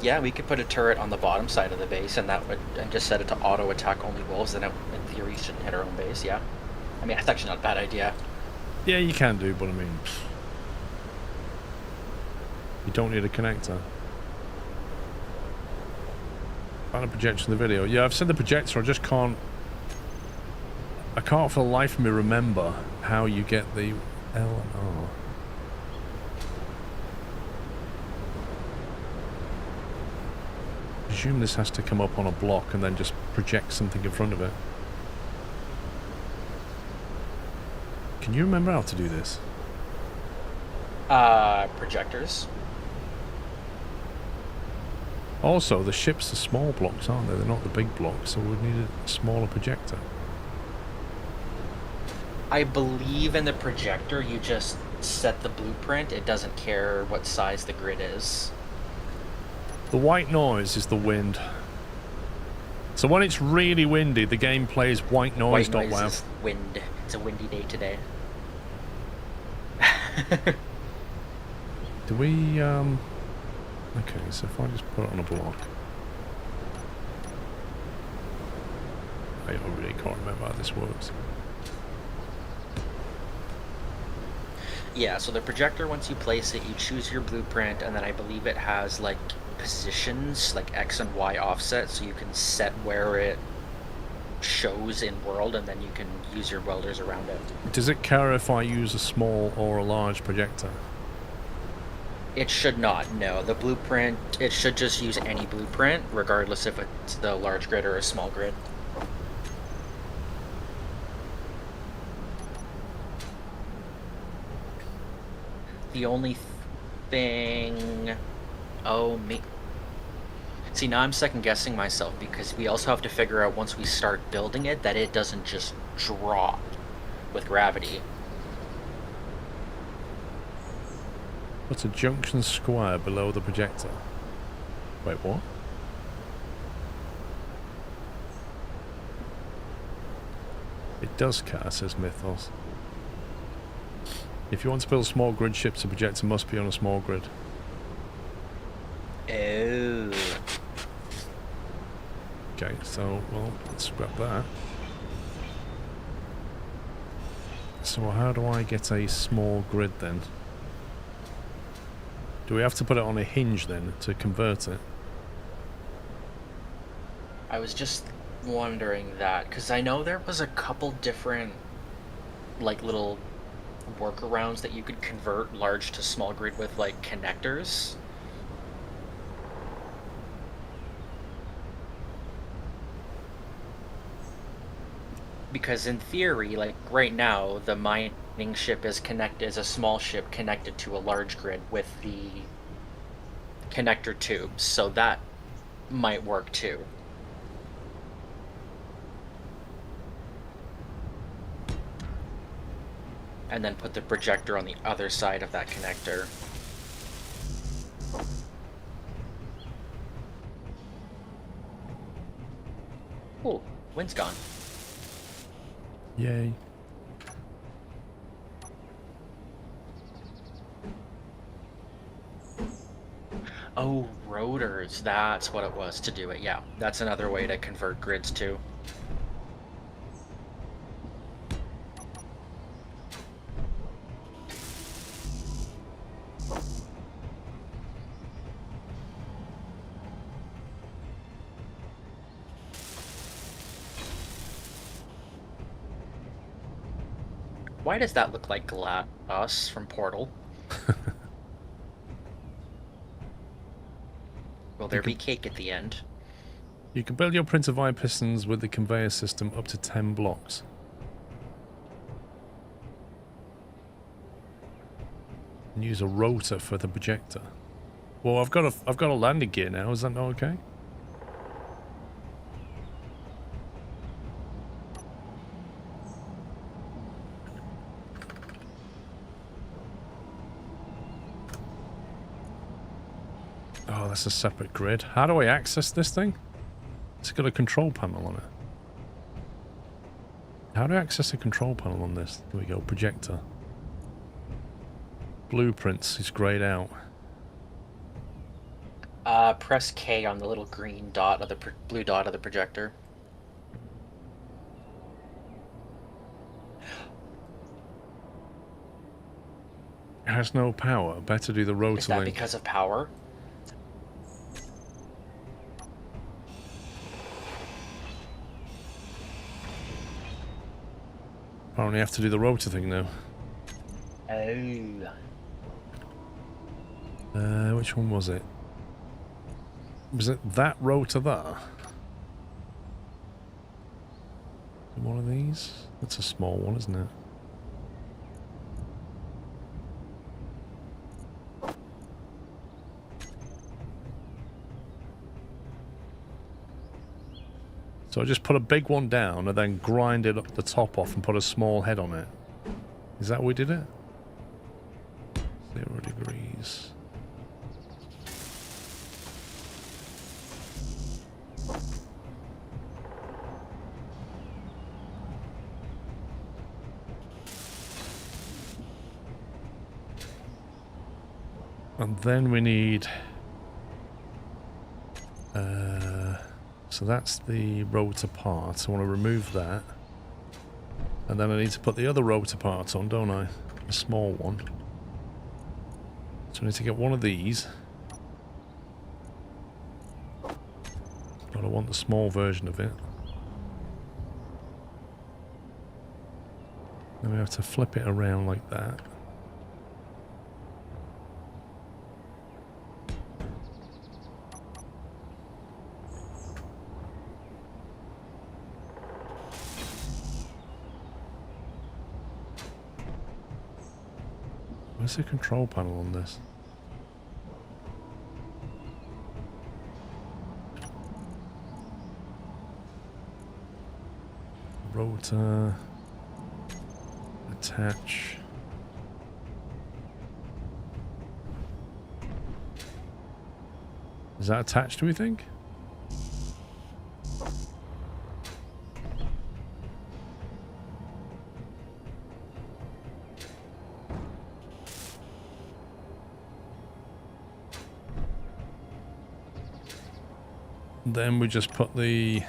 Yeah, we could put a turret on the bottom side of the base, and just set it to auto attack only wolves. Then it, in theory, shouldn't hit our own base. Yeah, I mean, that's actually not a bad idea. Yeah, you can do, but I mean, you don't need a connector. Found a projector in the video. Yeah, I've seen the projector. I just can't. I can't for the life of me remember how you get the L and R. I presume this has to come up on a block and then just project something in front of it. Can you remember how to do this? Projectors. Also, the ships are small blocks, aren't they? They're not the big blocks, so we need a smaller projector. I believe in the projector, you just set the blueprint. It doesn't care what size the grid is. The white noise is the wind. So when it's really windy, the game plays white noise. White noise is wind. It's a windy day today. Do we, okay, so if I just put it on a block. I really can't remember how this works. Yeah, so the projector, once you place it, you choose your blueprint, and then I believe it has, like, positions, like X and Y offset, so you can set where it shows in world, and then you can use your welders around it. Does it care if I use a small or a large projector? It should not, no. The blueprint, it should just use any blueprint, regardless if it's the large grid or a small grid. The only thing... Oh, me... See, now I'm second guessing myself, because we also have to figure out once we start building it that it doesn't just drop with gravity. What's a junction square below the projector? Wait, what? It does care, says Mythos. If you want to build small grid ships, a projector must be on a small grid. Oh. Okay, so, well, let's scrap that. So how do I get a small grid then? Do we have to put it on a hinge then to convert it? I was just wondering that, because I know there was a couple different, like, little workarounds that you could convert large to small grid with, like, connectors. Because in theory, like, right now, the mining ship is a small ship connected to a large grid with the connector tubes, so that might work too. And then put the projector on the other side of that connector. Cool, wind's gone. Yay. Oh, rotors, that's what it was to do it. Yeah, that's another way to convert grids too. Why does that look like glass from Portal? Will there be cake at the end? You can build your printer via pistons with the conveyor system up to 10 blocks. And use a rotor for the projector. Well, I've got a landing gear now. Is that not okay? Oh, that's a separate grid. How do I access this thing? It's got a control panel on it. How do I access a control panel on this? Here we go, projector. Blueprints is grayed out. Press K on the little green dot of the blue dot of the projector. It has no power. Better do the rotor Is that link. because of power? Apparently I have to do the rotor thing now. Oh. Which one was it? Was it that rotor there? One of these? That's a small one, isn't it? So I just put a big one down and then grinded up the top off and put a small head on it. Is that how we did it? 0 degrees. And then we need... so that's the rotor part. I want to remove that. And then I need to put the other rotor part on, don't I? A small one. So I need to get one of these. But I want the small version of it. Then we have to flip it around like that. Where's the control panel on this? Rotor. Attach. Is that attached, do we think? Then we just put the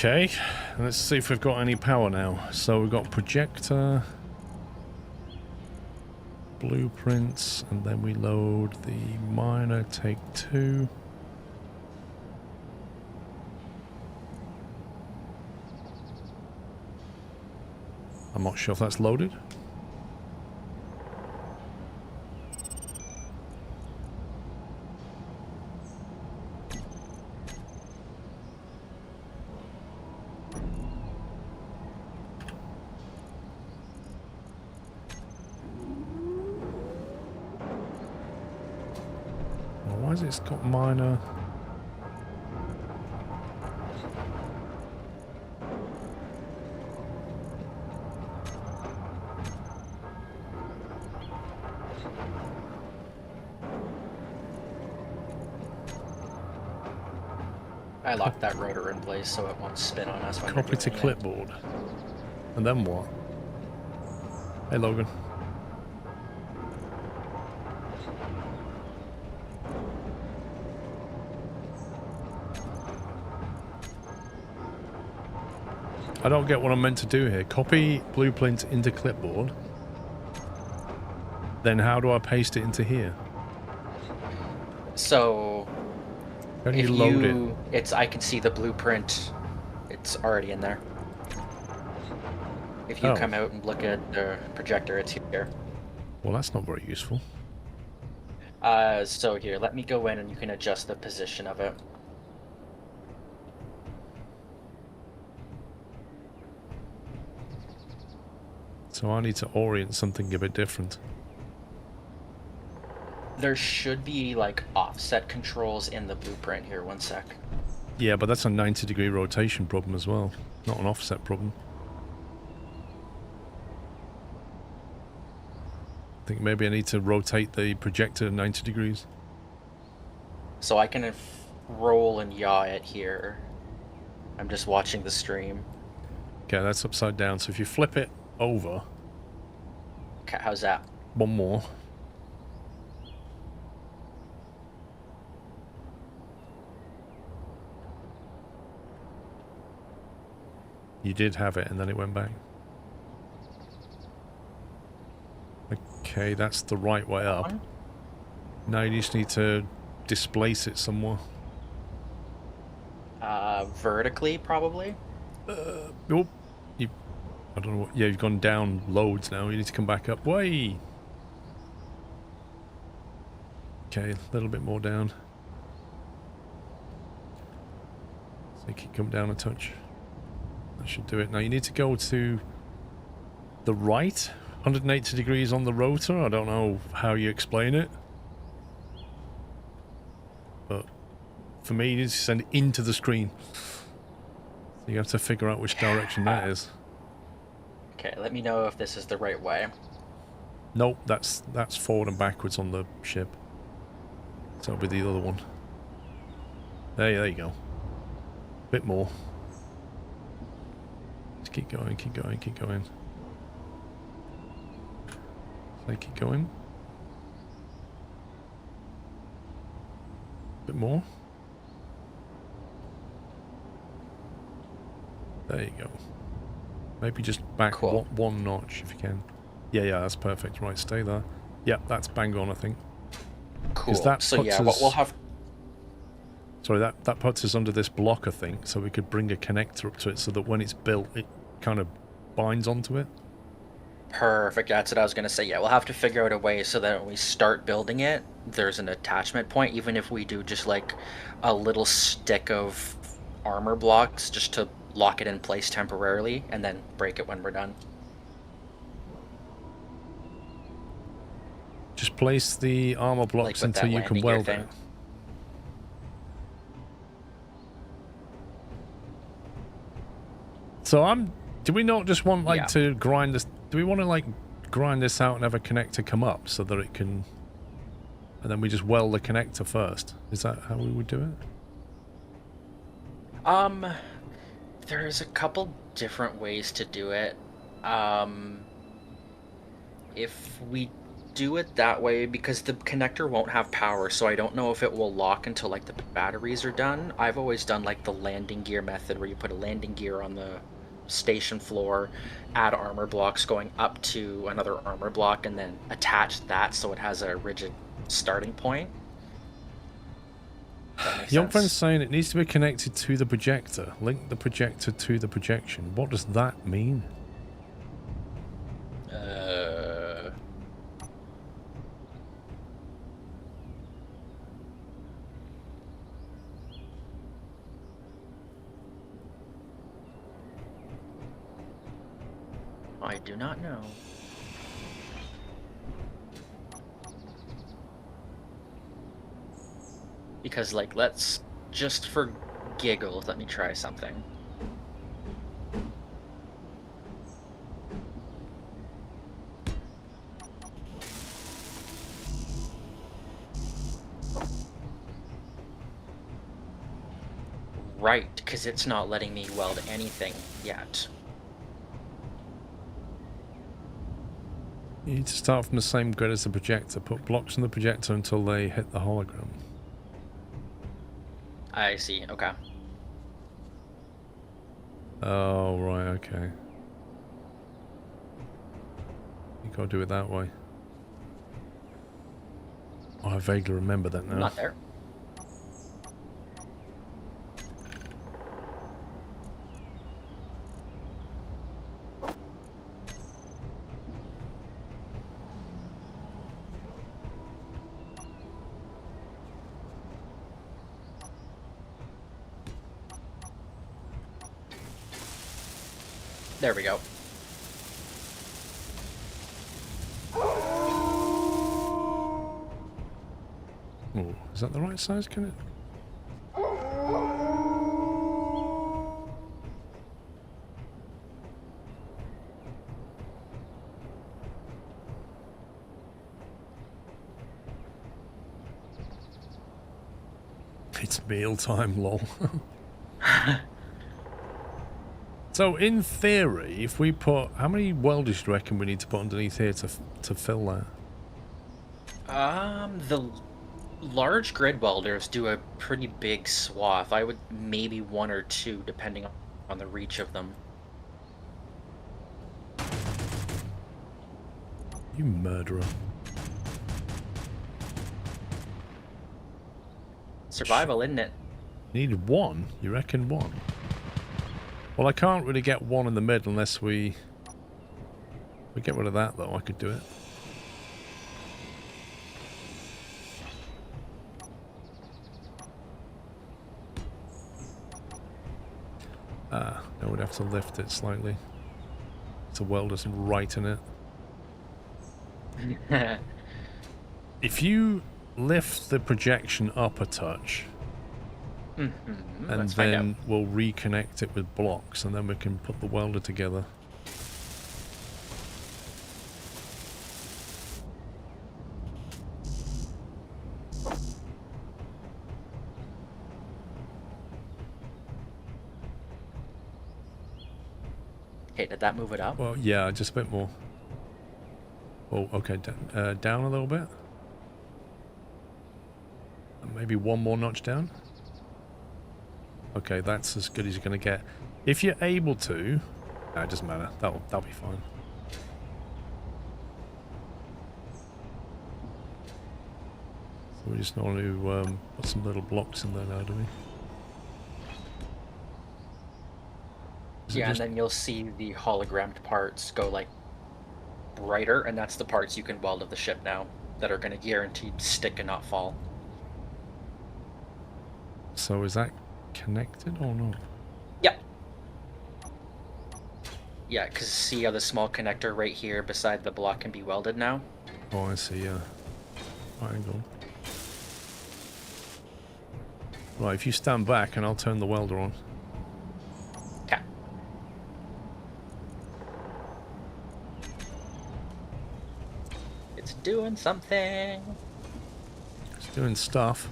okay, let's see if we've got any power now. So we've got projector, blueprints, and then we load the miner, take 2. I'm not sure if that's loaded. Why has it got minor? I locked that rotor in place so it won't spin on us when Copy we're to doing it. clipboard. And then what? Hey Logan. I don't get what I'm meant to do here. Copy blueprint into clipboard. Then how do I paste it into here? So How do if you load it? I can see the blueprint. It's already in there. If you Oh. come out and look at the projector, it's here. Well, that's not very useful. So here, let me go in and you can adjust the position of it. So I need to orient something a bit different. There should be like offset controls in the blueprint here. One sec. Yeah, but that's a 90-degree rotation problem as well, not an offset problem. I think maybe I need to rotate the projector 90 degrees. So I can roll and yaw it here. I'm just watching the stream. Okay, that's upside down. So if you flip it over, Okay, how's that? one more. You did have it, and then it went back. Okay, that's the right way up. Now you just need to displace it somewhere. Vertically, probably? Oh, I don't know what... Yeah, you've gone down loads now. You need to come back up. Way! Okay, a little bit more down. So you can come down a touch. That should do it. Now you need to go to the right. 180 degrees on the rotor. I don't know how you explain it. But for me, you need to send it into the screen. So you have to figure out which direction that is. Okay, let me know if this is the right way. Nope, that's forward and backwards on the ship. So it'll be the other one. There you go. Bit more. Just keep going, keep going, keep going. So keep going. Bit more. There you go. Maybe just back Cool. one notch if you can. Yeah, that's perfect. Right, stay there. Yep, that's bang on, I think. Cool. That So puts yeah, us- what we'll have... Sorry, that puts us under this block, I think, so we could bring a connector up to it so that when it's built, it kind of binds onto it. Perfect, that's what I was going to say. Yeah, we'll have to figure out a way so that when we start building it, there's an attachment point, even if we do just like a little stick of armor blocks just to lock it in place temporarily and then break it when we're done. Just place the armor blocks with that until you can landing gear weld thing. it. So do we not just want like Yeah. to grind this? Do we want to like grind this out and have a connector come up so that it can, and then we just weld the connector first? Is that how we would do it? There's a couple different ways to do it. If we do it that way, because the connector won't have power, so I don't know if it will lock until like the batteries are done. I've always done like the landing gear method where you put a landing gear on the station floor, add armor blocks going up to another armor block, and then attach that so it has a rigid starting point. Does that make Young sense? friend's saying it needs to be connected to the projector. Link the projector to the projection. What does that mean? I do not know. Because, like, let's just for giggles, let me try something. Right, because it's not letting me weld anything yet. You need to start from the same grid as the projector. Put blocks on the projector until they hit the hologram. I see, okay. Oh, right, okay. You gotta do it that way. Oh, I vaguely remember that now. Not there. There we go. Oh, is that the right size? Can it? It's mealtime, lol. So, in theory, if we put... How many welders do you reckon we need to put underneath here to fill that? The large grid welders do a pretty big swath. I would maybe 1 or 2, depending on the reach of them. You murderer. Survival, isn't it? Need 1? You reckon 1? Well, I can't really get 1 in the middle unless we get rid of that, though. I could do it. Ah, I would have to lift it slightly. To weld us right in it. If you lift the projection up a touch, and then we'll reconnect it with blocks, and then we can put the welder together. Hey, did that move it up? Well, yeah, just a bit more. Oh, okay, down a little bit. And maybe 1 more notch down. Okay, that's as good as you're going to get. If you're able to... No, it doesn't matter. That'll be fine. So we just want to put some little blocks in there now, do we? Yeah, and then you'll see the hologrammed parts go, like, brighter, and that's the parts you can weld of the ship now that are going to guaranteed stick and not fall. So is that connected or not? Yeah. Yeah, because see how the small connector right here beside the block can be welded now? Oh, I see, yeah. Right, hang on. Right, if you stand back and I'll turn the welder on. Okay. It's doing something. It's doing stuff.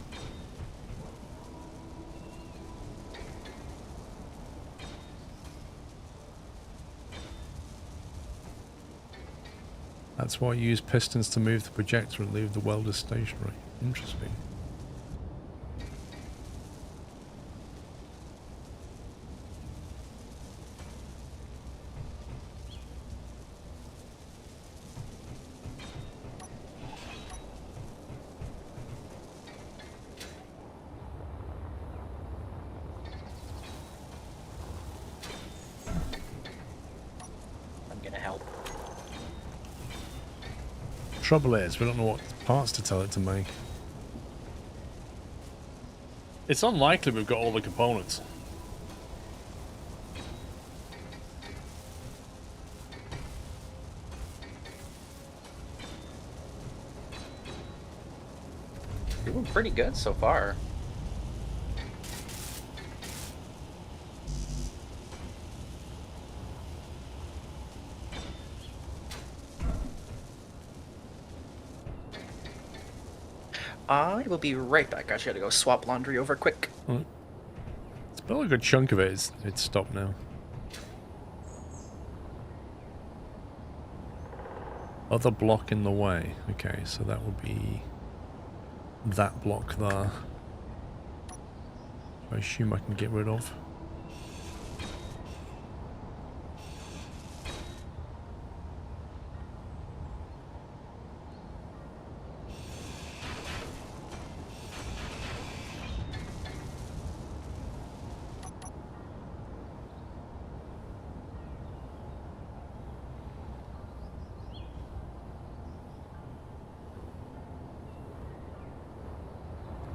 That's why you use pistons to move the projector and leave the welder stationary. Interesting. I'm gonna help. Trouble is, we don't know what parts to tell it to make. It's unlikely we've got all the components. Doing pretty good so far. I will be right back. I actually gotta go swap laundry over quick. It's about a good chunk of it. It's stopped now. Other block in the way. Okay, so that would be that block there. I assume I can get rid of.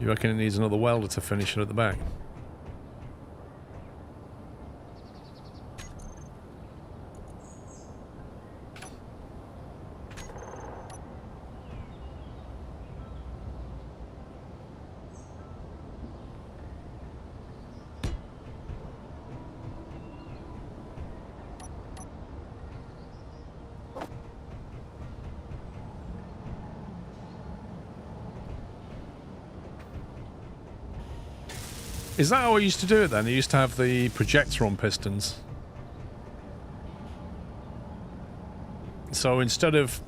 You reckon it needs another welder to finish it at the back? Is that how I used to do it then? I used to have the projector on pistons. So instead of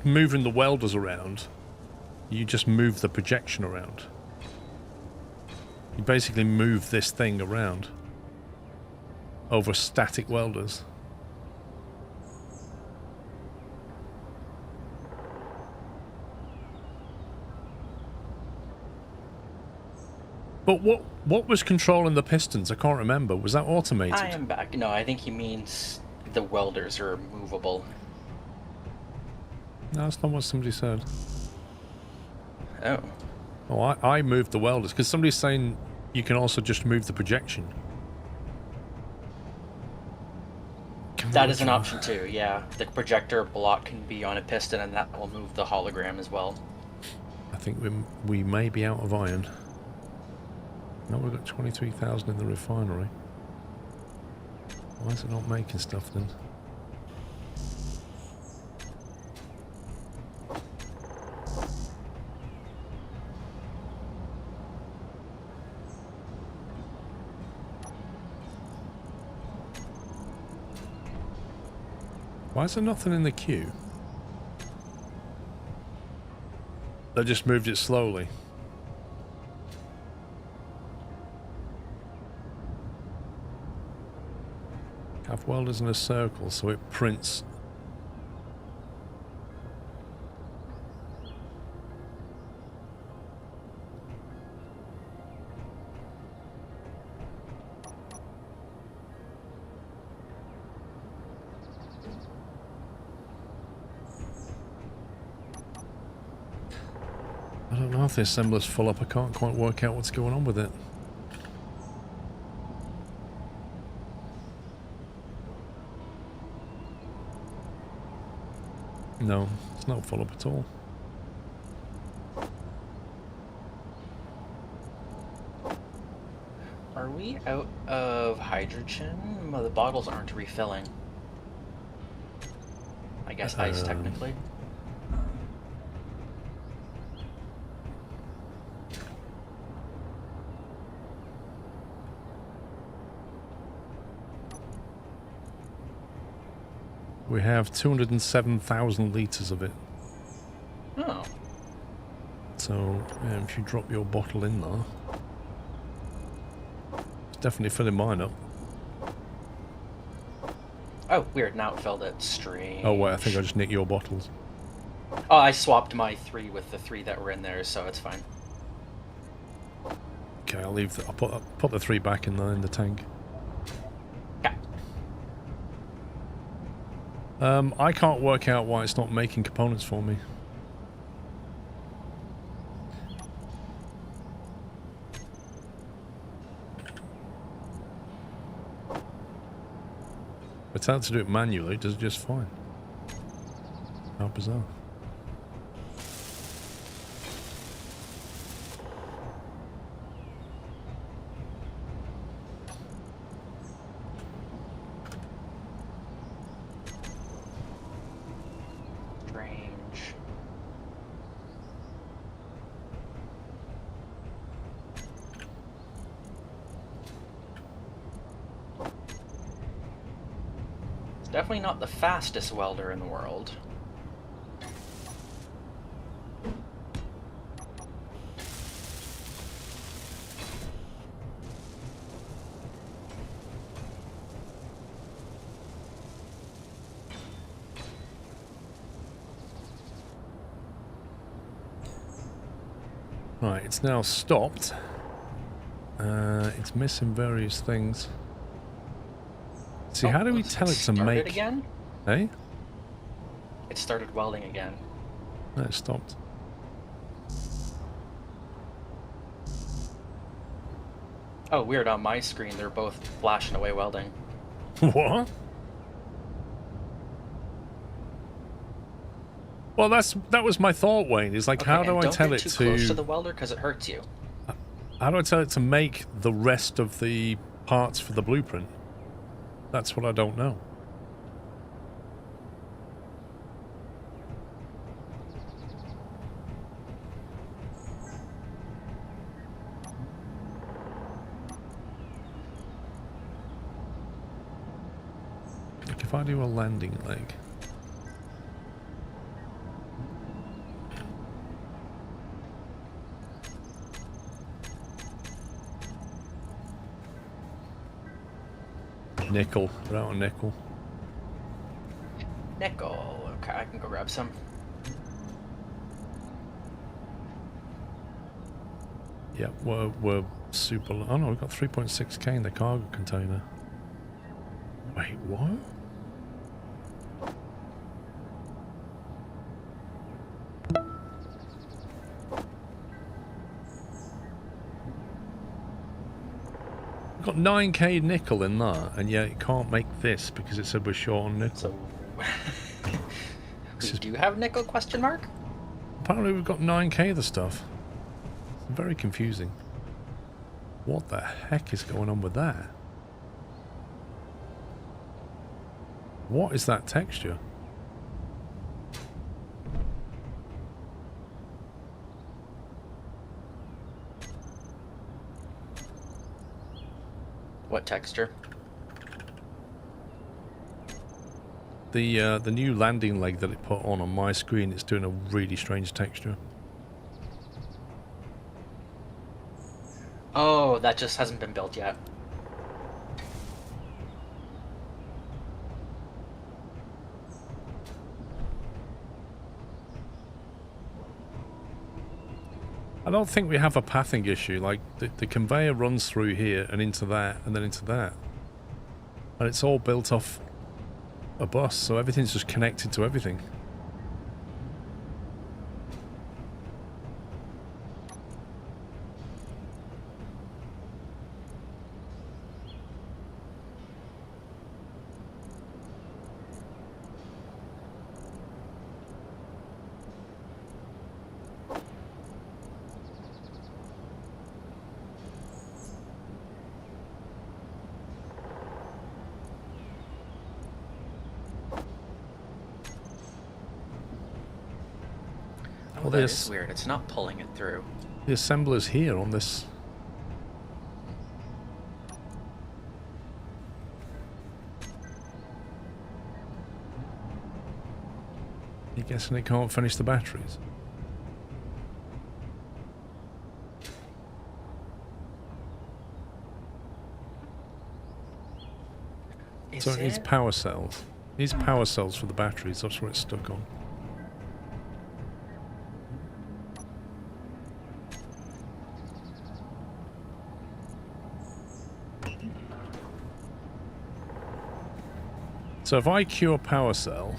moving the welders around, you just move the projection around. You basically move this thing around over static welders. But what was controlling the pistons? I can't remember. Was that automated? I am back. No, I think he means the welders are movable. No, that's not what somebody said. Oh. Oh, I moved the welders because somebody's saying you can also just move the projection. That is an option too, yeah. The projector block can be on a piston and that will move the hologram as well. I think we may be out of iron. No, we've got 23,000 in the refinery. Why is it not making stuff then? Why is there nothing in the queue? They just moved it slowly. Have welders in a circle so it prints. I don't know if the assembler's full up. I can't quite work out what's going on with it. No, it's not full up at all. Are we out of hydrogen? Well, the bottles aren't refilling. I guess ice technically. We have 207,000 litres of it. Oh. So, if you drop your bottle in there, it's definitely filling mine up. Oh, weird. Now it filled it. Strange. Oh wait, I think I just nicked your bottles. Oh, I swapped my 3 with the 3 that were in there, so it's fine. Okay, I'll leave. I'll put the 3 back in there in the tank. I can't work out why it's not making components for me. If it's out to do it manually, it does it just fine. How bizarre. Definitely not the fastest welder in the world. Right, it's now stopped. It's missing various things. See, how do we tell it to make... again? Eh? It started welding again. No, it stopped. Oh, weird. On my screen, they're both flashing away welding. What? Well, that was my thought, Wayne. Is like, Okay, how do I don't tell get it too close to the welder because it hurts you. How do I tell it to make the rest of the parts for the blueprint? That's what I don't know. Like if I do a landing leg. Nickel. We're out on nickel. Nickel. Okay, I can go grab some. Yeah, we're super... Oh no, we've got 3.6k in the cargo container. Wait, what? We've got 9k nickel in that, and yet it can't make this because it said we're short on nickel. So, we do have nickel, question mark? Apparently we've got 9k of the stuff. Very confusing. What the heck is going on with that? What is that texture? What texture? The new landing leg that it put on my screen, it's doing a really strange texture. Oh, that just hasn't been built yet. I don't think we have a pathing issue. Like the conveyor runs through here and into that and then into that. And it's all built off a bus, so everything's just connected to everything. Oh, that is weird. It's not pulling it through. The assembler's here on this. You guessing it can't finish the batteries? So it needs power cells. It needs power cells for the batteries. That's what it's stuck on. So if I cure power cell,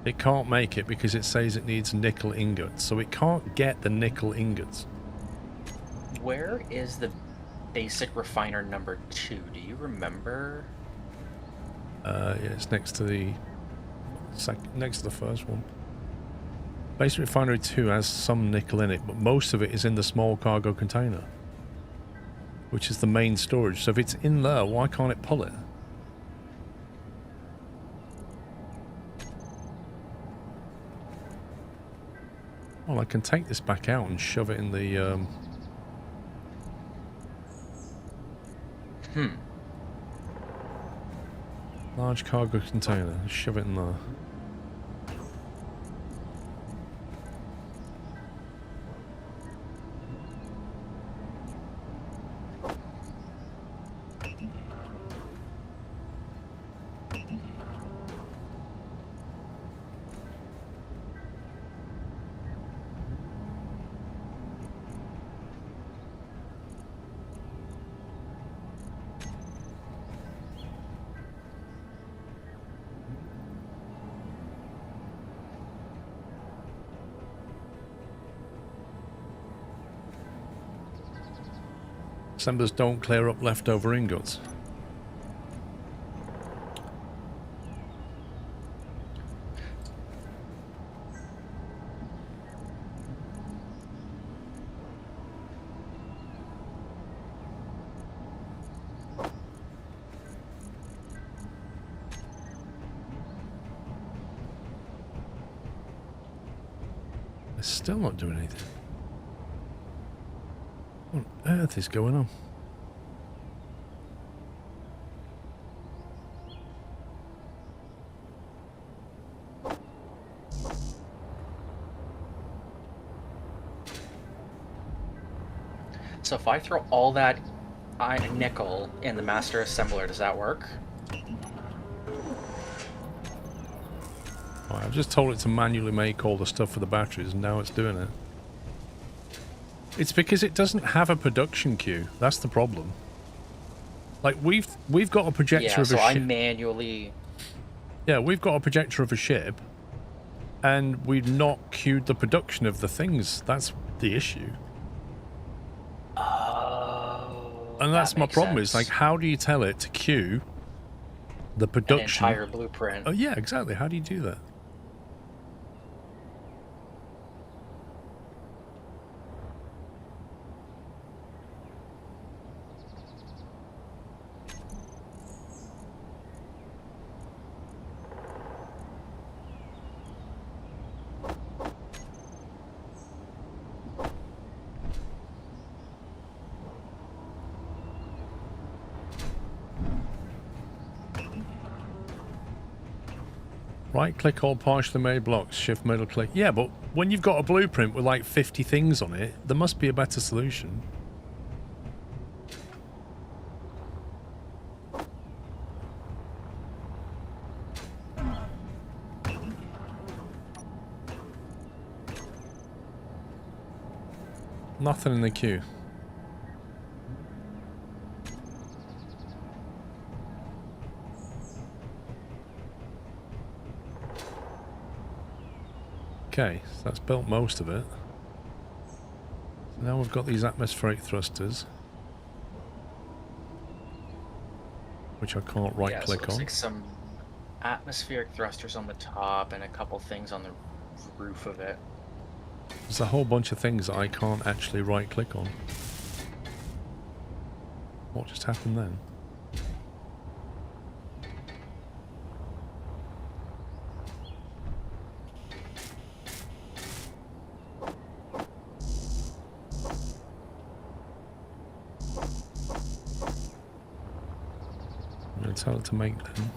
it can't make it because it says it needs nickel ingots. So it can't get the nickel ingots. Where is the basic refiner number 2? Do you remember? Yeah, it's next to the next to the first one. Basic refinery 2 has some nickel in it, but most of it is in the small cargo container, which is the main storage. So if it's in there, why can't it pull it? Well, I can take this back out and shove it in the large cargo container. Shove it in there. Assemblers don't clear up leftover ingots. They're still not doing anything. What on earth is going on? So if I throw all that nickel in the master assembler, does that work? Right, I've just told it to manually make all the stuff for the batteries, and now it's doing it. It's because it doesn't have a production queue. That's the problem. Like we've got a projector Yeah, of a so I ship. manually. Yeah, we've got a projector of a ship, and we've not queued the production of the things. That's the issue. Oh. And that's that my makes problem. sense. Is like, how do you tell it to queue the An production? entire blueprint. Oh yeah, exactly. How do you do that? Right click all partially made blocks, shift middle click. Yeah, but when you've got a blueprint with like 50 things on it, there must be a better solution. Nothing in the queue. Okay, so that's built most of it. So now we've got these atmospheric thrusters, which I can't right Yeah, so click looks on. like some atmospheric thrusters on the top and a couple things on the roof of it. There's a whole bunch of things that I can't actually right click on. What just happened then? I'm going to tell it to make them.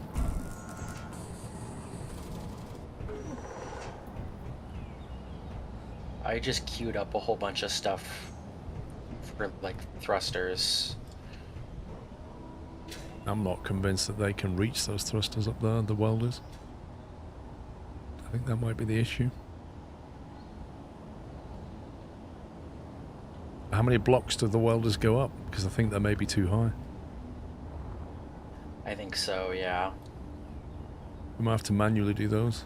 I just queued up a whole bunch of stuff for like thrusters. I'm not convinced that they can reach those thrusters up there, the welders. I think that might be the issue. How many blocks do the welders go up? Because I think they may be too high. I think so, yeah. We might have to manually do those.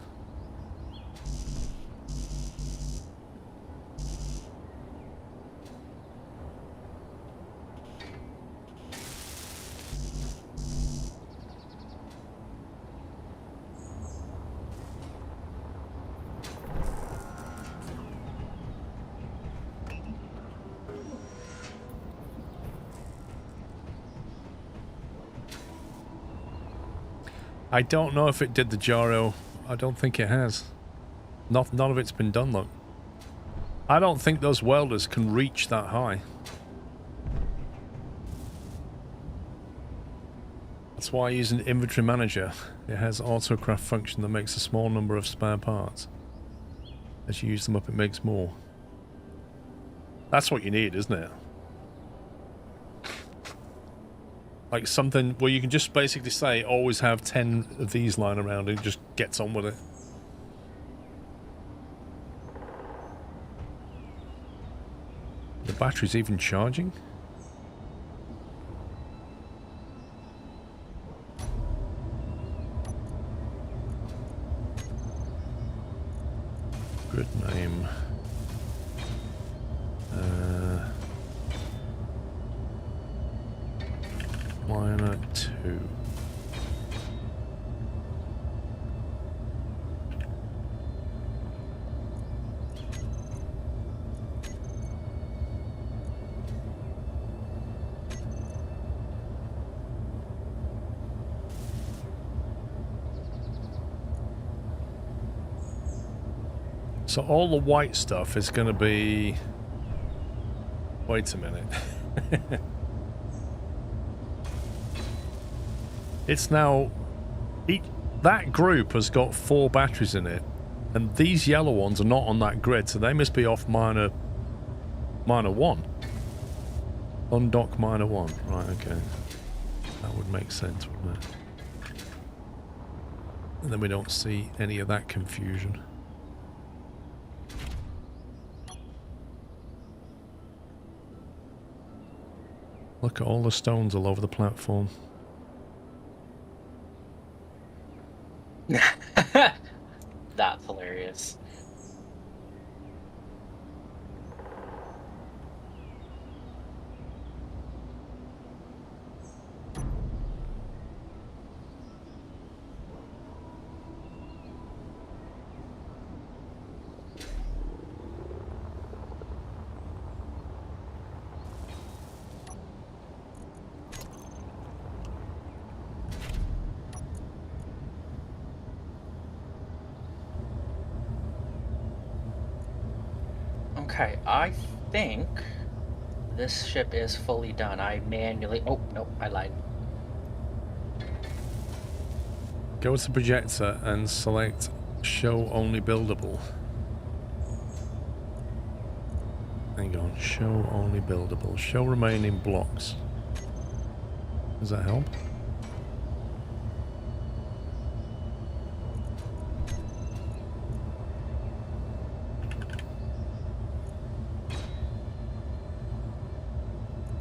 I don't know if it did the gyro. I don't think it has. None of it's been done, look. I don't think those welders can reach that high. That's why I use an inventory manager. It has autocraft function that makes a small number of spare parts. As you use them up, it makes more. That's what you need, isn't it? Like something where you can just basically say, always have 10 of these lying around, and it just gets on with it. The battery's even charging? Good name. 2. So all the white stuff is going to be... Wait a minute. It's now... That group has got 4 batteries in it. And these yellow ones are not on that grid, so they must be off minor 1. Undock -1. Right, okay. That would make sense, wouldn't it? And then we don't see any of that confusion. Look at all the stones all over the platform. That's hilarious. Okay, I think this ship is fully done. I manually... Oh, no, I lied. Go to projector and select show only buildable. Hang on, show only buildable. Show remaining blocks. Does that help?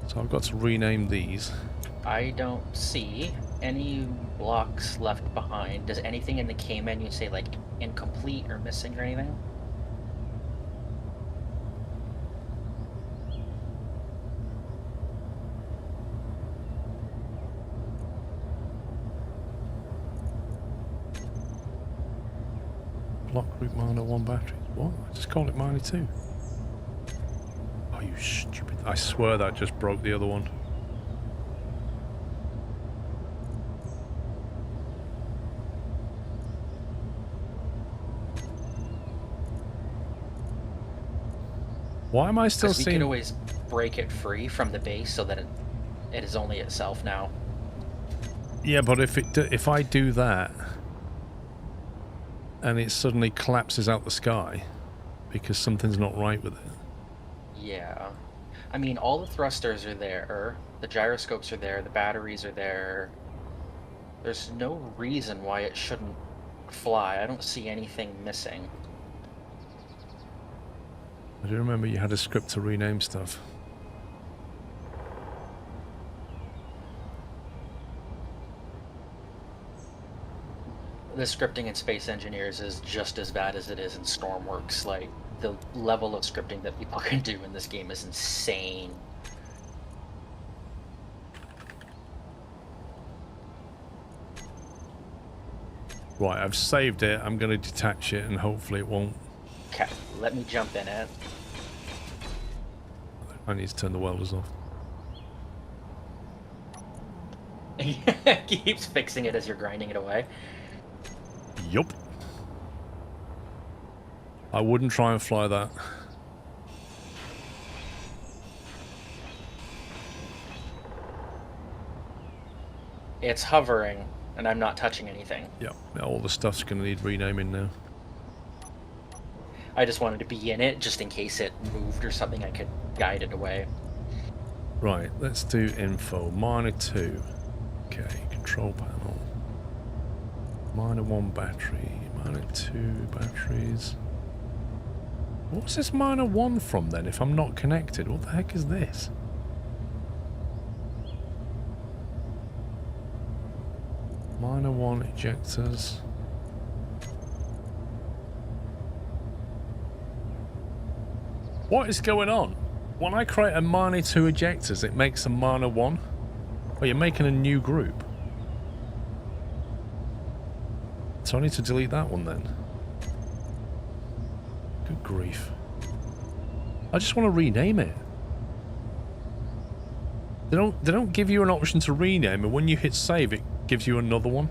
So I've got to rename these. I don't see any blocks left behind. Does anything in the K menu say, like, incomplete or missing or anything? Block group -1 batteries. What? Just call it -2. Oh, you stupid. I swear that just broke the other one. Why am I still Because we seeing... could always break it free from the base so that it is only itself now. Yeah, but if I do that and it suddenly collapses out the sky because something's not right with it. Yeah. I mean, all the thrusters are there, the gyroscopes are there, the batteries are there. There's no reason why it shouldn't fly. I don't see anything missing. I do remember you had a script to rename stuff. The scripting in Space Engineers is just as bad as it is in Stormworks. Like, the level of scripting that people can do in this game is insane. Right, I've saved it. I'm going to detach it and hopefully it won't. Okay, let me jump in it. I need to turn the welders off. Keeps fixing it as you're grinding it away. Yup. I wouldn't try and fly that. It's hovering, and I'm not touching anything. Yep. Now all the stuff's going to need renaming now. I just wanted to be in it, just in case it moved or something, I could guide it away. Right, let's do info. -2. Okay, control panel. -1 battery. -2 batteries. What's this -1 from then if I'm not connected? What the heck is this? -1 ejectors. What is going on? When I create a -2 ejectors, it makes a -1? Oh, you're making a new group. So I need to delete that one then. Good grief. I just want to rename it. They don't give you an option to rename, and when you hit save, it gives you another one.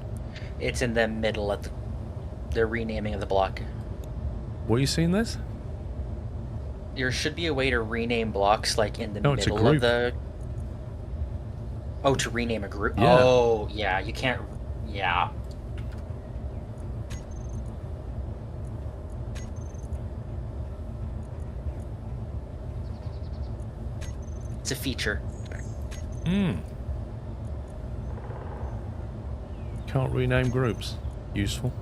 It's in the middle of the renaming of the block. Were you seeing this? There should be a way to rename blocks, like in the No, it's a middle of group. the. Oh, to rename a group. Yeah. Oh, yeah. You can't. Yeah. It's a feature. Can't rename groups. Useful.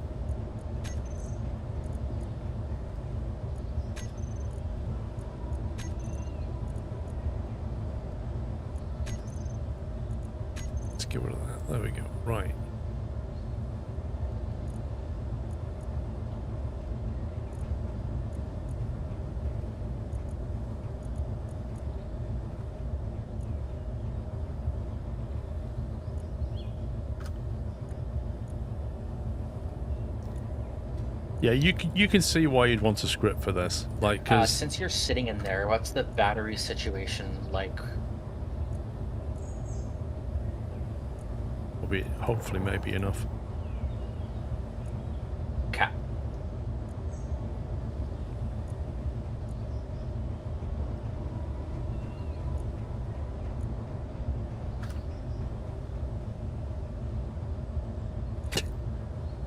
Let's get rid of that. There we go. Right. Yeah, you can see why you'd want a script for this, like, because Since you're sitting in there, what's the battery situation like? hopefully maybe enough. Okay.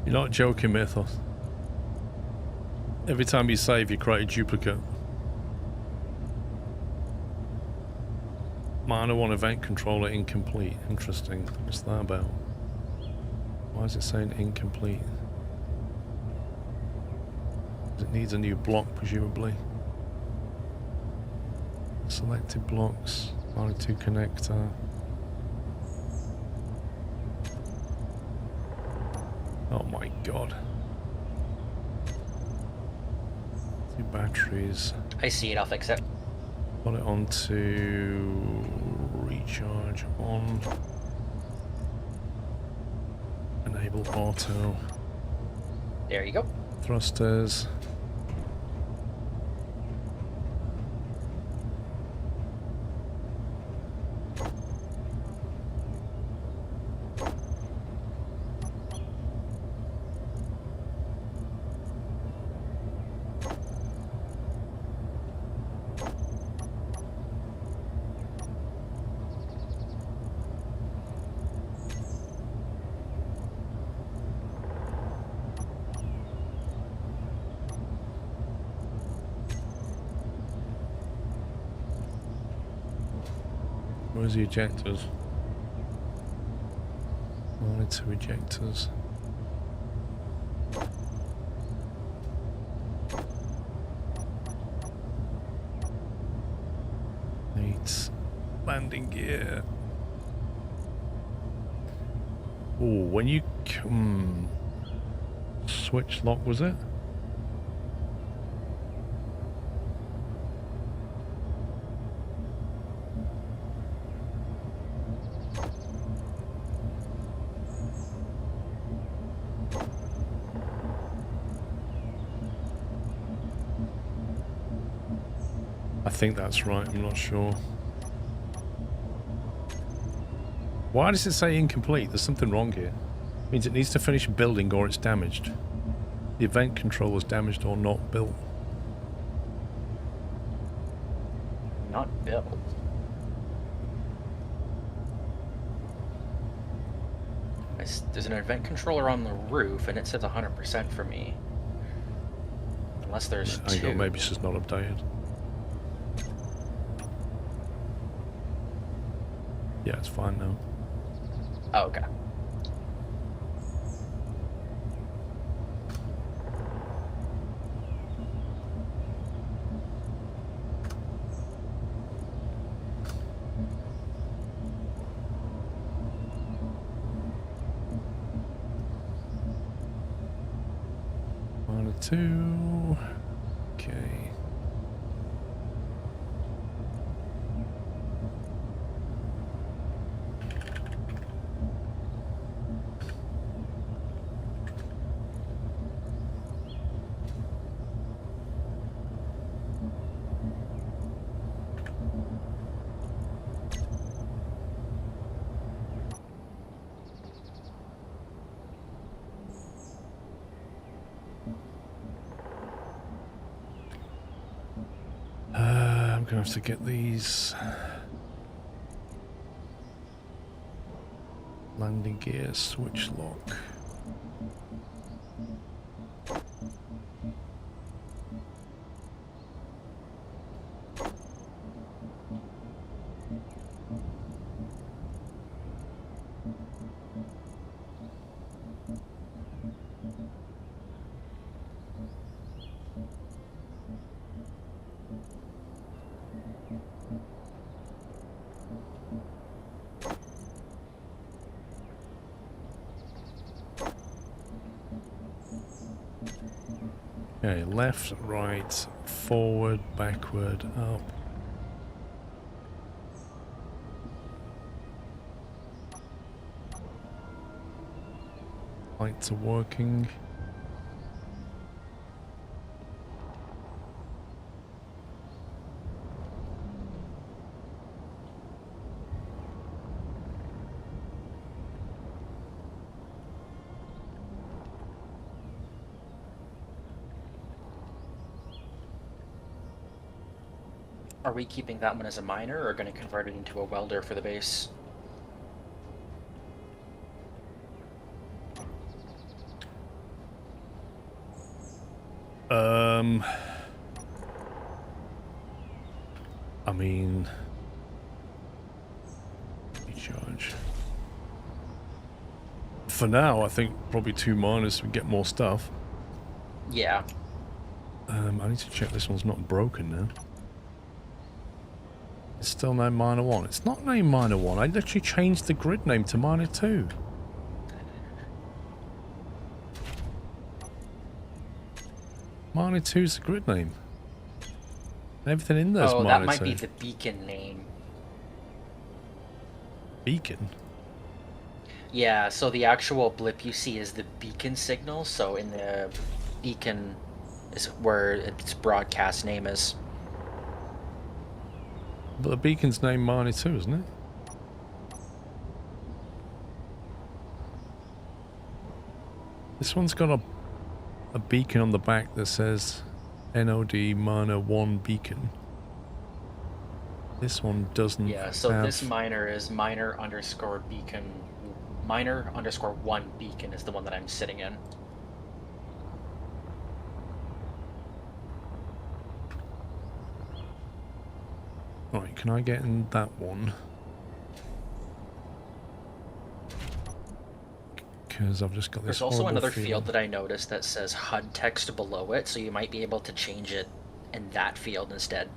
You're not joking, Mythos. Every time you save, you create a duplicate. Minor one event controller incomplete. Interesting. What's that about? Why is it saying incomplete? It needs a new block, presumably. Selected blocks. R2 connector. Oh my god. 2 batteries. I see it, I'll fix it. Put it onto recharge on. Enable auto. There you go. Thrusters. Where's the ejectors? Monitor ejectors. Needs landing gear. Oh, when you switch lock, was it? I think that's right, I'm not sure. Why does it say incomplete? There's something wrong here. It means it needs to finish building or it's damaged. The event controller is damaged or not built. Not built. There's an event controller on the roof, and it says 100% for me. Unless there's I two. think maybe it's just not updated. Yeah, it's fine now. Oh, okay. One or two. Okay. I'm gonna have to get these landing gear switch lock. Okay, left, right, forward, backward, up. Lights are working. Are we keeping that one as a miner or going to convert it into a welder for the base? I mean, recharge. For now, I think probably 2 miners would get more stuff. Yeah. I need to check this one's not broken now. It's still named Miner 1. It's not named Miner 1. I literally changed the grid name to Miner 2. Miner 2's the grid name. Everything in there's Oh, Miner 2. that might be the beacon name. Beacon? Yeah, so the actual blip you see is the beacon signal, so in the beacon is where its broadcast name is. But the beacon's named Miner 2, isn't it? This one's got a beacon on the back that says NOD Miner 1 beacon. This one doesn't. Yeah, so have... this miner is miner underscore beacon. Miner underscore 1 beacon is the one that I'm sitting in. Right, can I get in that one? Because I've just got this. There's also another feeling. field that I noticed that says HUD text below it, so you might be able to change it in that field instead.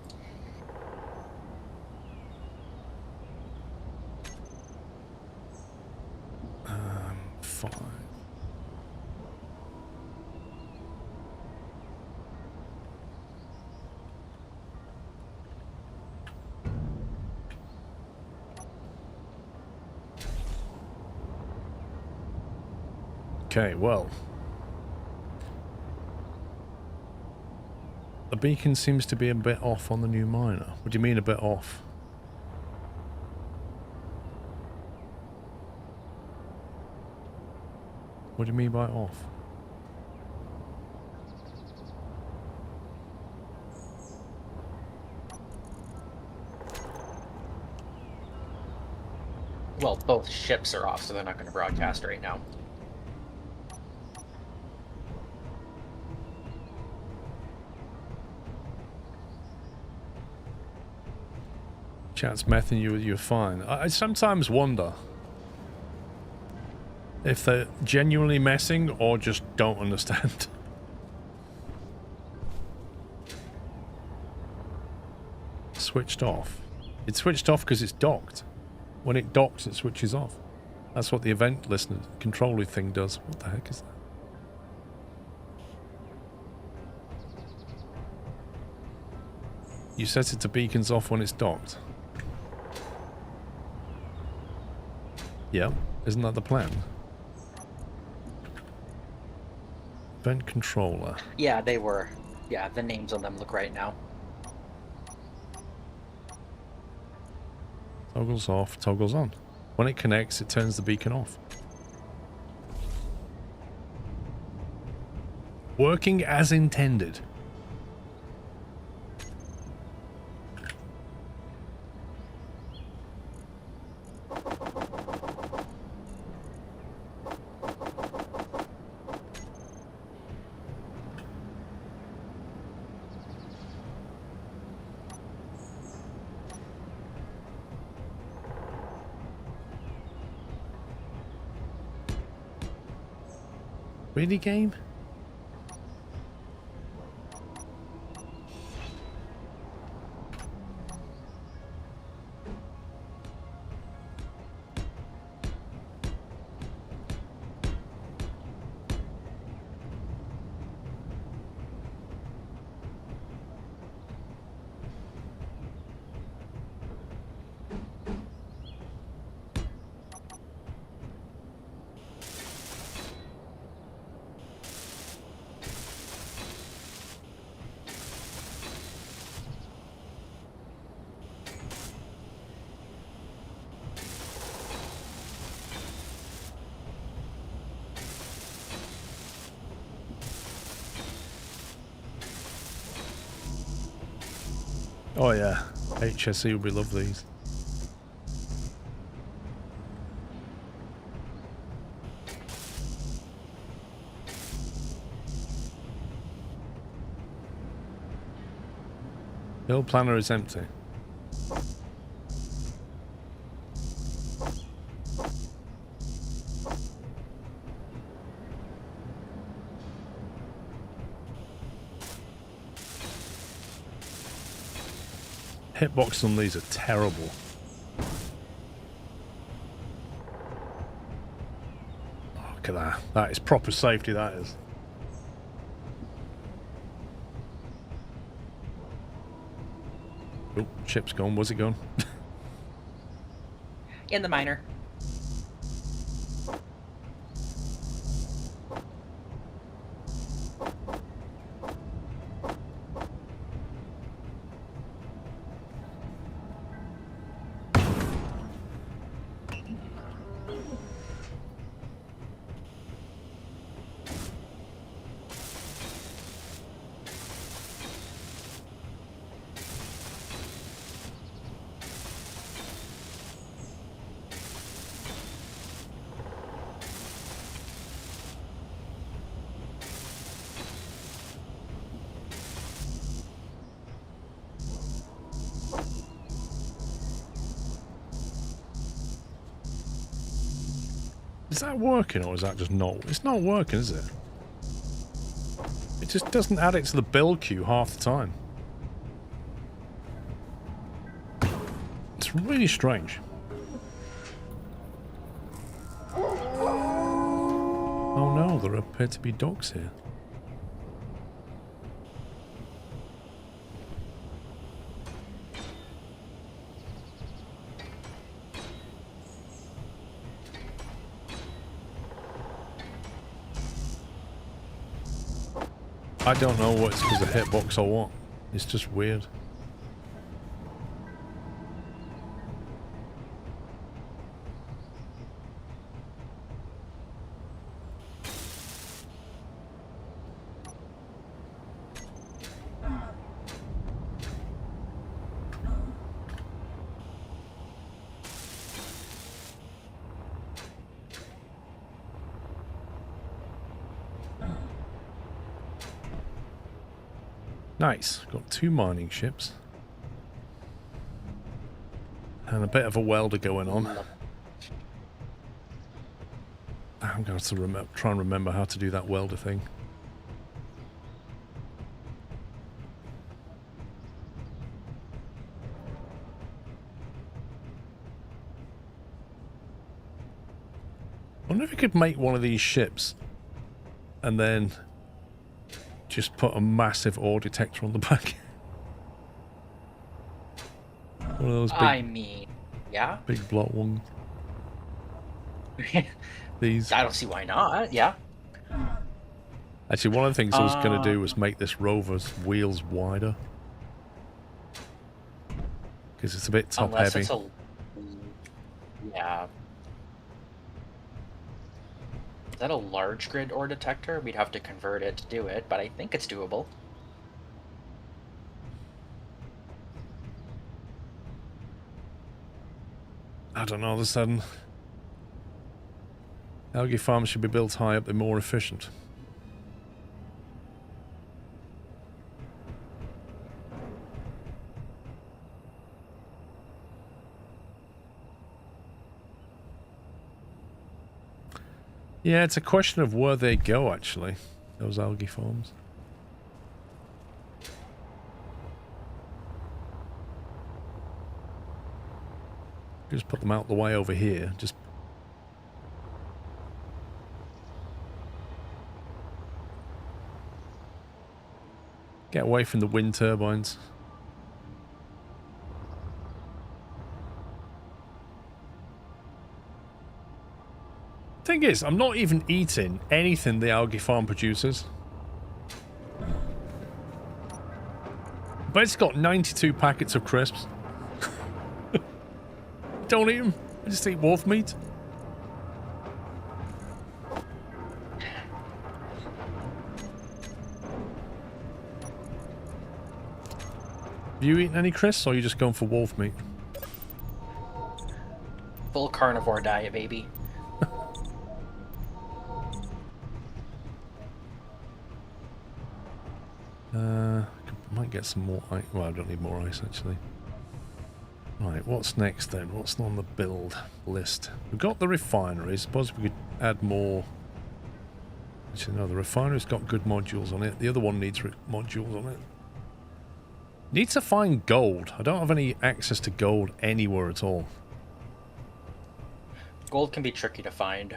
Fine. Okay, well. The beacon seems to be a bit off on the new miner. What do you mean a bit off? What do you mean by off? Well, both ships are off, so they're not going to broadcast right now. Chat's mething you, you're fine. I sometimes wonder if they're genuinely messing or just don't understand. Switched off. It's switched off because it's docked. When it docks, it switches off. That's what the event listener controller thing does. What the heck is that? You set it to beacons off when it's docked. Yep, isn't that the plan? Event controller. Yeah, they were. Yeah, the names on them look right now. Toggles off, toggles on. When it connects, it turns the beacon off. Working as intended. Really, game? Oh yeah, HSE would be love these. Build planner is empty. Hitboxes on these are terrible. Oh, look at that. That is proper safety, that is. Oh, ship's gone. Was it gone? In the minor. Is that working or is that just not? It's not working, is it? It just doesn't add it to the build queue half the time. It's really strange. Oh no, there appear to be dogs here. I don't know what's because of the hitbox or what. It's just weird. Nice. Got 2 mining ships. And a bit of a welder going on. I'm going to try and remember how to do that welder thing. I wonder if we could make one of these ships and then just put a massive ore detector on the back. One of those big, I mean, yeah. big block ones. These. I don't see why not, yeah. Actually, one of the things I was going to do was make this rover's wheels wider. Because it's a bit top Unless heavy. it's a... Yeah. Is that a large grid ore detector? We'd have to convert it to do it, but I think it's doable. I don't know, all of a sudden. Algae farms should be built high up, they're more efficient. Yeah, it's a question of where they go, actually. Those algae farms. Just put them out the way over here. Just get away from the wind turbines. Thing is, I'm not even eating anything the algae farm produces. But it's got 92 packets of crisps. Don't eat them. I just eat wolf meat. Have you eaten any crisps, or are you just going for wolf meat? Full carnivore diet, baby. Might get some more ice. Well, I don't need more ice, actually. Right, what's next then? What's on the build list? We've got the refinery. Suppose we could add more. Actually, no, the refinery's got good modules on it. The other one needs modules on it. Need to find gold. I don't have any access to gold anywhere at all. Gold can be tricky to find.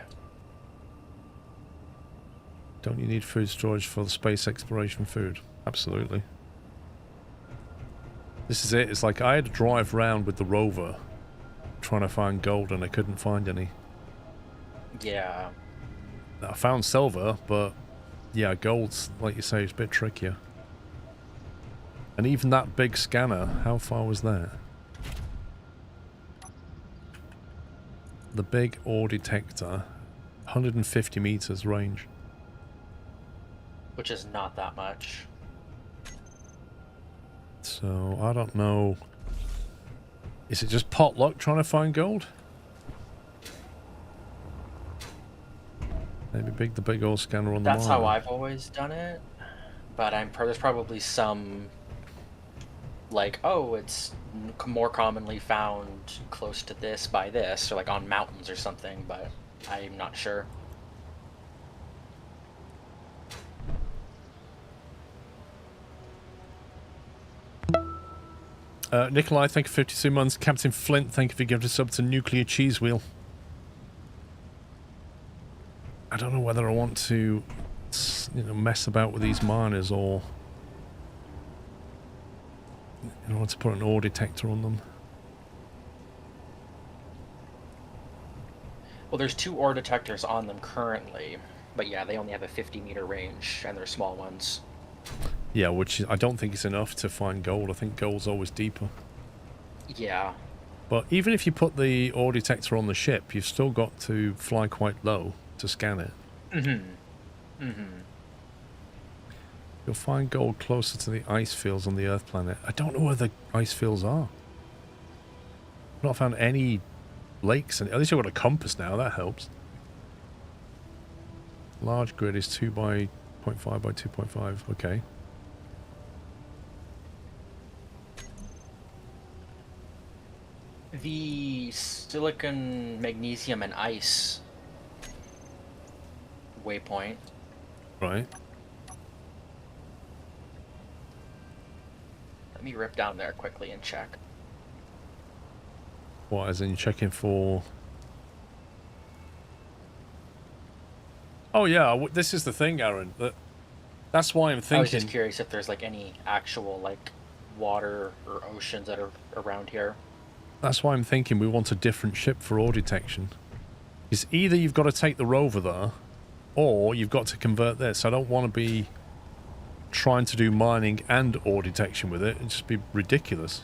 Don't you need food storage for the space exploration food? Absolutely. This is it. It's like I had to drive around with the rover trying to find gold and I couldn't find any. Yeah. I found silver, but yeah, gold's, like you say, is a bit trickier. And even that big scanner, how far was that? The big ore detector, 150 meters range. Which is not that much. So, I don't know. Is it just pot luck trying to find gold? Maybe the big old scanner on the That's mine. how I've always done it. But there's probably some, like, oh, it's more commonly found close to this by this, or like on mountains or something, but I'm not sure. Nikolai, thank you for 52 months. Captain Flint, thank you for giving us up to Nuclear Cheese Wheel. I don't know whether I want to, mess about with these miners or I want to put an ore detector on them. Well, there's 2 ore detectors on them currently, but yeah, they only have a 50-meter range, and they're small ones. Yeah, which I don't think is enough to find gold. I think gold's always deeper. Yeah. But even if you put the ore detector on the ship, you've still got to fly quite low to scan it. Mm-hmm. Mm-hmm. You'll find gold closer to the ice fields on the Earth planet. I don't know where the ice fields are. I've not found any lakes. At least I've got a compass now. That helps. Large grid is 2 by 0.5 by 2.5. Okay. The silicon, magnesium, and ice waypoint. Right. Let me rip down there quickly and check. What, as in checking for... Oh yeah, this is the thing, Aaron. That's why I'm thinking... I was just curious if there's like any actual like water or oceans that are around here. That's why I'm thinking we want a different ship for ore detection. Because either you've got to take the rover there, or you've got to convert this. I don't want to be trying to do mining and ore detection with it. It'd just be ridiculous.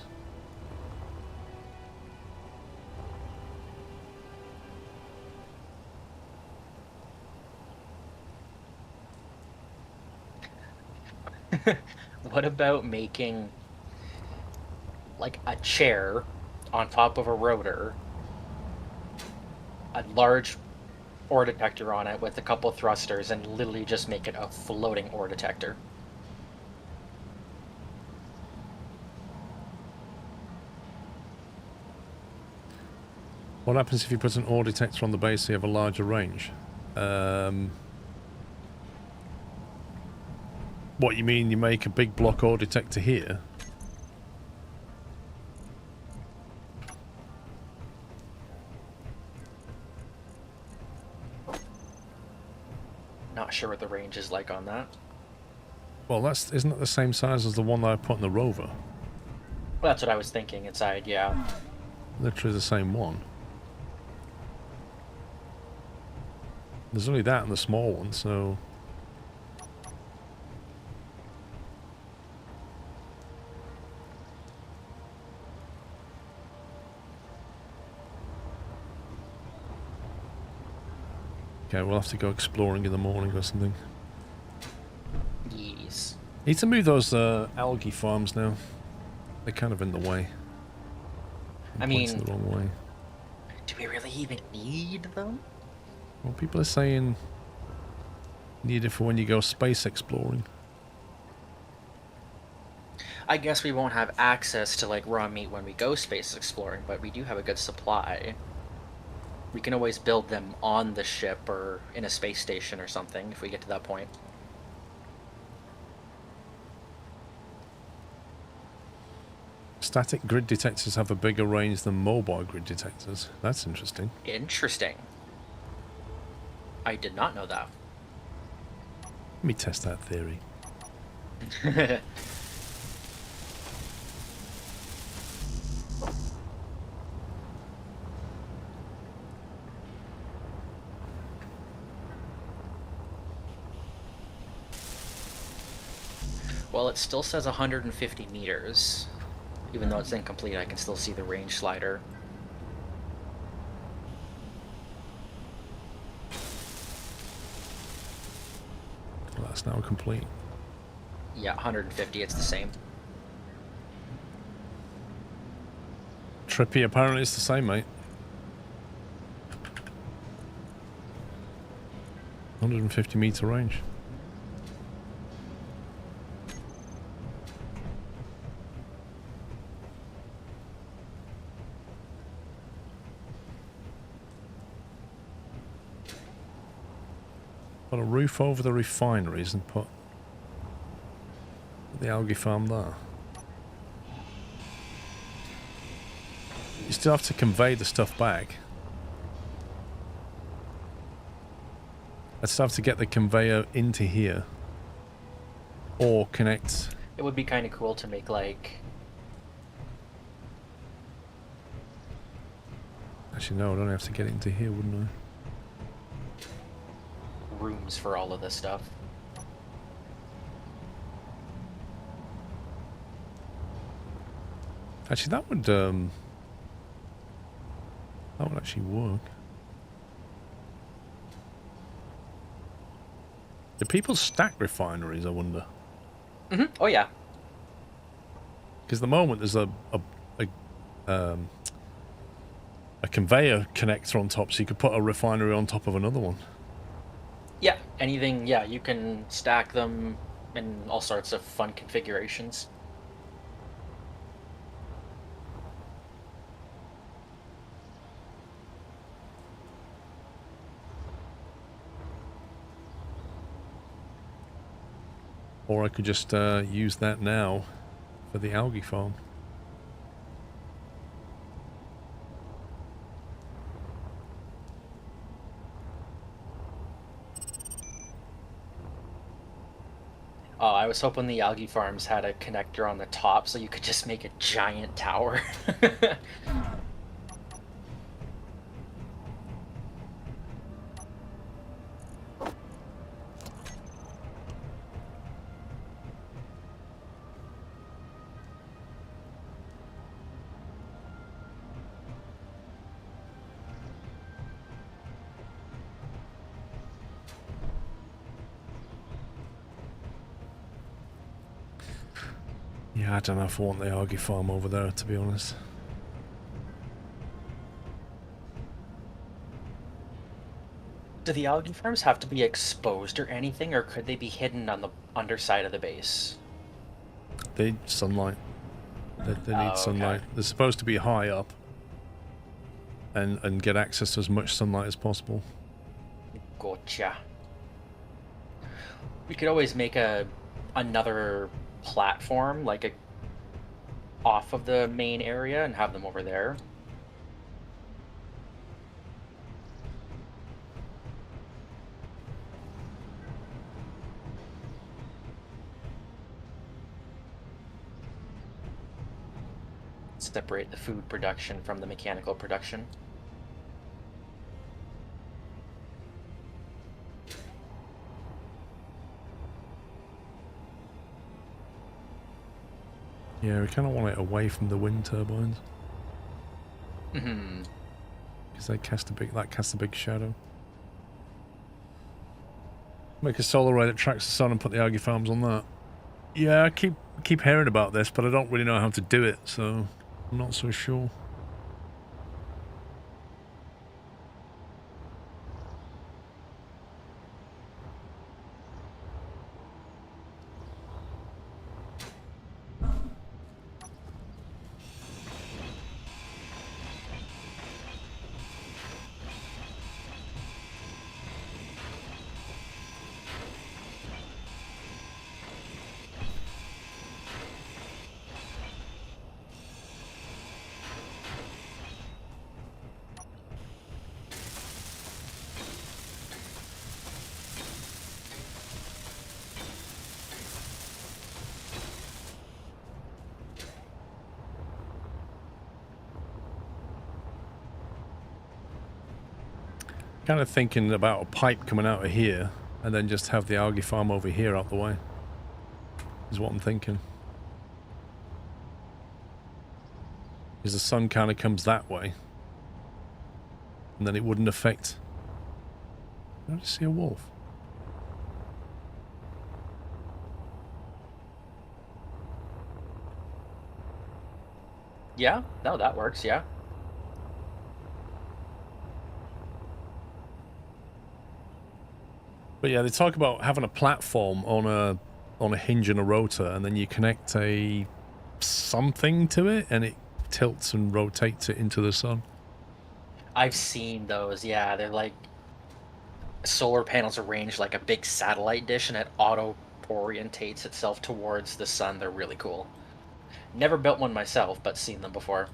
What about making like a chair on top of a rotor, a large ore detector on it with a couple thrusters, and literally just make it a floating ore detector? What happens if you put an ore detector on the base so you have a larger range? What you mean? You make a big block ore detector here? Not sure what the range is like on that. Well, isn't it the same size as the one that I put in the rover? Well, that's what I was thinking inside, yeah. Literally the same one. There's only that and the small one, so... Okay, we'll have to go exploring in the morning or something. Yes. Need to move those algae farms now. They're kind of in the way. I mean, the wrong way. Do we really even need them? Well, people are saying need it for when you go space exploring. I guess we won't have access to like raw meat when we go space exploring, but we do have a good supply. We can always build them on the ship or in a space station or something if we get to that point. Static grid detectors have a bigger range than mobile grid detectors. That's interesting. Interesting. I did not know that. Let me test that theory. Well, it still says 150 meters. Even though it's incomplete, I can still see the range slider. Well, that's now complete. Yeah, 150, it's the same. Trippy, apparently it's the same, mate. 150-meter range. Put a roof over the refineries and put the algae farm there. You still have to convey the stuff back. I still have to get the conveyor into here. Or connect. It would be kind of cool to make like... Actually no, I'd only have to get it into here, wouldn't I? rooms for all of this stuff. Actually, that would actually work. Do people stack refineries, I wonder? Mm-hmm. Oh yeah. Because at the moment there's a conveyor connector on top, so you could put a refinery on top of another one. Yeah, anything, yeah, you can stack them in all sorts of fun configurations. Or I could just use that now for the algae farm. Oh, I was hoping the algae farms had a connector on the top so you could just make a giant tower. Yeah, I don't know if I want the algae farm over there, to be honest. Do the algae farms have to be exposed or anything, or could they be hidden on the underside of the base? They need sunlight. They need sunlight. Okay. They're supposed to be high up and get access to as much sunlight as possible. Gotcha. We could always make another platform, like off of the main area, and have them over there. Separate the food production from the mechanical production. Yeah, we kind of want it away from the wind turbines. Mm-hmm. Because that casts a big shadow. Make a solar array that tracks the sun and put the algae farms on that. Yeah, I keep hearing about this, but I don't really know how to do it, so I'm not so sure. Kind of thinking about a pipe coming out of here and then just have the algae farm over here out the way. Is what I'm thinking. Because the sun kind of comes that way. And then it wouldn't affect... I just see a wolf. Yeah, no, that works, yeah. But yeah, they talk about having a platform on a hinge and a rotor, and then you connect a something to it, and it tilts and rotates it into the sun. I've seen those, yeah. They're like solar panels arranged like a big satellite dish, and it auto-orientates itself towards the sun. They're really cool. Never built one myself, but seen them before.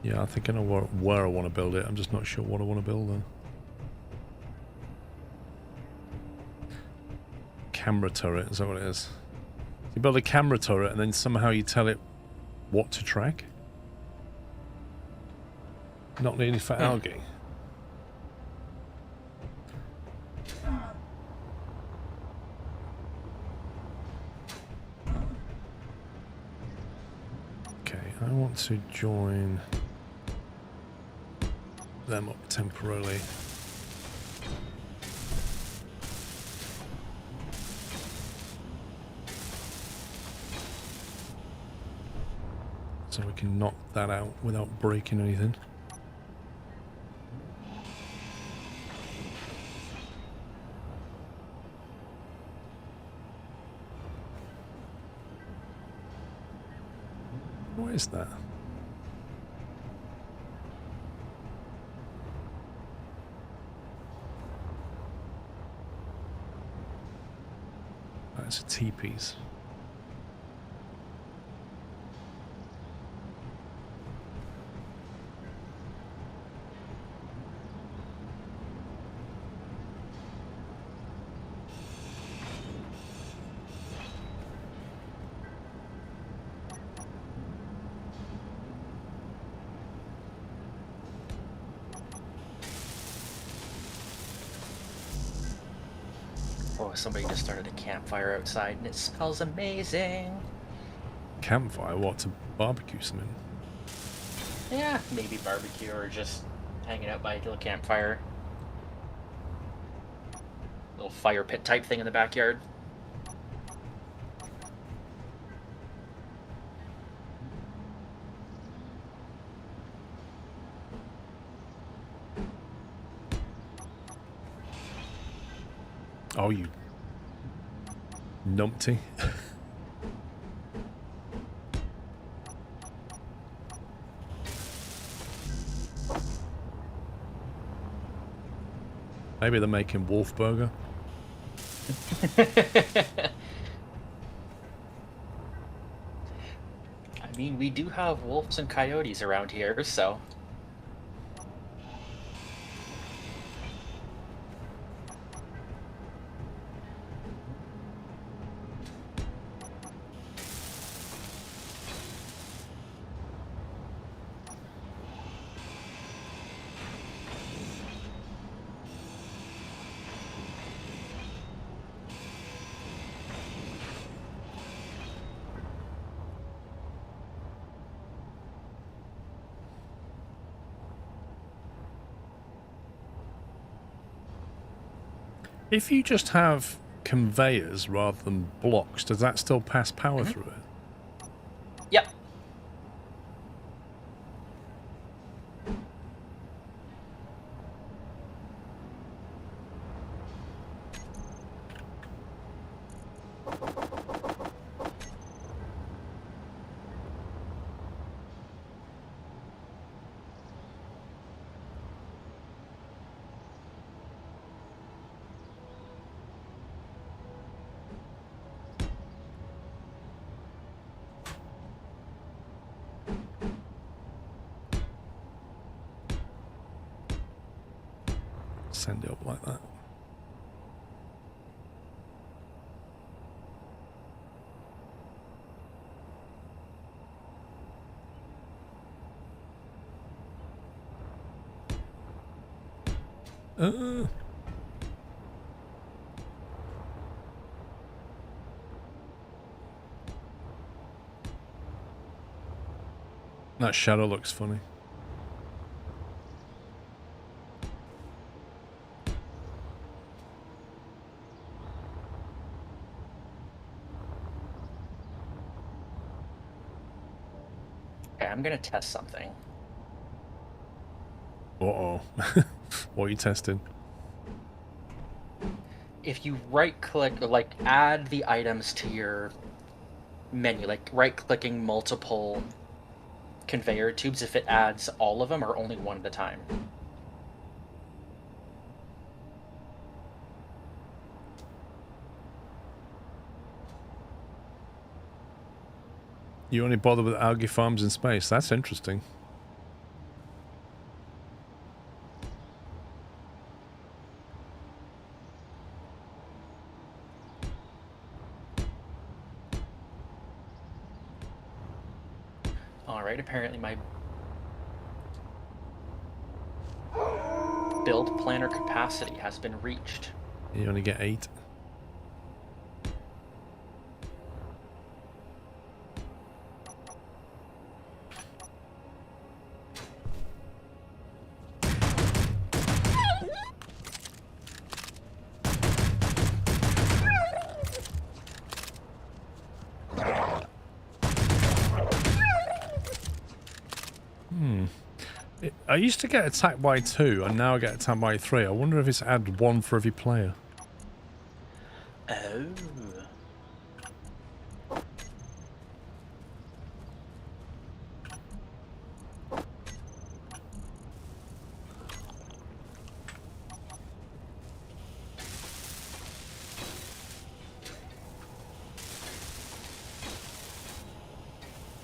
Yeah, I think I know where I want to build it. I'm just not sure what I want to build though. Camera turret, is that what it is? You build a camera turret and then somehow you tell it what to track? Not nearly for algae. Okay, I want to join them up temporarily. So we can knock that out without breaking anything. What is that? That's a T-piece. Oh, somebody just started a campfire outside and it smells amazing. Campfire? What, to barbecue something? Yeah, maybe barbecue or just hanging out by a little campfire. Little fire pit type thing in the backyard. Oh, you numpty. Maybe they're making wolf burger. I mean, we do have wolves and coyotes around here, so... If you just have conveyors rather than blocks, does that still pass power through it? Yep. Send it up like that. That shadow looks funny. Okay, I'm gonna test something. Uh-oh. What are you testing? If you right-click, like, add the items to your menu, like right-clicking multiple conveyor tubes, if it adds all of them or only one at a time. You only bother with algae farms in space. That's interesting. Alright, apparently my build planner capacity has been reached. You only get 8. I used to get attacked by 2, and now I get attacked by 3. I wonder if it's add 1 for every player. Oh.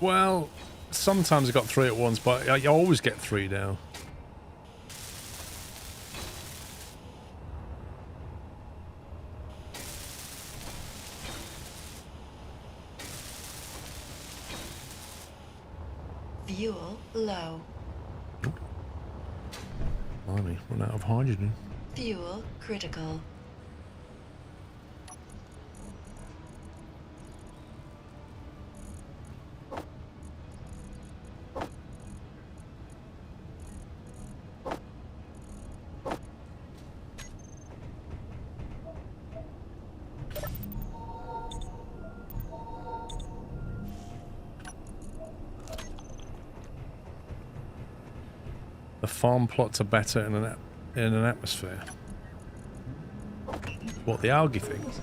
Well, sometimes I got 3 at once, but I always get 3 now. Fuel low. Blimey, run out of hydrogen. Fuel critical. The farm plots are better in an atmosphere. What, the algae things?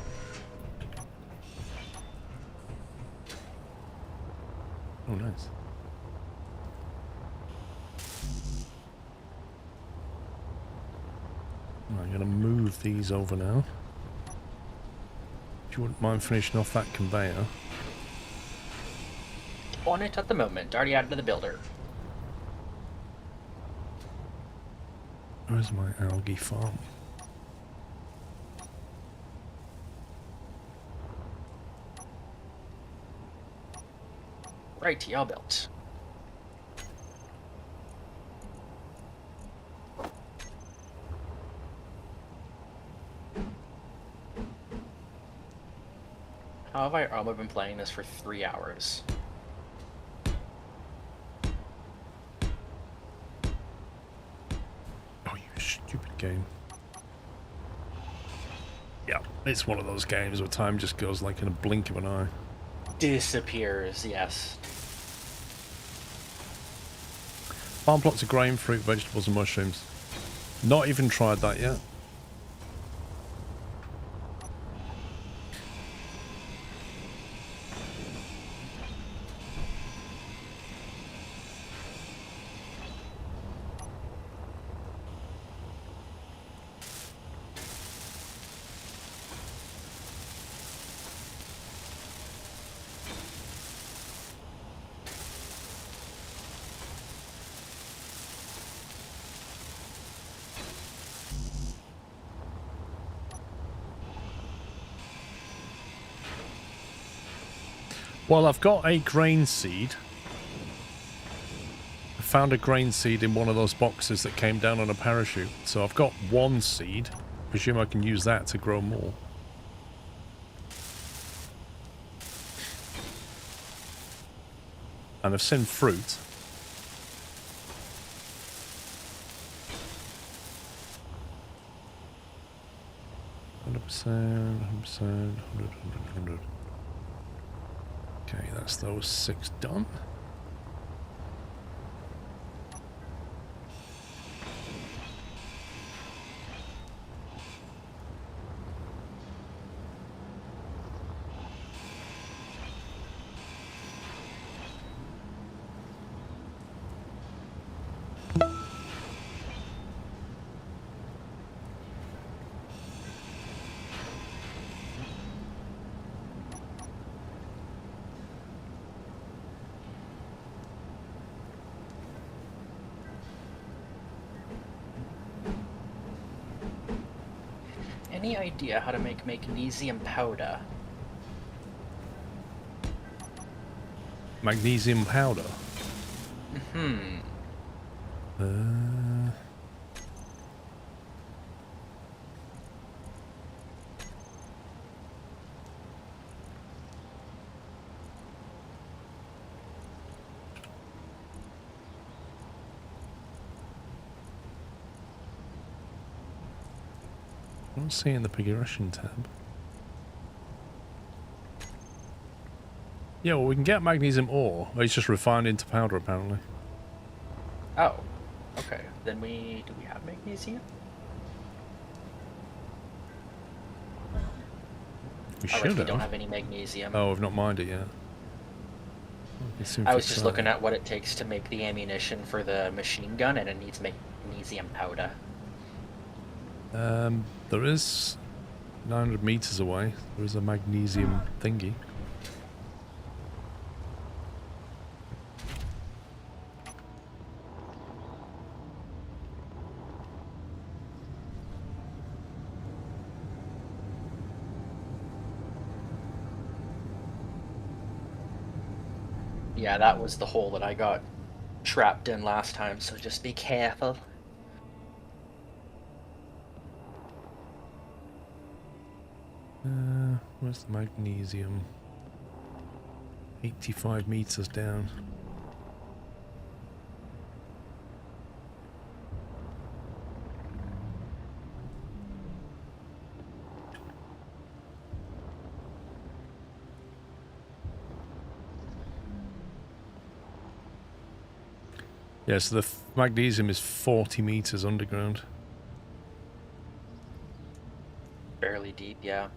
Oh, nice. I'm going to move these over now. If you wouldn't mind finishing off that conveyor. On it at the moment. Already added to the builder. Where's my algae farm? Righty, all built. How have I only been playing this for 3 hours? Oh, you stupid game. Yeah, it's one of those games where time just goes like in a blink of an eye. Disappears, yes. Farm plots of grain, fruit, vegetables and mushrooms. Not even tried that yet. Well, I've got a grain seed. I found a grain seed in one of those boxes that came down on a parachute. So I've got one seed. Presume I can use that to grow more. And I've seen fruit. %, 100%, 100. Okay, that's those 6 done. Any idea how to make magnesium powder? Magnesium powder? Hmm. I don't see it in the progression tab. Yeah, well, we can get magnesium ore. It's just refined into powder, apparently. Oh. Okay. Then do we have magnesium? We Alright, should we don't have any magnesium. Oh, I've not mined it yet. I was just looking at what it takes to make the ammunition for the machine gun, and it needs magnesium powder. There is 900 meters away. There is a magnesium thingy. Yeah, that was the hole that I got trapped in last time, so just be careful. Where's the magnesium? 85 meters down. Yeah, so the magnesium is 40 meters underground. Fairly deep, yeah.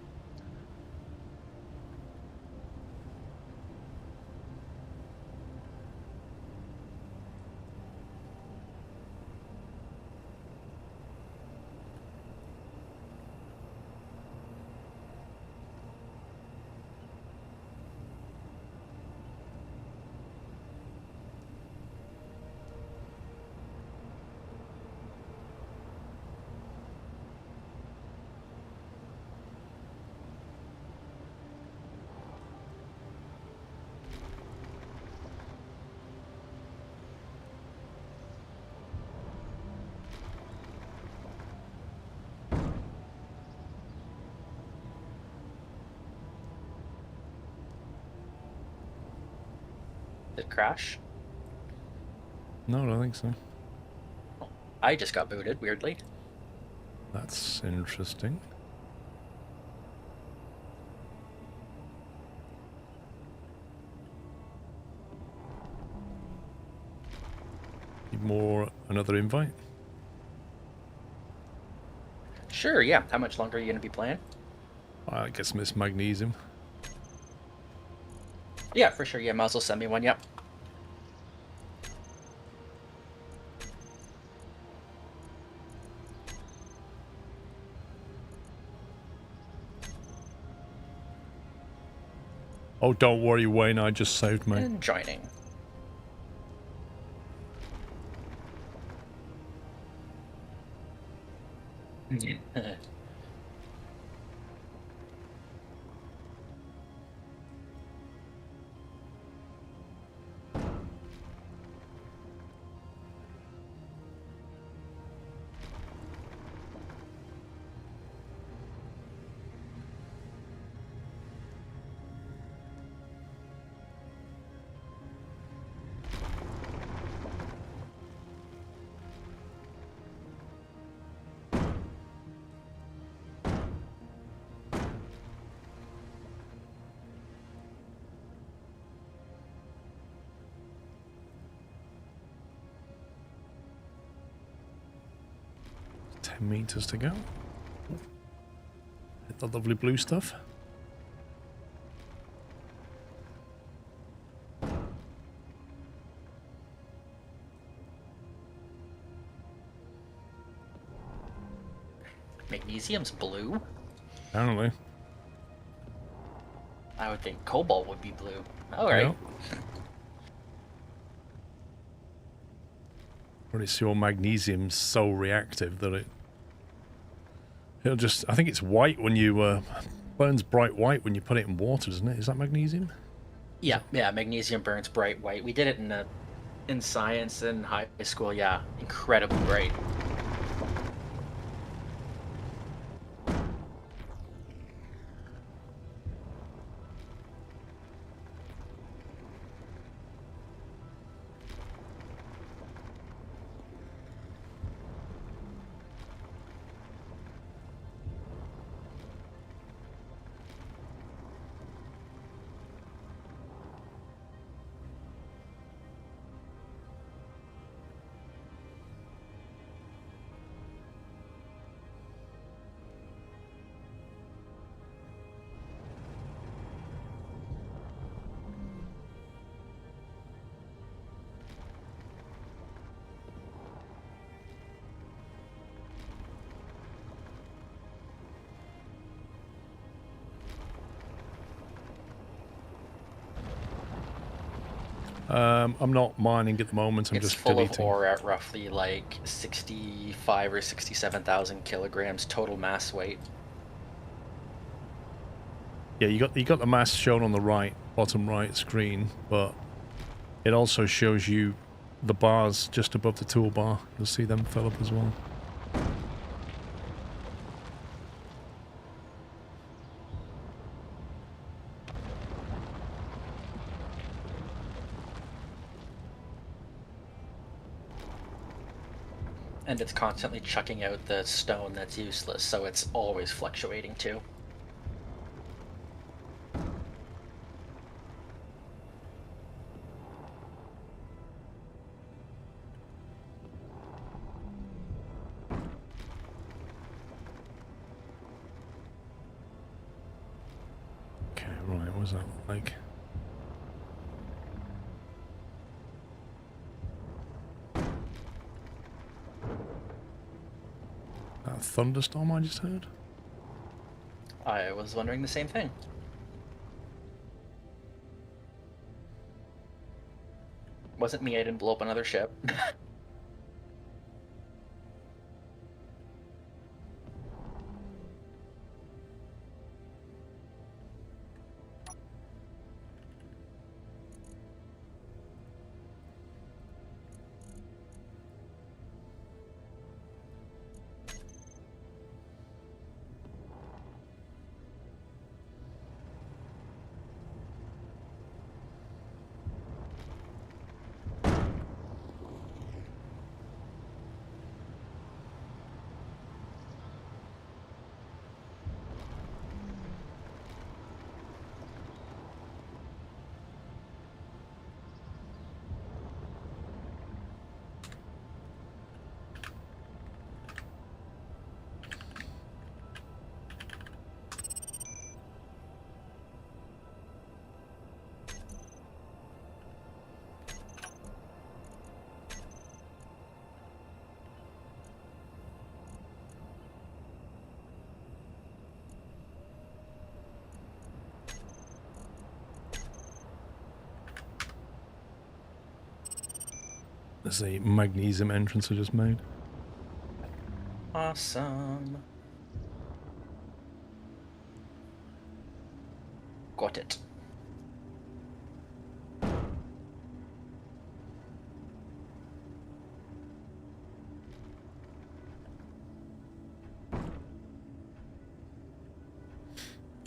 Did it crash? No, I don't think so. I just got booted, weirdly. That's interesting. Need another invite? Sure, yeah. How much longer are you going to be playing? I guess Miss Magnesium. Yeah, for sure. Yeah, might as well send me one, yep. Oh, don't worry, Wayne, I just saved me. And joining. Meters to go. Hit the lovely blue stuff. Magnesium's blue? Apparently. I would think cobalt would be blue. Alright. Yep. But it's your magnesium's so reactive that it'll just, I think it's white when you, burns bright white when you put it in water, doesn't it? Is that magnesium? Yeah, magnesium burns bright white. We did it in science in high school, yeah. Incredibly bright. I'm not mining at the moment, I'm It's just full deleting. of ore at roughly like 65 or 67,000 kilograms total mass weight. Yeah, you got the mass shown on the right, bottom right screen, but it also shows you the bars just above the toolbar. You'll see them fill up as well. And it's constantly chucking out the stone that's useless, so it's always fluctuating too. Okay, right, what was that like? That thunderstorm I just heard? I was wondering the same thing. Wasn't me, I didn't blow up another ship. There's a magnesium entrance I just made. Awesome. Got it.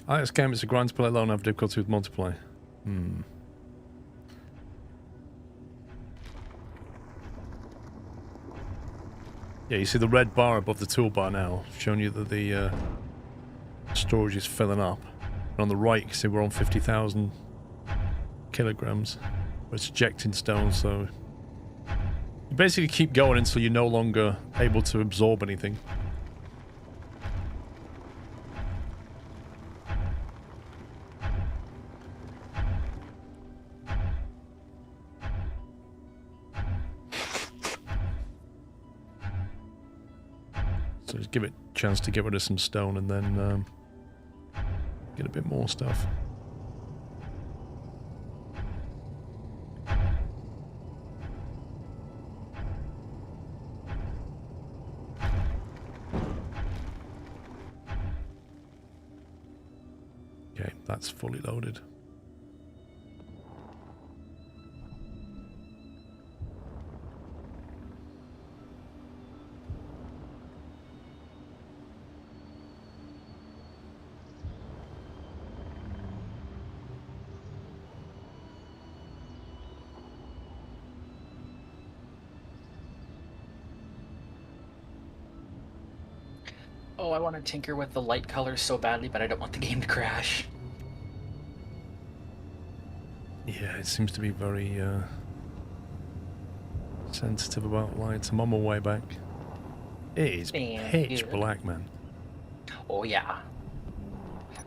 This game is a grind to play alone and have difficulty with multiplayer. Yeah, you see the red bar above the toolbar now, showing you that the storage is filling up. And on the right, you can see we're on 50,000 kilograms. It's ejecting stone, so you basically keep going until you're no longer able to absorb anything. So just give it a chance to get rid of some stone and then get a bit more stuff. Okay, that's fully loaded. Oh, I want to tinker with the light colors so badly, but I don't want the game to crash. Yeah, it seems to be very sensitive about lights. I'm on my way back. It is pitch black, man. Oh yeah.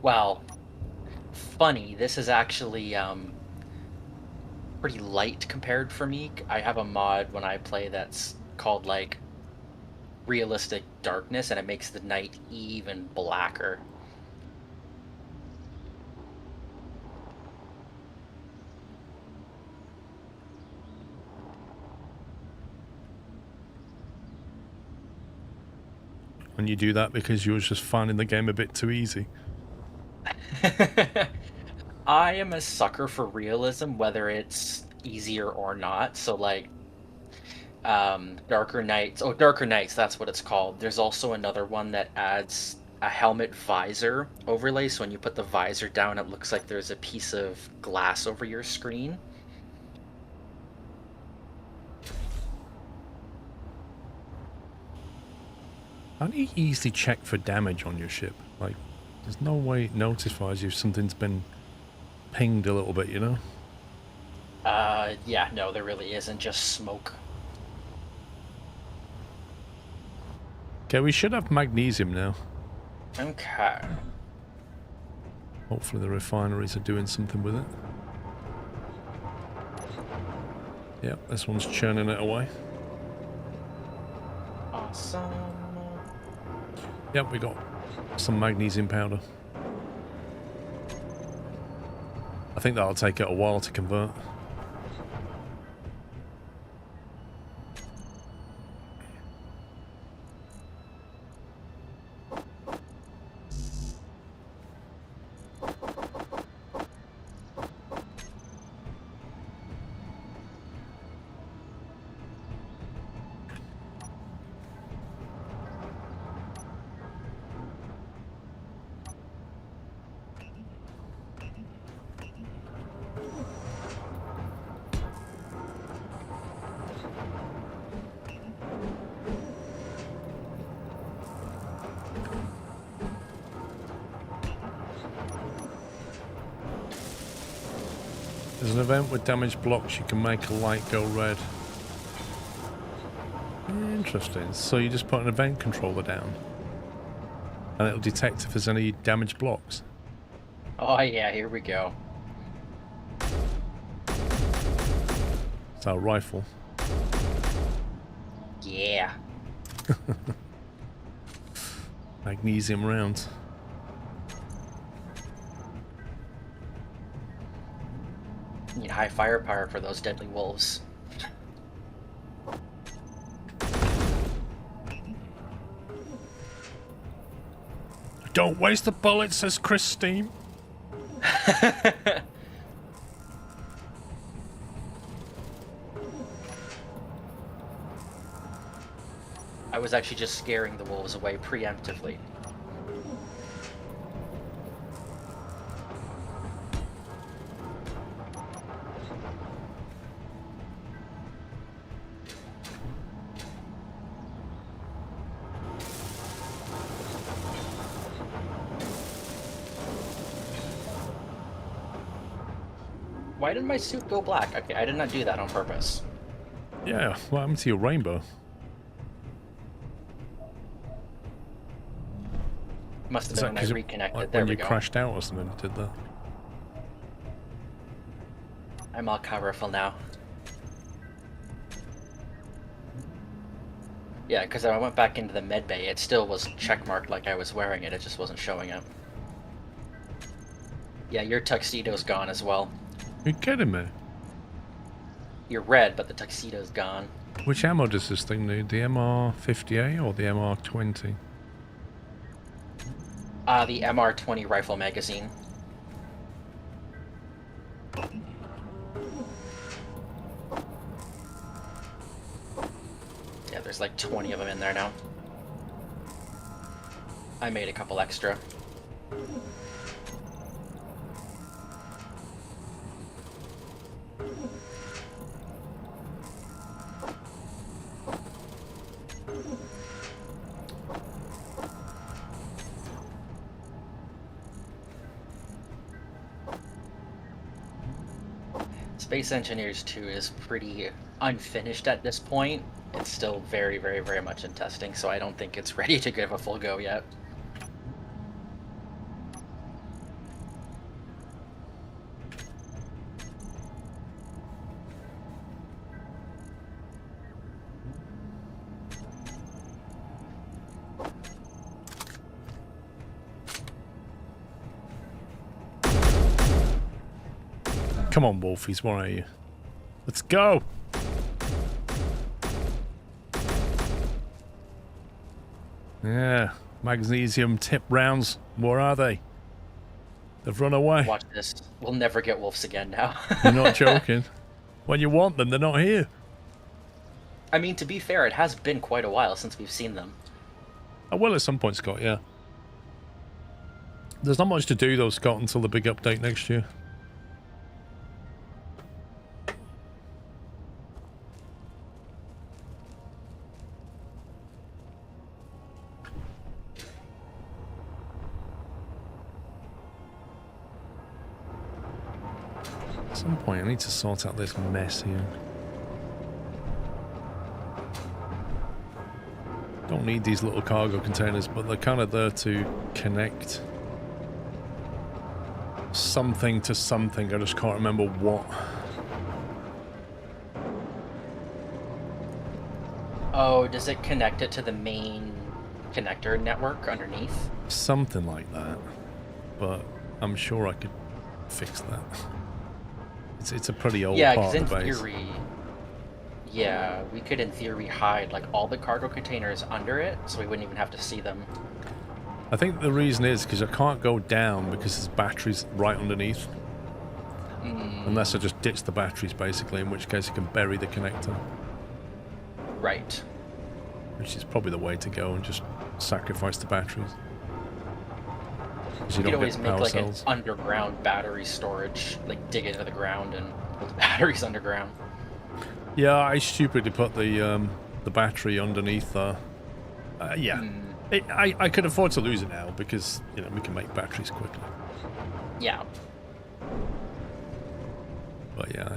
Well, funny, this is actually pretty light compared for me. I have a mod when I play that's called like realistic darkness, and it makes the night even blacker. And you do that because you were just finding the game a bit too easy. I am a sucker for realism, whether it's easier or not. So like Darker Nights, that's what it's called. There's also another one that adds a helmet visor overlay, so when you put the visor down it looks like there's a piece of glass over your screen. How do you easily check for damage on your ship? Like, there's no way it notifies you if something's been pinged a little bit, you know? Yeah, no, there really isn't, just smoke. Okay, we should have magnesium now. Okay. Hopefully the refineries are doing something with it. Yep, this one's churning it away. Awesome. Yep, we got some magnesium powder. I think that'll take it a while to convert. There's an event with damaged blocks, you can make a light go red. Interesting. So you just put an event controller down and it'll detect if there's any damaged blocks. Oh yeah, here we go. It's our rifle. Yeah. Magnesium rounds. Need high firepower for those deadly wolves. Don't waste the bullets, says Chris Steam. I was actually just scaring the wolves away preemptively. Why did my suit go black? Okay, I did not do that on purpose. Yeah, what happened to your rainbow? Must have Is been that when I 'cause reconnected. like There when we you go. crashed out or something, did that? I'm all colorful now. Yeah, because I went back into the med bay, it still was checkmarked like I was wearing it, it just wasn't showing up. Yeah, your tuxedo's gone as well. Are you kidding me? You're red, but the tuxedo's gone. Which ammo does this thing need? The MR-50A or the MR-20? The MR-20 rifle magazine. Yeah, there's like 20 of them in there now. I made a couple extra. Space Engineers 2 is pretty unfinished at this point. It's still very, very, very much in testing, so I don't think it's ready to give a full go yet. Come on, Wolfies, where are you? Let's go! Yeah, magnesium tip rounds. Where are they? They've run away. Watch this. We'll never get wolves again now. You're not joking. When you want them, they're not here. I mean, to be fair, it has been quite a while since we've seen them. I will at some point, Scott, yeah. There's not much to do, though, Scott, until the big update next year. At some point, I need to sort out this mess here. Don't need these little cargo containers, but they're kind of there to connect something to something. I just can't remember what. Oh, does it connect it to the main connector network underneath? Something like that. But I'm sure I could fix that. It's a pretty old Yeah, part because of the in base. theory, yeah, we could in theory hide like all the cargo containers under it, so we wouldn't even have to see them. I think the reason is because I can't go down because there's batteries right underneath. Unless I just ditch the batteries, basically, in which case I can bury the connector. Right. Which is probably the way to go, and just sacrifice the batteries. 'Cause you You could don't always get make power like cells. an underground battery storage, like dig into the ground and put the batteries underground. Yeah, I stupidly put the battery underneath there. Yeah. I could afford to lose it now because, you know, we can make batteries quickly. Yeah. But yeah,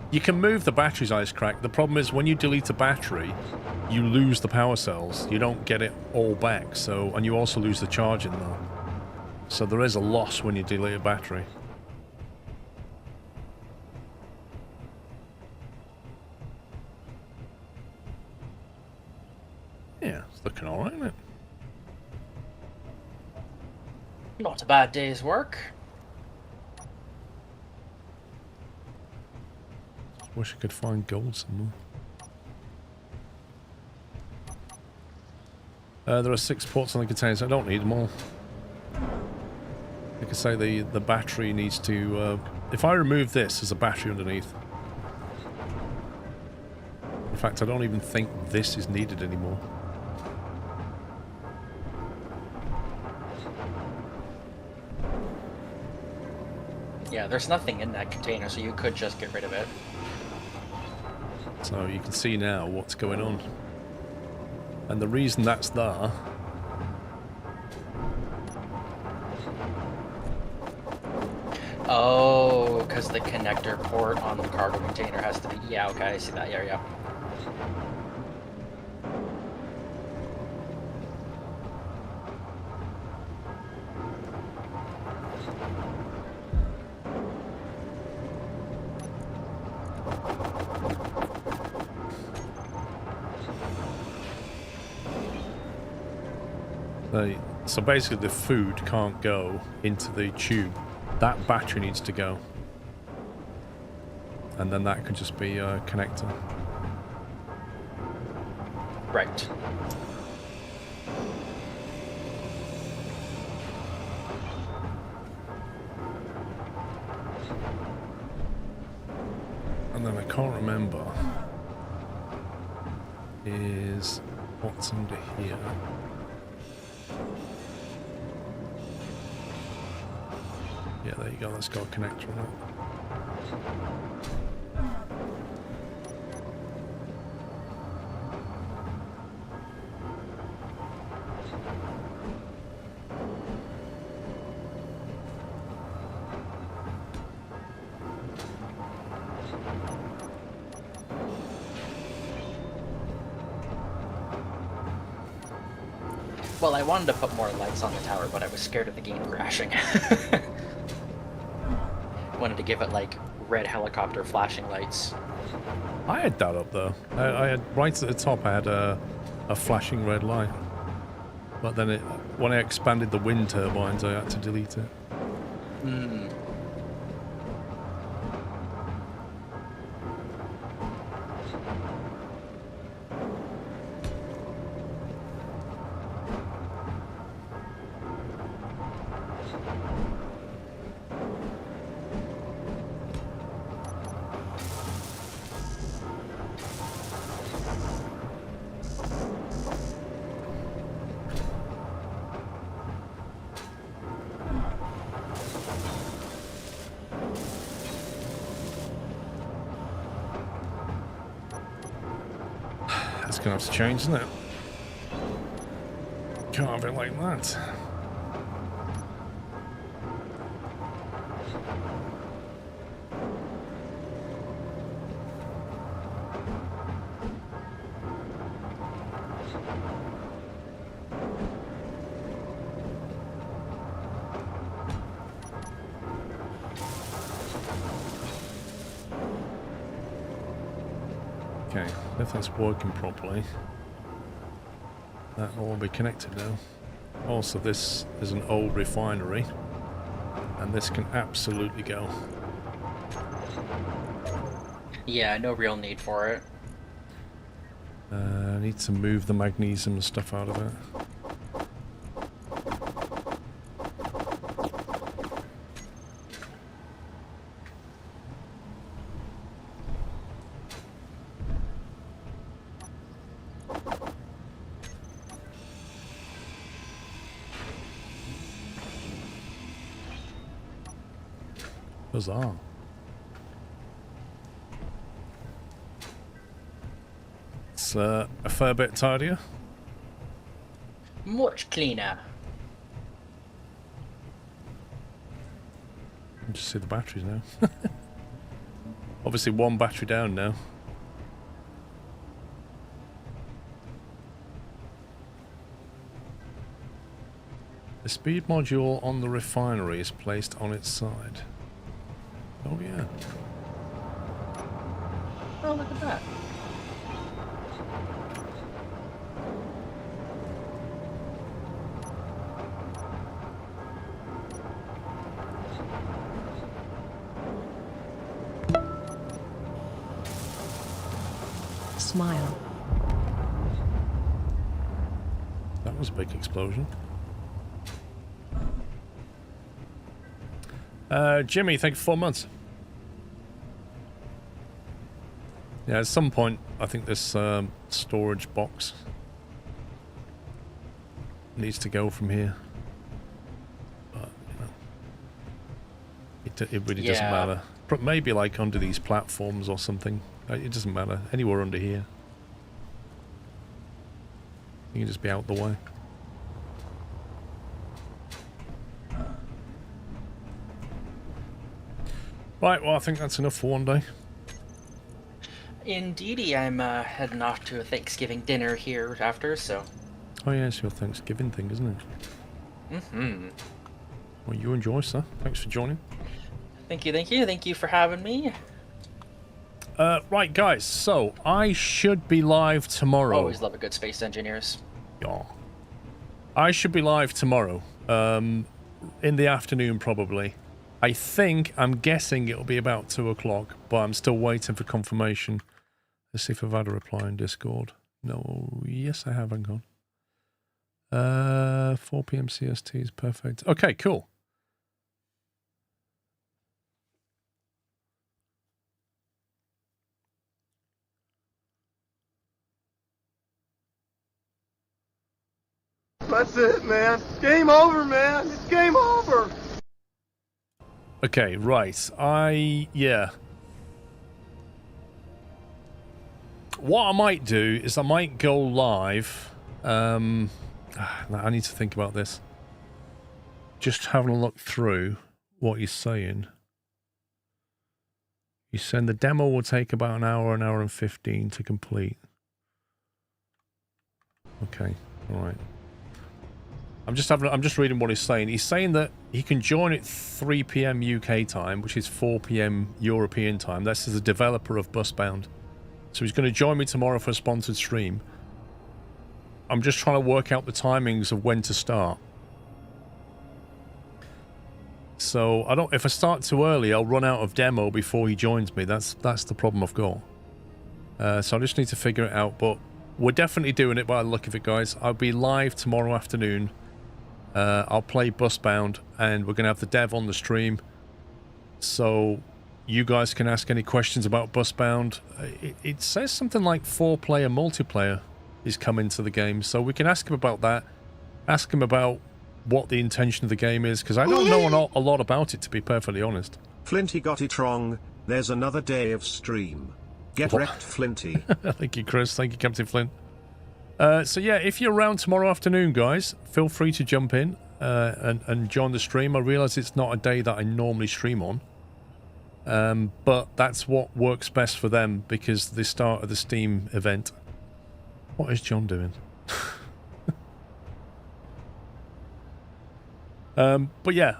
you can move the batteries, Ice Crack. The problem is when you delete a battery, you lose the power cells. You don't get it all back. So, and you also lose the charge in there. So there is a loss when you delete a battery. Yeah, it's looking alright, isn't it? Not a bad day's work. Wish I could find gold somewhere. There are 6 ports on the containers. I don't need them all. I say, the battery needs to... if I remove this, there's a battery underneath. In fact, I don't even think this is needed anymore. Yeah, there's nothing in that container, so you could just get rid of it. So you can see now what's going on. And the reason that's there... Oh, because the connector port on the cargo container has to be... Yeah, okay, I see that. Yeah, yeah. So basically the food can't go into the tube. That battery needs to go. And then that could just be a connector. Right. And then I can't remember is what's under here. Yeah, there you go, that's got a connector on it. Well, I wanted to put more lights on the tower, but I was scared of the game crashing. Wanted to give it, like, red helicopter flashing lights. I had that up though. I had right at the top. I had a flashing red light, but then when I expanded the wind turbines, I had to delete it. Hmm. That's gonna have to change, isn't it? Can't have it like that. Okay, if that's working properly, that will all be connected now. Also, this is an old refinery, and this can absolutely go. Yeah, no real need for it. I need to move the magnesium and stuff out of it. Bizarre. It's a fair bit tidier. Much cleaner. You can just see the batteries now. Obviously one battery down now. The speed module on the refinery is placed on its side. Oh yeah. Oh, look at that. Smile. That was a big explosion. Jimmy, thank you for 4 months. Yeah, at some point, I think this storage box needs to go from here. But, you know, it really doesn't matter. But maybe like under these platforms or something. It doesn't matter. Anywhere under here. You can just be out the way. Right, well, I think that's enough for one day. Indeedy, I'm heading off to a Thanksgiving dinner here after, so... Oh yeah, it's your Thanksgiving thing, isn't it? Mm-hmm. Well, you enjoy, sir. Thanks for joining. Thank you, thank you. Thank you for having me. Right, guys, so I should be live tomorrow. Always love a good space engineers. Yeah. I should be live tomorrow. In the afternoon, probably. I'm guessing it'll be about 2 o'clock, but I'm still waiting for confirmation. Let's see if I've had a reply in Discord. No, yes, I have. Hang on. 4 p.m. CST is perfect. Okay, cool. That's it, man. Game over, man. It's game over. Okay, right. Yeah. What I might do is I might go live. I need to think about this. Just having a look through what he's saying. He's saying the demo will take about an hour and 15 to complete. Okay, all right. I'm just reading what he's saying. He's saying that he can join at 3 p.m. UK time, which is 4 p.m. European time. This is a developer of Busbound. So he's going to join me tomorrow for a sponsored stream. I'm just trying to work out the timings of when to start. So if I start too early, I'll run out of demo before he joins me. That's the problem I've got. So I just need to figure it out. But we're definitely doing it by the look of it, guys. I'll be live tomorrow afternoon. I'll play Busbound, and we're going to have the dev on the stream. So you guys can ask any questions about Busbound. It says something like 4-player multiplayer is coming to the game. So we can ask him about that. Ask him about what the intention of the game is, because I don't know a lot about it, to be perfectly honest. Flinty got it wrong. There's another day of stream. Get wrecked, Flinty. Thank you, Chris. Thank you, Captain Flint. So yeah, if you're around tomorrow afternoon, guys, feel free to jump in and join the stream. I realise it's not a day that I normally stream on. But that's what works best for them, because the start of the Steam event. What is John doing? But yeah,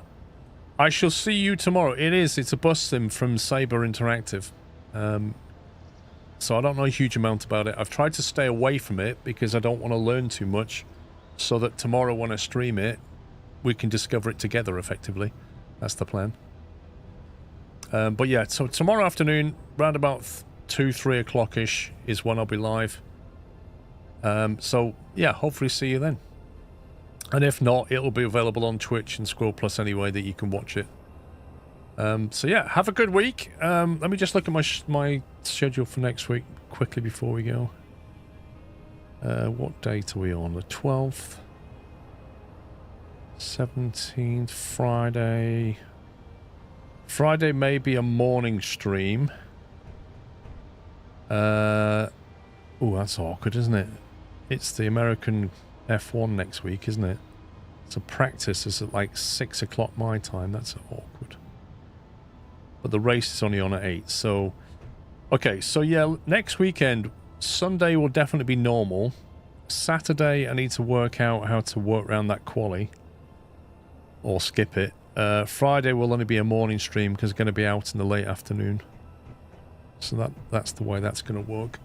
I shall see you tomorrow. It's a bus sim from Saber Interactive. So I don't know a huge amount about it. I've tried to stay away from it because I don't want to learn too much, so that tomorrow when I stream it, we can discover it together effectively. That's the plan. But yeah, so tomorrow afternoon, round about 2-3 o'clock-ish is when I'll be live. So yeah, hopefully see you then. And if not, it'll be available on Twitch and Squirrel Plus anyway, that you can watch it. So yeah, have a good week. Let me just look at my schedule for next week quickly before we go. What date are we on? The 12th? 17th, Friday. Friday may be a morning stream. Oh, that's awkward, isn't it? It's the American F1 next week, isn't it? So practice is at like 6 o'clock my time. That's awkward. But the race is only on at 8. So, okay. So yeah, next weekend, Sunday will definitely be normal. Saturday, I need to work out how to work around that quali. Or skip it. Friday will only be a morning stream because it's going to be out in the late afternoon. So that's the way that's going to work.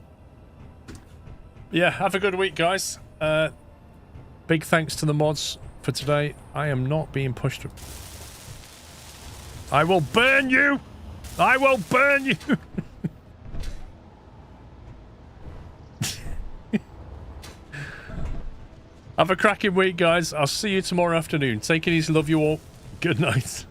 Yeah, have a good week, guys. Big thanks to the mods for today. I am not being pushed. I will burn you! I will burn you! Have a cracking week, guys. I'll see you tomorrow afternoon. Take it easy. Love you all. Good night.